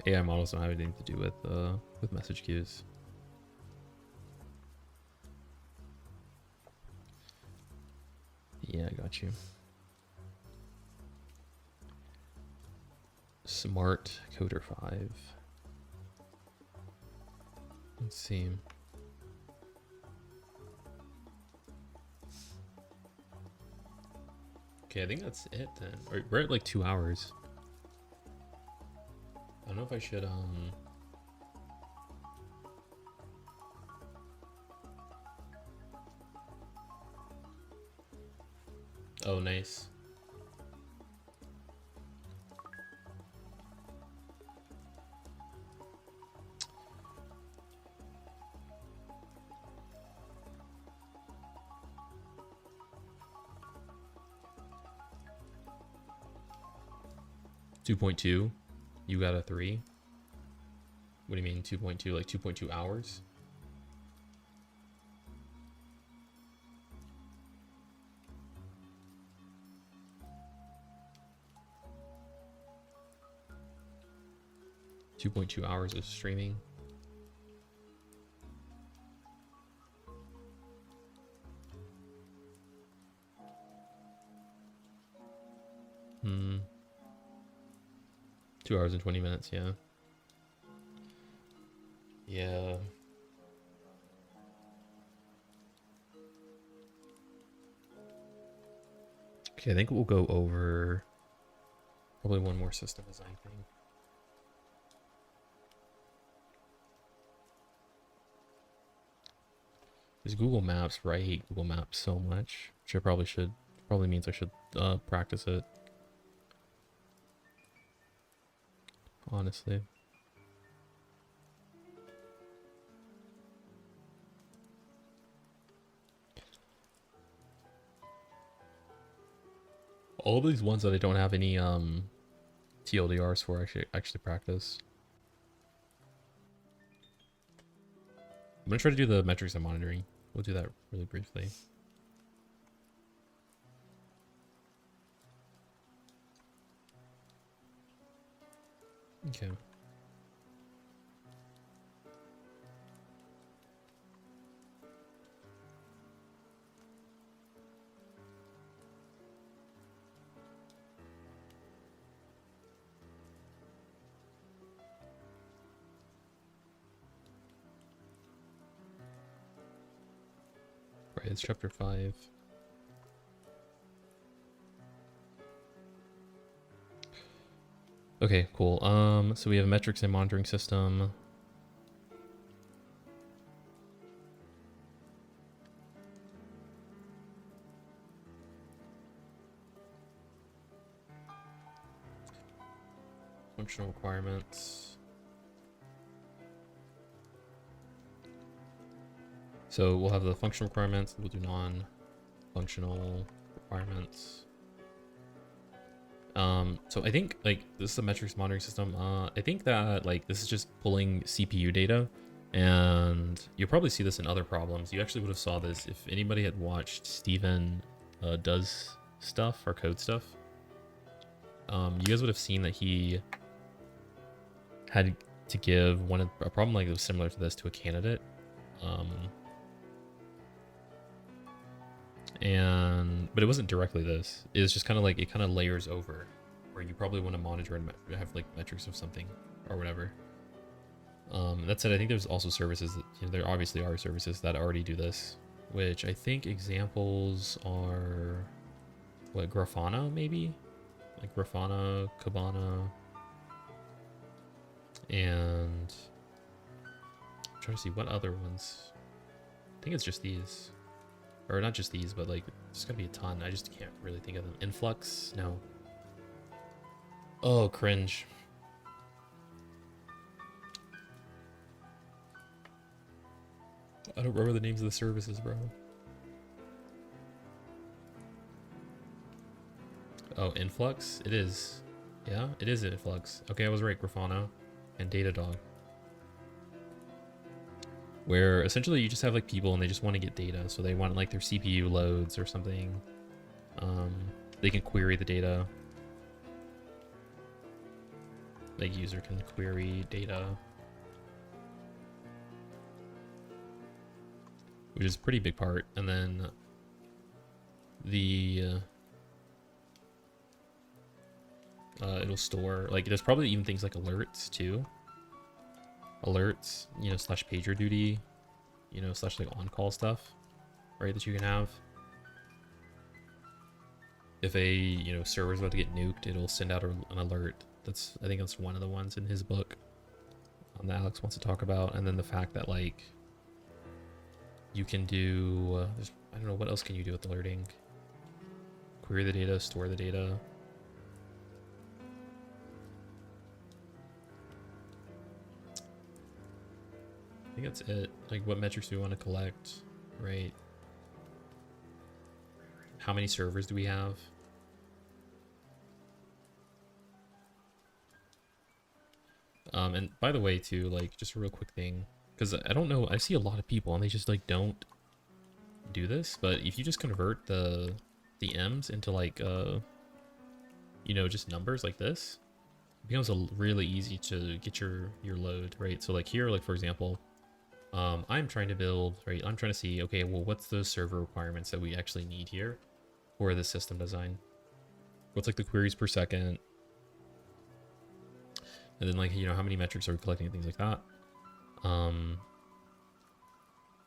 AI models don't have anything to do with message queues. Yeah, I got you. Smart Coder 5. Let's see. Okay, I think that's it then. We're at like 2 hours. I don't know if I should oh, nice. .2. You got a 3. What do you mean 2.2? Like 2.2 hours? .2 hours of streaming. Hmm. 2 hours and 20 minutes, yeah. Yeah. Okay, I think we'll go over probably one more system design thing. Is Google Maps, right? I hate Google Maps so much, which I probably should. Probably means I should practice it. Honestly. All of these ones that I don't have any TLDRs for, I should actually practice. I'm gonna try to do the metrics and monitoring. We'll do that really briefly. Okay. Right, it's chapter 5. Okay, cool. So we have a metrics and monitoring system. Functional requirements. So we'll have the functional requirements. We'll do non-functional requirements. So I think like this is a metrics monitoring system. I think that like this is just pulling CPU data, and you'll probably see this in other problems. You actually would have saw this if anybody had watched Steven does stuff or code stuff. You guys would have seen that he had to give a problem like that was similar to this to a candidate. But it wasn't directly this. It was just kind of like it kind of layers over, where you probably want to monitor and have like metrics of something or whatever. That said, I think there's also services that, you know, there obviously are services that already do this, which I think examples are what, Grafana maybe, like Grafana, Kibana, and I'm trying to see what other ones. I think it's just these. Or not just these, but like, there's gotta be a ton. I just can't really think of them. Influx? No. Oh, cringe. I don't remember the names of the services, bro. Oh, Influx? It is. Yeah, it is Influx. Okay, I was right. Grafana and Datadog. Where essentially you just have like people and they just want to get data. So they want like their CPU loads or something. They can query the data. like user can query data, which is a pretty big part. And then the it'll store, like, there's probably even things like alerts too. Alerts, you know, slash pager duty, you know, slash like on-call stuff, right, that you can have. If a, you know, server's about to get nuked, it'll send out an alert. I think that's one of the ones in his book that Alex wants to talk about. And then the fact that, like, you can do, I don't know, what else can you do with alerting? Query the data, store the data. I think that's it. Like, what metrics do we want to collect, right? How many servers do we have? And by the way, too, like, just a real quick thing, because I don't know, I see a lot of people and they just like don't do this, but if you just convert the m's into like you know, just numbers like this, it becomes really easy to get your load, right? So like here, like for example, I'm trying to build, right, I'm trying to see, okay, well, what's those server requirements that we actually need here for the system design? What's like the queries per second? And then, like, you know, how many metrics are we collecting and things like that.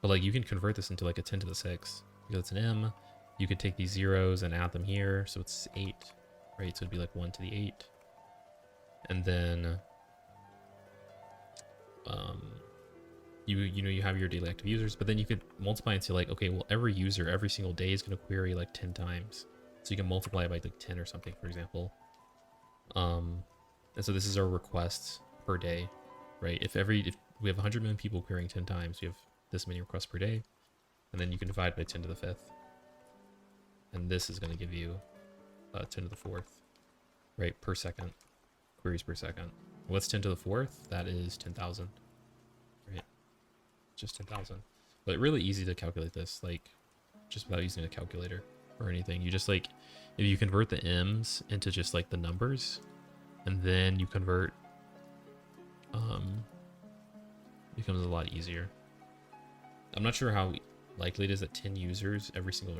But like, you can convert this into like a 10 to the 6 because it's an m. You could take these zeros and add them here, so it's 8, right? So it'd be like 1 to the 8. And then you know, you have your daily active users, but then you could multiply and say like, okay, well, every user every single day is going to query like 10 times. So you can multiply it by like 10 or something, for example. And so this is our requests per day, right? If we have 100 million people querying 10 times, we have this many requests per day. And then you can divide by 10 to the 5th. And this is going to give you 10 to the 4th, right? Per second, queries per second. What's 10 to the 4th? That is 10,000, right? Just 10,000. But really easy to calculate this, like, just without using a calculator or anything. You just, like, if you convert the m's into just like the numbers, and then you convert, becomes a lot easier. I'm not sure how likely it is that 10 users every single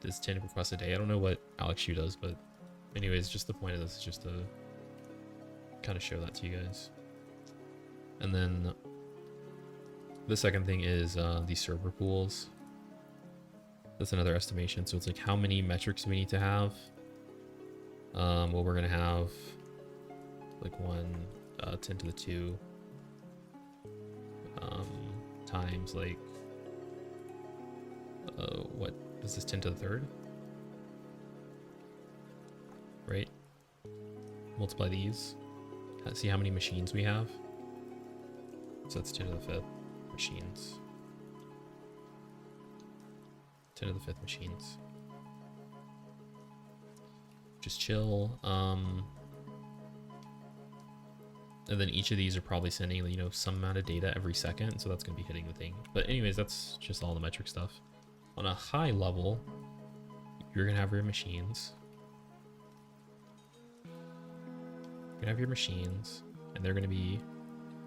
is 10 requests a day. I don't know what Alex Shu does, but anyways, just the point of this is just to kind of show that to you guys. And then the second thing is these server pools. That's another estimation. So it's like, how many metrics do we need to have? Well, we're gonna have like 10 to the 2 times like what is this, 10 to the 3rd, right? Multiply these, see how many machines we have. So that's 10 to the 5th machines, 10 to the 5th machines. Just chill. And then each of these are probably sending, you know, some amount of data every second, so that's going to be hitting the thing. But anyways, that's just all the metric stuff. On a high level, you're going to have your machines. You're going to have your machines, and they're going to be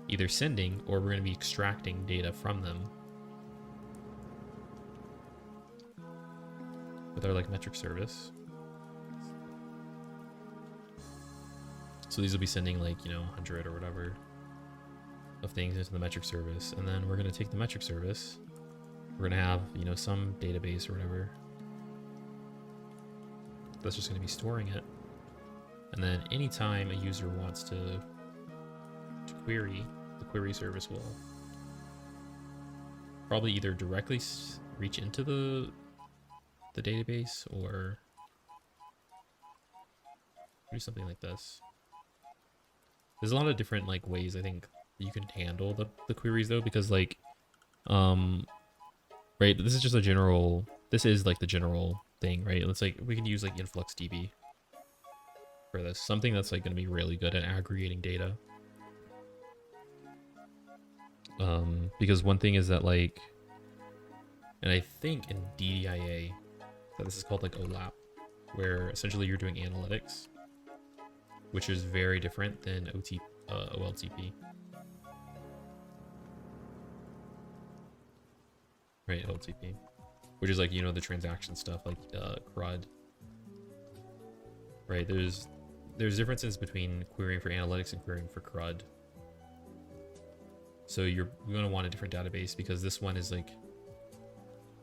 either sending or we're going to be extracting data from them with our like metric service. So these will be sending like, you know, 100 or whatever of things into the metric service. And then we're going to take the metric service. We're going to have, you know, some database or whatever that's just going to be storing it. And then anytime a user wants to query, the query service will probably either directly reach into the database or do something like this. There's a lot of different like ways I think you can handle the queries though, because like right, this is just a general, this is like the general thing, right? It's like we can use like InfluxDB for this, something that's like going to be really good at aggregating data. Because one thing is that like, and I think in DDIA that this is called like OLAP, where essentially you're doing analytics, which is very different than OLTP. Right, OLTP, which is like, you know, the transaction stuff, like CRUD. Right, there's differences between querying for analytics and querying for CRUD. So you're going to want a different database because this one is like,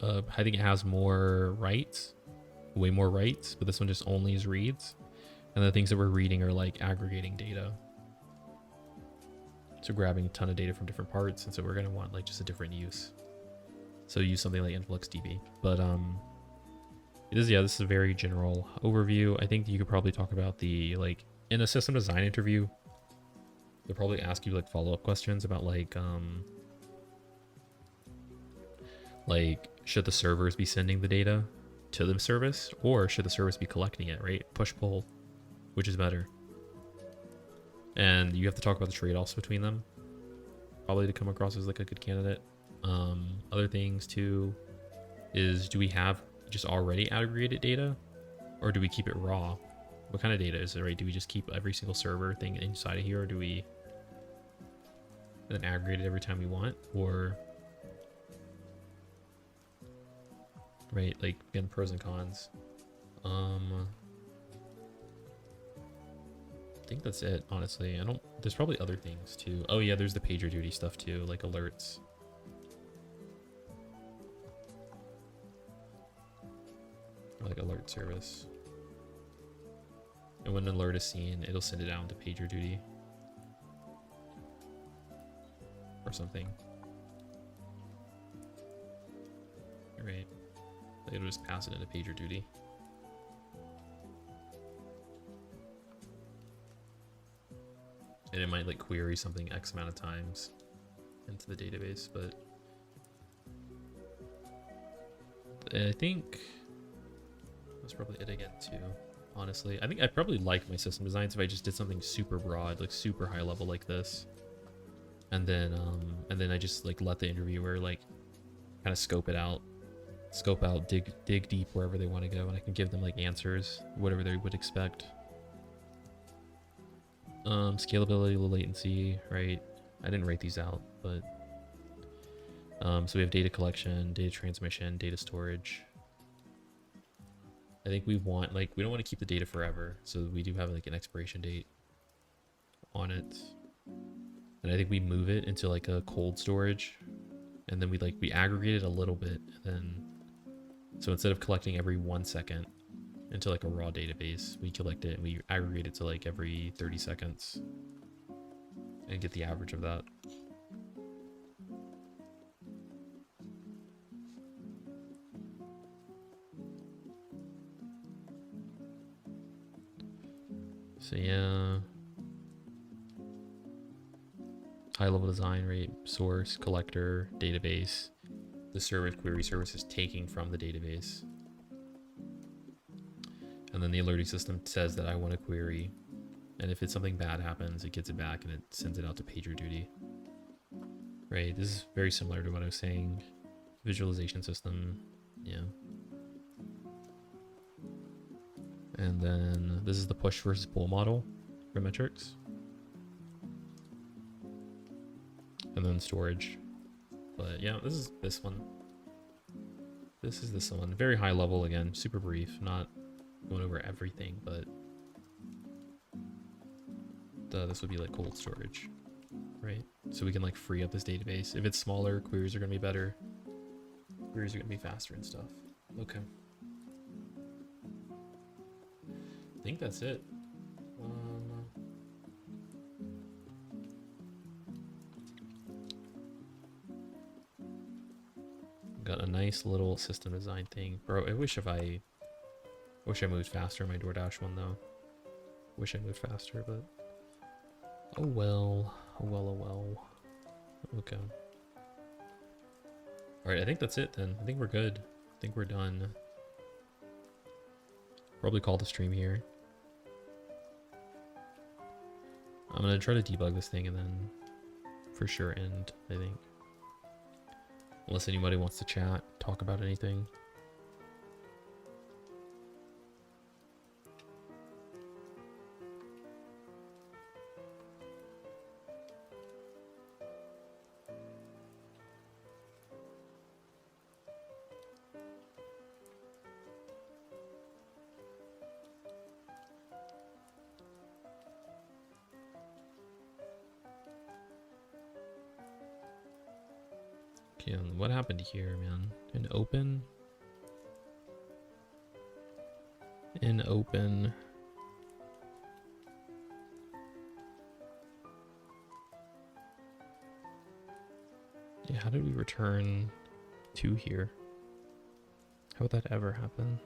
I think it has more writes, way more writes, but this one just only is reads. And the things that we're reading are like aggregating data. So grabbing a ton of data from different parts. And so we're going to want like just a different use. So use something like InfluxDB. But this is a very general overview. I think you could probably talk about the, like, in a system design interview, they'll probably ask you like follow-up questions about like should the servers be sending the data to the service, or should the service be collecting it, right? Push pull, which is better? And you have to talk about the trade-offs between them, probably, to come across as like a good candidate. Other things too is, do we have just already aggregated data, or do we keep it raw? What kind of data is it, right? Do we just keep every single server thing inside of here, or do we then aggregate it every time we want? Or, right, like, again, pros and cons. I think that's it, honestly. There's probably other things too. Oh yeah, there's the PagerDuty stuff too, like alerts. Like alert service. And when an alert is seen, it'll send it down to PagerDuty or something. Right. It'll just pass it into PagerDuty. And it might like query something X amount of times into the database, but I think that's probably it again too, honestly. I think I'd probably like my system designs if I just did something super broad, like super high level like this. And then I just like let the interviewer like kind of scope out, dig deep wherever they want to go, and I can give them like answers, whatever they would expect. Scalability, low latency, right? I didn't write these out, but so we have data collection, data transmission, data storage. I think we want, like, we don't want to keep the data forever, so we do have like an expiration date on it. And I think we move it into like a cold storage, and then we aggregate it a little bit, and then so instead of collecting every 1 second into like a raw database, we collect it and we aggregate it to like every 30 seconds and get the average of that. So yeah, high level design, right? Source, collector, database. The service, query service is taking from the database. And then the alerting system says that I want to query. And if it's something bad happens, it gets it back and it sends it out to PagerDuty. Right, this is very similar to what I was saying. Visualization system, yeah. And then this is the push versus pull model for metrics. And then storage. But yeah, this is this one. This is this one. Very high level again, super brief, not going over everything, but this would be like cold storage, right? So we can like free up this database. If it's smaller, queries are gonna be better. Queries are gonna be faster and stuff. Okay. I think that's it. Got a nice little system design thing. Bro, I wish I moved faster in my DoorDash one though. Wish I moved faster, but oh well. Oh well, oh well. Okay. Alright, I think that's it then. I think we're good. I think we're done. Probably call the stream here. I'm gonna try to debug this thing and then for sure end, I think. Unless anybody wants to chat, talk about anything. Okay, what happened here, man? In open? In open. Yeah, how did we return 2 here? How would that ever happen?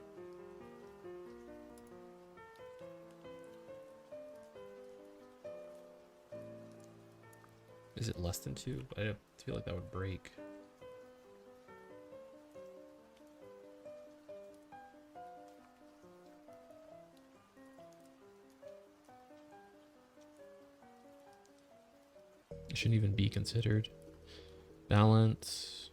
Is it less than 2? I feel like that would break. It shouldn't even be considered. Balance.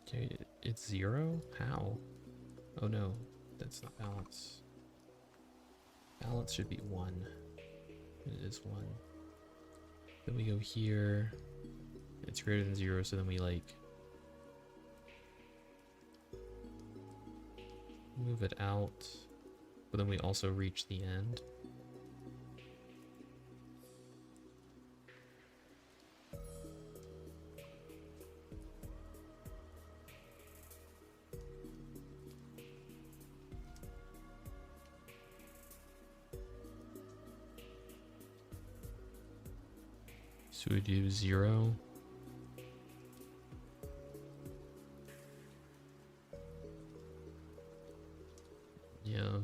Okay, it's 0? How? Oh no, that's not balance. Balance should be 1. It is 1. Then we go here. It's greater than 0, so then we like move it out, but then we also reach the end. So we do 0. Yeah,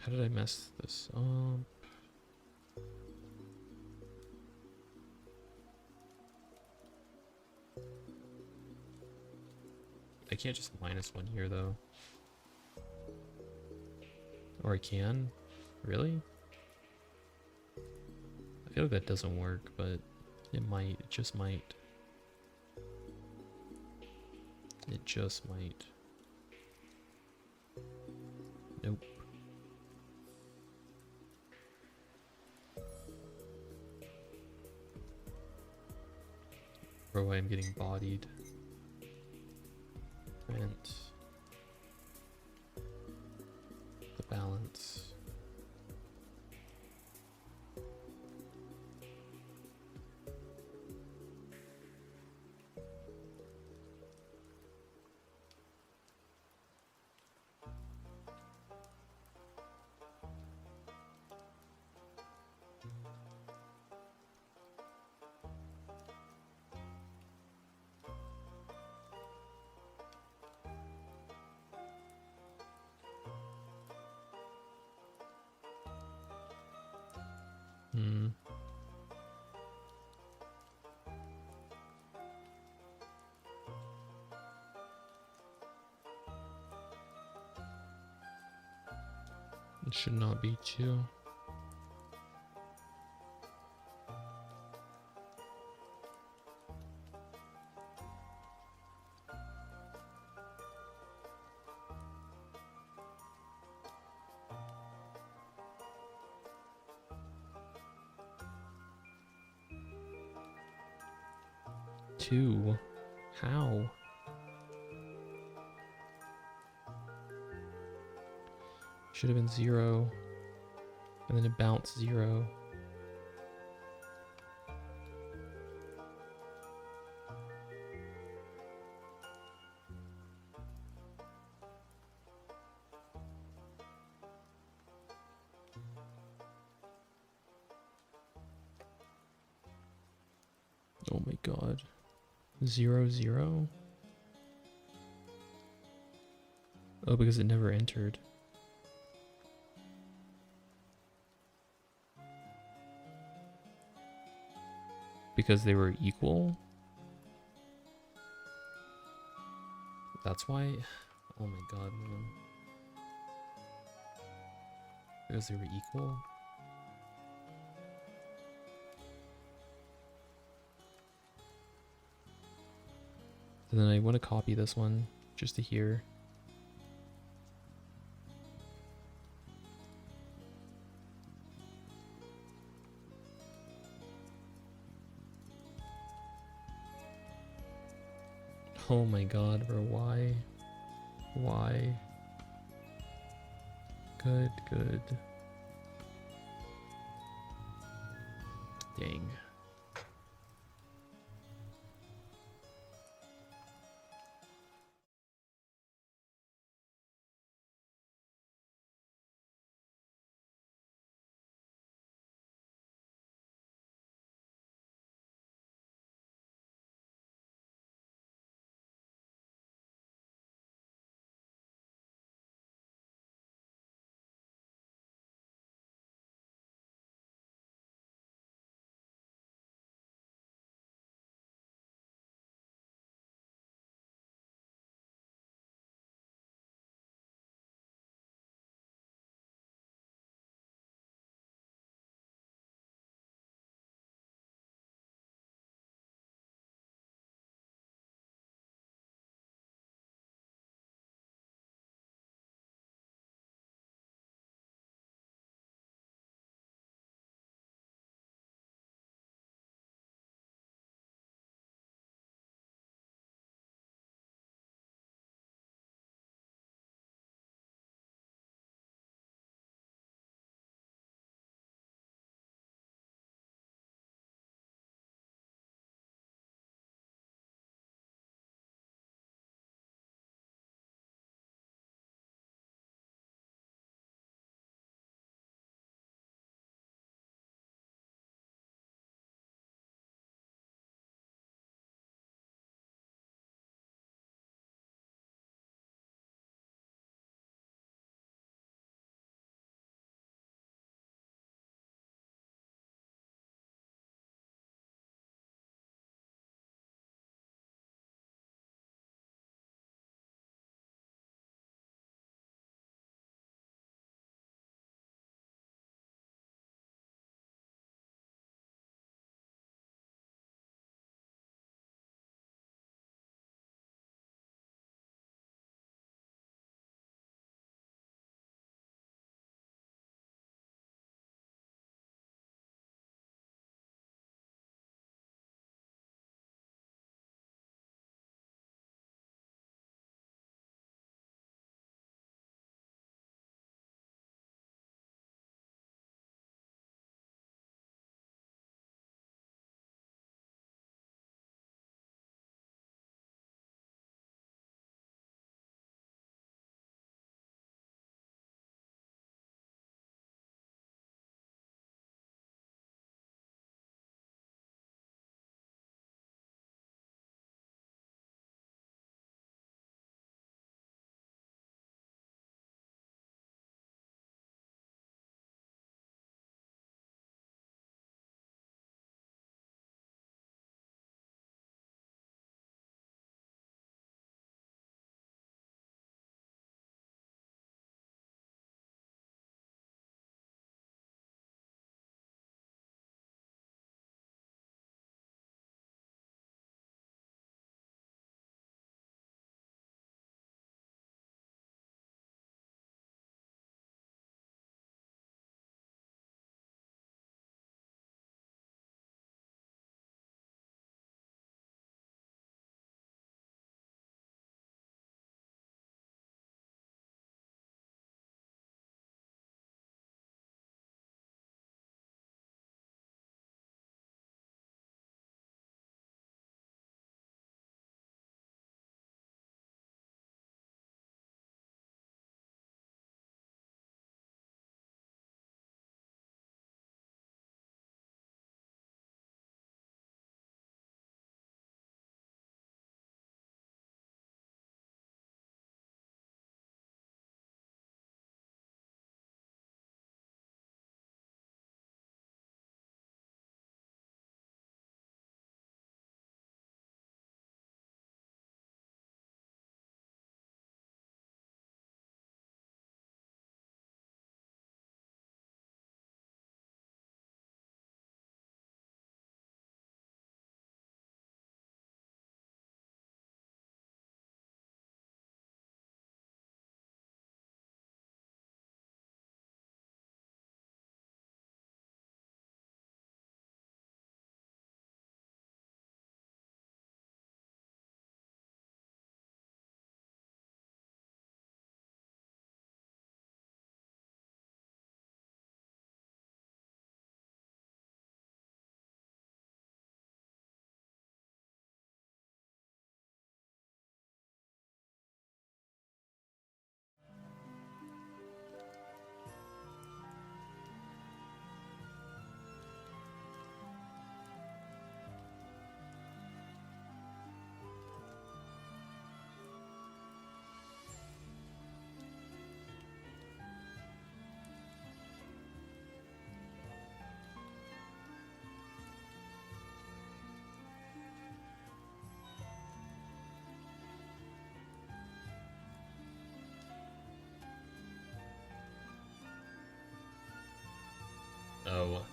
How did I mess this up? I can't just -1 here though. Or I can? Really? I feel like that doesn't work, but it might. It just might. It just might. Nope. Bro, I am getting bodied. Print. The balance. It should not be 2. Two? How? Should have been 0. And then it bounced 0. Oh my god. 0, 0? Oh, because it never entered. Because they were equal? That's why? Oh my god, man. Because they were equal? And then I want to copy this one just to here. Oh my god, bro, why? Why? Good, good. Dang.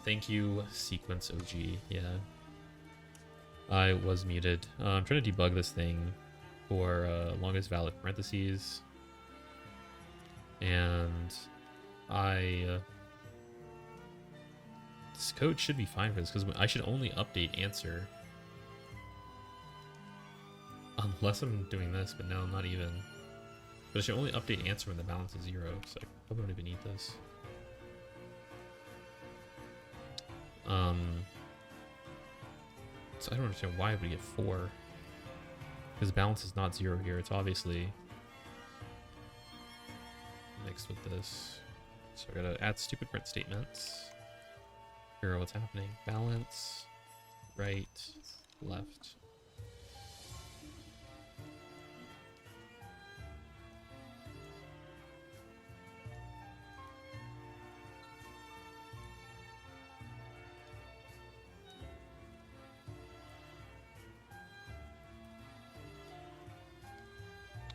thank you, Sequence OG. Yeah. I was muted. I'm trying to debug this thing for longest valid parentheses. And this code should be fine for this, because I should only update answer. Unless I'm doing this, but no, not even. But I should only update answer when the balance is 0, so I hope I don't even need this. So I don't understand why we get 4. Because the balance is not 0 here. It's obviously mixed with this. So I gotta add stupid print statements. Figure out what's happening. Balance, right, left.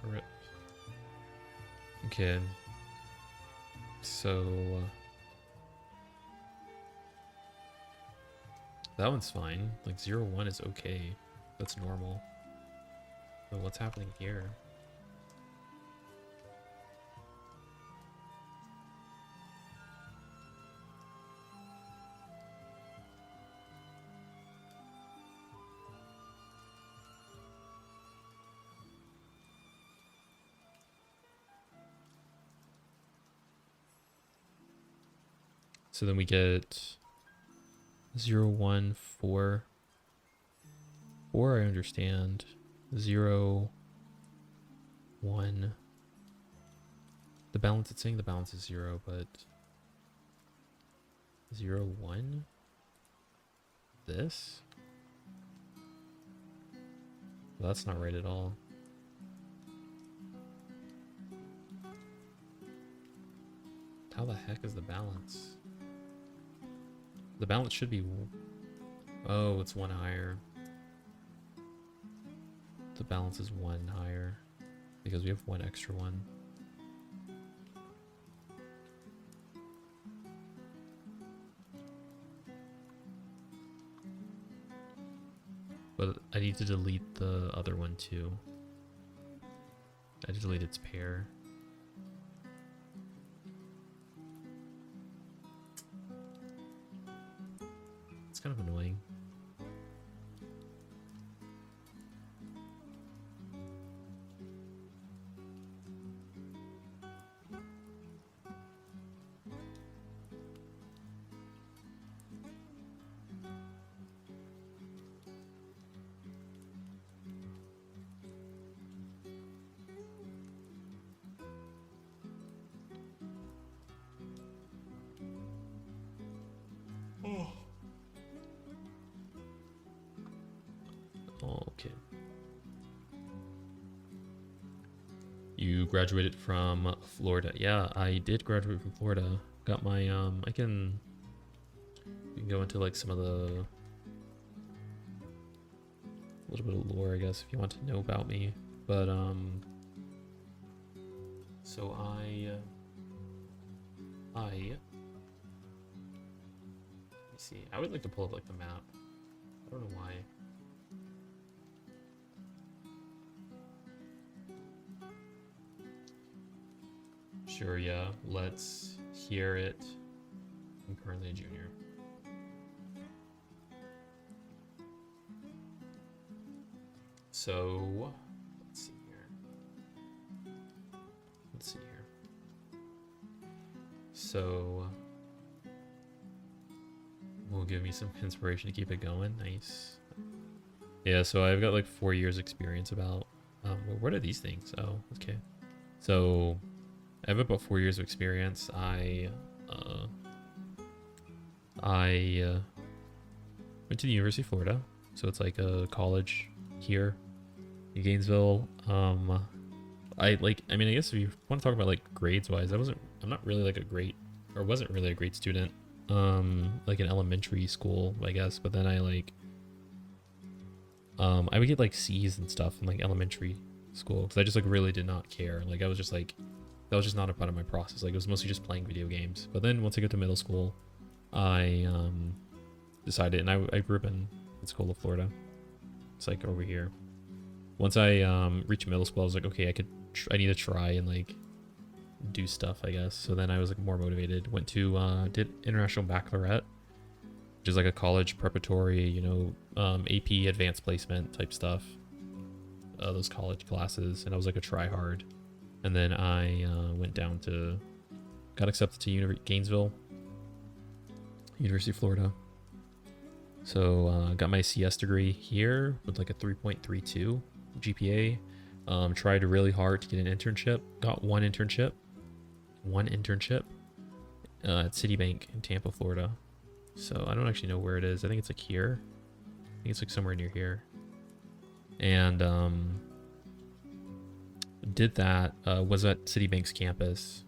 Rip. Okay. So that one's fine. Like 0, 1 is okay. That's normal. But what's happening here? So then we get 0, 1, 4. 4 I understand. 0, 1. The balance, it's saying the balance is 0, but 0, 1? This? Well, that's not right at all. How the heck is the balance? The balance should be... Oh, it's 1 higher. The balance is 1 higher. Because we have 1 extra 1. But I need to delete the other one too. I had to delete its pair. It's kind of annoying. Okay. You graduated from Florida. Yeah, I did graduate from Florida. Got my we can go into like some of the a little bit of lore, I guess, if you want to know about me. But so let me see. I would like to pull up like the map. I don't know why. Sure, yeah. Let's hear it. I'm currently a junior. So, let's see here. Let's see here. So, will give me some inspiration to keep it going. Nice. Yeah, so I've got like 4 years experience about, what are these things? Oh, okay. So, I have about 4 years of experience. I went to the University of Florida, so it's like a college here in Gainesville. I mean, I guess if you want to talk about like grades wise, I'm not really like wasn't really a great student, like in elementary school, I guess. But then I would get like C's and stuff in like elementary school because I just like really did not care. Like I was just like, that was just not a part of my process. Like it was mostly just playing video games. But then once I got to middle school, I decided, and I grew up in Pensacola, Florida. It's like over here. Once I reached middle school, I was like, okay, I need to try and like do stuff, I guess. So then I was like more motivated. Went to did International Baccalaureate, which is like a college preparatory, you know, AP advanced placement type stuff. Those college classes, and I was like a try hard. And then I went down to, got accepted to Gainesville, University of Florida. So got my CS degree here with like a 3.32 GPA. Tried really hard to get an internship. Got one internship at Citibank in Tampa, Florida. So I don't actually know where it is. I think it's like here. I think it's like somewhere near here. And did that, was at Citibank's campus.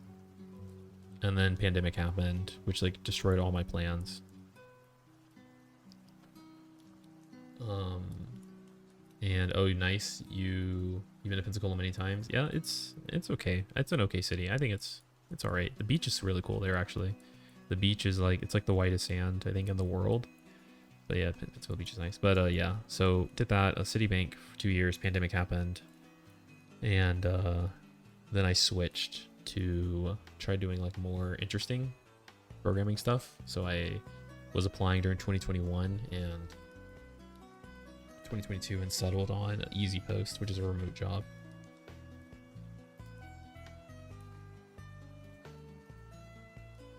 And then pandemic happened, which like destroyed all my plans. And oh, nice, you've been to Pensacola many times. Yeah, it's okay. It's an okay city. I think it's all right. The beach is really cool there, actually. The beach is like, it's like the whitest sand, I think, in the world. But yeah, Pensacola beach is nice. But yeah, so did that, Citibank for 2 years. Pandemic happened, and then I switched to try doing like more interesting programming stuff. So I was applying during 2021 and 2022 and settled on Easy Post, which is a remote job.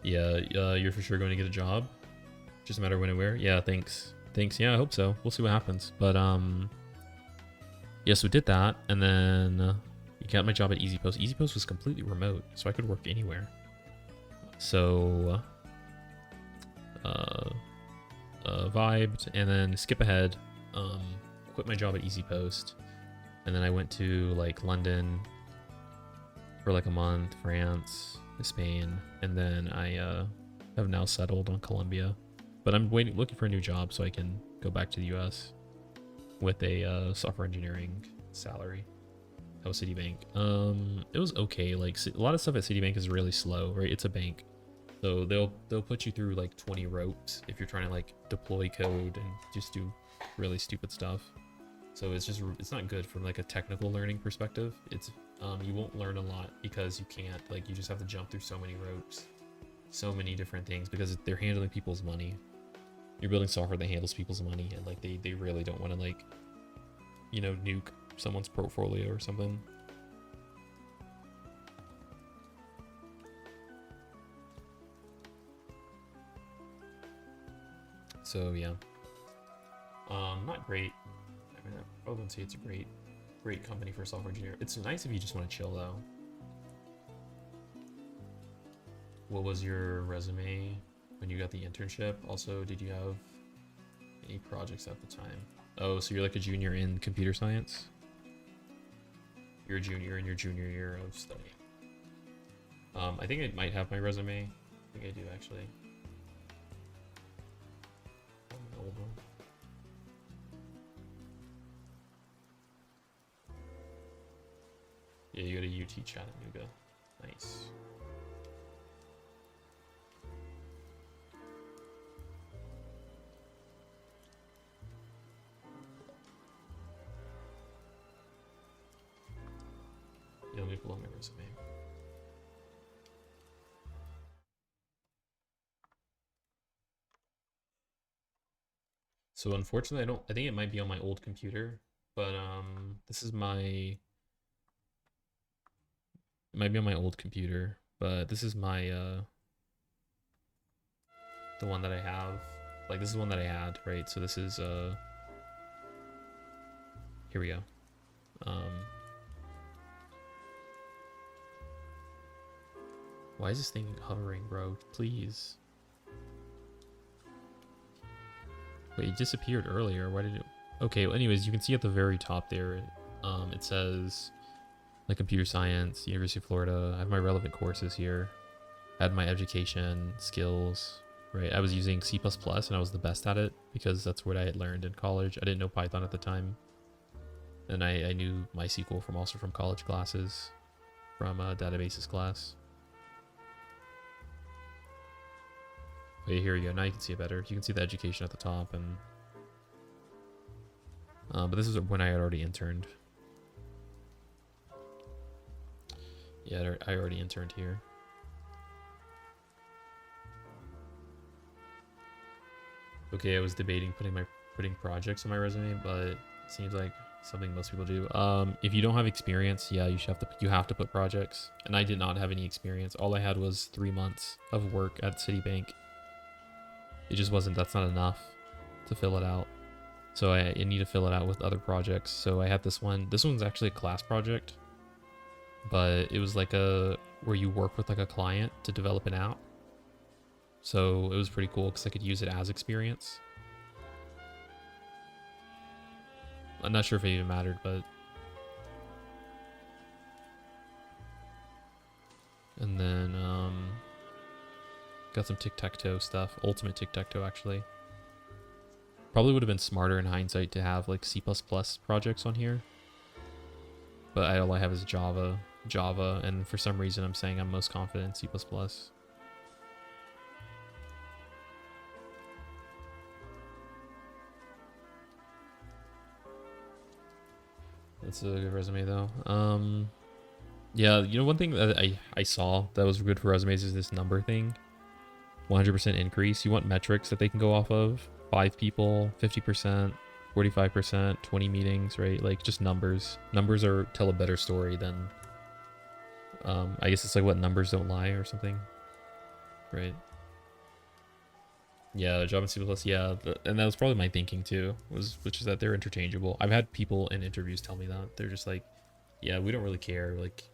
Yeah, you're for sure going to get a job. Just a matter of when and where. Yeah, thanks. Yeah, I hope so. We'll see what happens. But yeah, so we did that, and then you got my job at Easy Post. Easy Post was completely remote, so I could work anywhere. So vibed, and then skip ahead. Quit my job at Easy Post, and then I went to like London for like a month, France, Spain, and then I have now settled on Colombia. But I'm looking for a new job so I can go back to the US with a software engineering salary. That was Citibank. It was okay. Like a lot of stuff at Citibank is really slow, right? It's a bank, so they'll put you through like 20 ropes if you're trying to like deploy code and just do really stupid stuff. So it's not good from like a technical learning perspective. It's you won't learn a lot because you can't, like, you just have to jump through so many ropes, so many different things, because they're handling people's money. You're building software that handles people's money, and like they really don't want to, like, you know, nuke someone's portfolio or something. So yeah, not great. I mean, I wouldn't say it's a great company for a software engineer. It's nice if you just want to chill though. What was your resume when you got the internship? Also, did you have any projects at the time? Oh, so you're like a junior in computer science? You're a junior in your junior year of study. I think I might have my resume. I think I do, actually. An old one. Yeah, you go to UT Chattanooga. Nice. Yeah, let me pull up my resume. So unfortunately, I think it might be on my old computer, but this is my, it might be on my old computer, but this is my the one that I have. Like, this is the one that I had, right? So this is here we go. Why is this thing hovering, bro? Please. Wait, it disappeared earlier. Why did it? Okay, well, anyways, you can see at the very top there, it says like computer science, University of Florida. I have my relevant courses here. I had my education, skills, right? I was using C++ and I was the best at it because that's what I had learned in college. I didn't know Python at the time. And I knew MySQL from college classes, from a databases class. Wait, here you go. Now you can see it better. You can see the education at the top, and but this is when I had already interned. Yeah, I already interned here. Okay, I was debating putting projects on my resume, but it seems like something most people do. If you don't have experience, yeah, you have to put projects. And I did not have any experience. All I had was 3 months of work at Citibank. It just wasn't. That's not enough to fill it out. So I need to fill it out with other projects. So I had this one. This one's actually a class project, but it was like where you work with like a client to develop an app. So it was pretty cool because I could use it as experience. I'm not sure if it even mattered, but... And then, got some tic-tac-toe stuff. Ultimate tic-tac-toe, actually. Probably would have been smarter in hindsight to have, like, C++ projects on here. But all I have is Java, and for some reason I'm saying I'm most confident in C++. That's a good resume, though. Yeah, you know, one thing that I saw that was good for resumes is this number thing. 100% increase. You want metrics that they can go off of. 5 people, 50%, 45%, 20 meetings, right? Like, just numbers. Numbers tell a better story than... I guess it's like what numbers don't lie or something. Right? Yeah, Java and C++, yeah. And that was probably my thinking, too, which is that they're interchangeable. I've had people in interviews tell me that. They're just like, yeah, we don't really care. Like,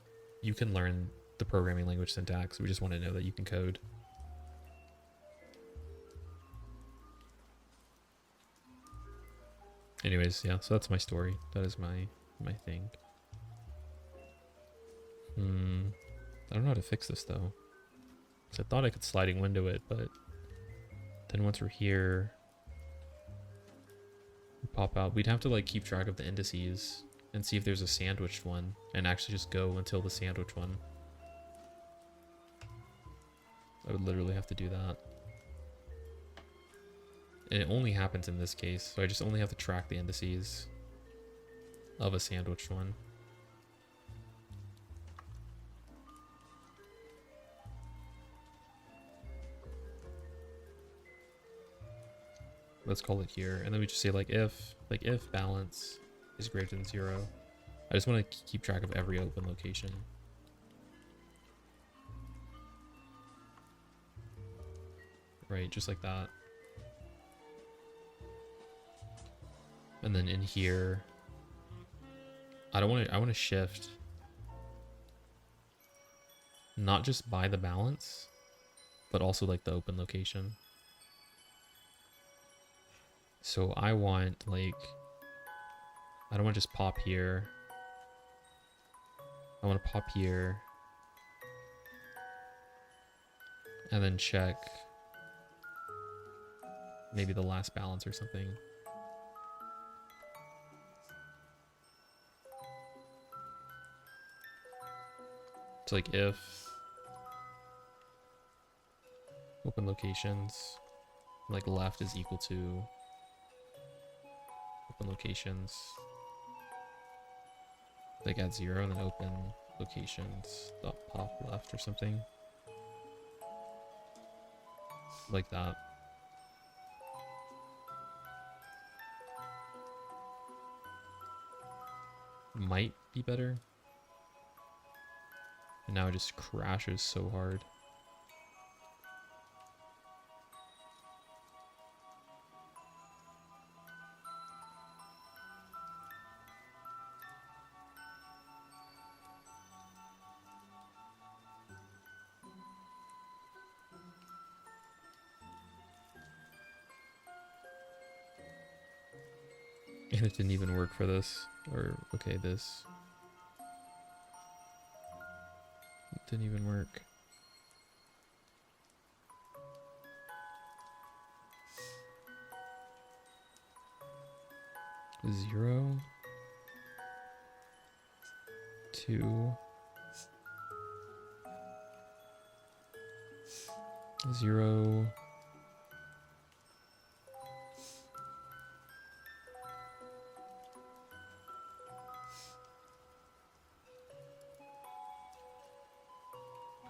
you can learn the programming language syntax. We just want to know that you can code. Anyways, yeah, so that's my story. That is my thing. I don't know how to fix this, though. Because I thought I could sliding window it, but then once we're here, we pop out. We'd have to, like, keep track of the indices and see if there's a sandwiched one and actually just go until the sandwich one. I would literally have to do that. And it only happens in this case, so I just only have to track the indices of a sandwiched one. Let's call it here, and then we just say if balance is greater than 0. I just want to keep track of every open location. Right, just like that. And then in here, I want to shift not just by the balance, but also like the open location. So I want, like, I don't want to just pop here. I want to pop here and then check maybe the last balance or something. It's like if open locations, like left is equal to open locations, like at 0, and then open locations dot pop left or something like that. Might be better. And now it just crashes so hard. And it didn't even work for this. Or, okay, this. It didn't even work. Zero. 2. 0.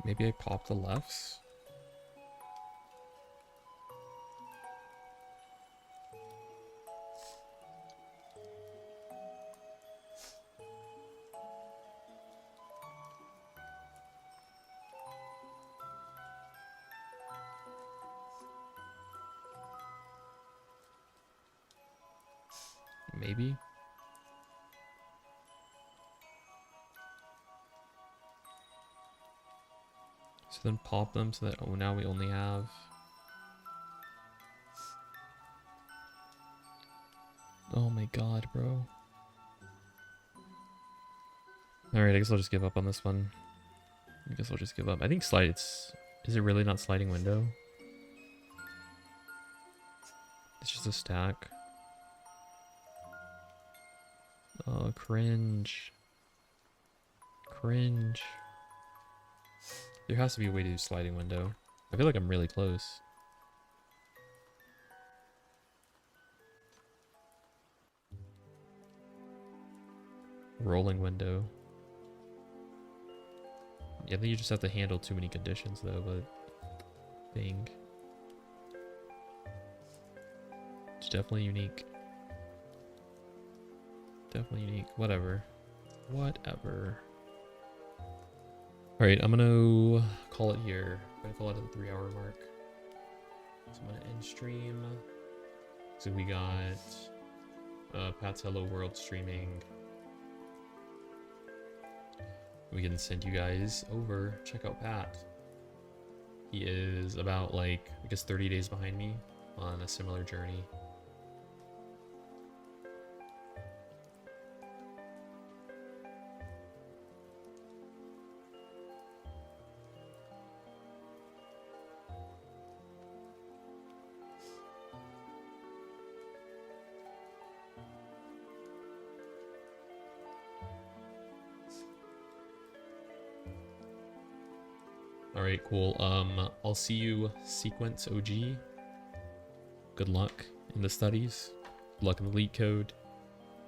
Maybe I pop the lefts? Maybe. So then pop them so that, oh, now we only have... Oh my god, bro. Alright, I guess I'll just give up on this one. I guess I'll just give up. I think slide, it's... Is it really not sliding window? It's just a stack. Oh, cringe. Cringe. There has to be a way to do sliding window. I feel like I'm really close. Rolling window. Yeah, I think you just have to handle too many conditions though, but thing. It's definitely unique. Definitely unique. Whatever. Whatever. Alright, I'm gonna call it here. I'm gonna call it at the 3-hour mark. So I'm gonna end stream. So we got Pat's Hello World streaming. We can send you guys over. Check out Pat. He is about like, I guess 30 days behind me on a similar journey. Alright, cool. I'll see you, Sequence OG. Good luck in the studies. Good luck in the Leetcode.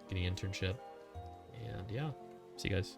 Getting an internship. And yeah, see you guys.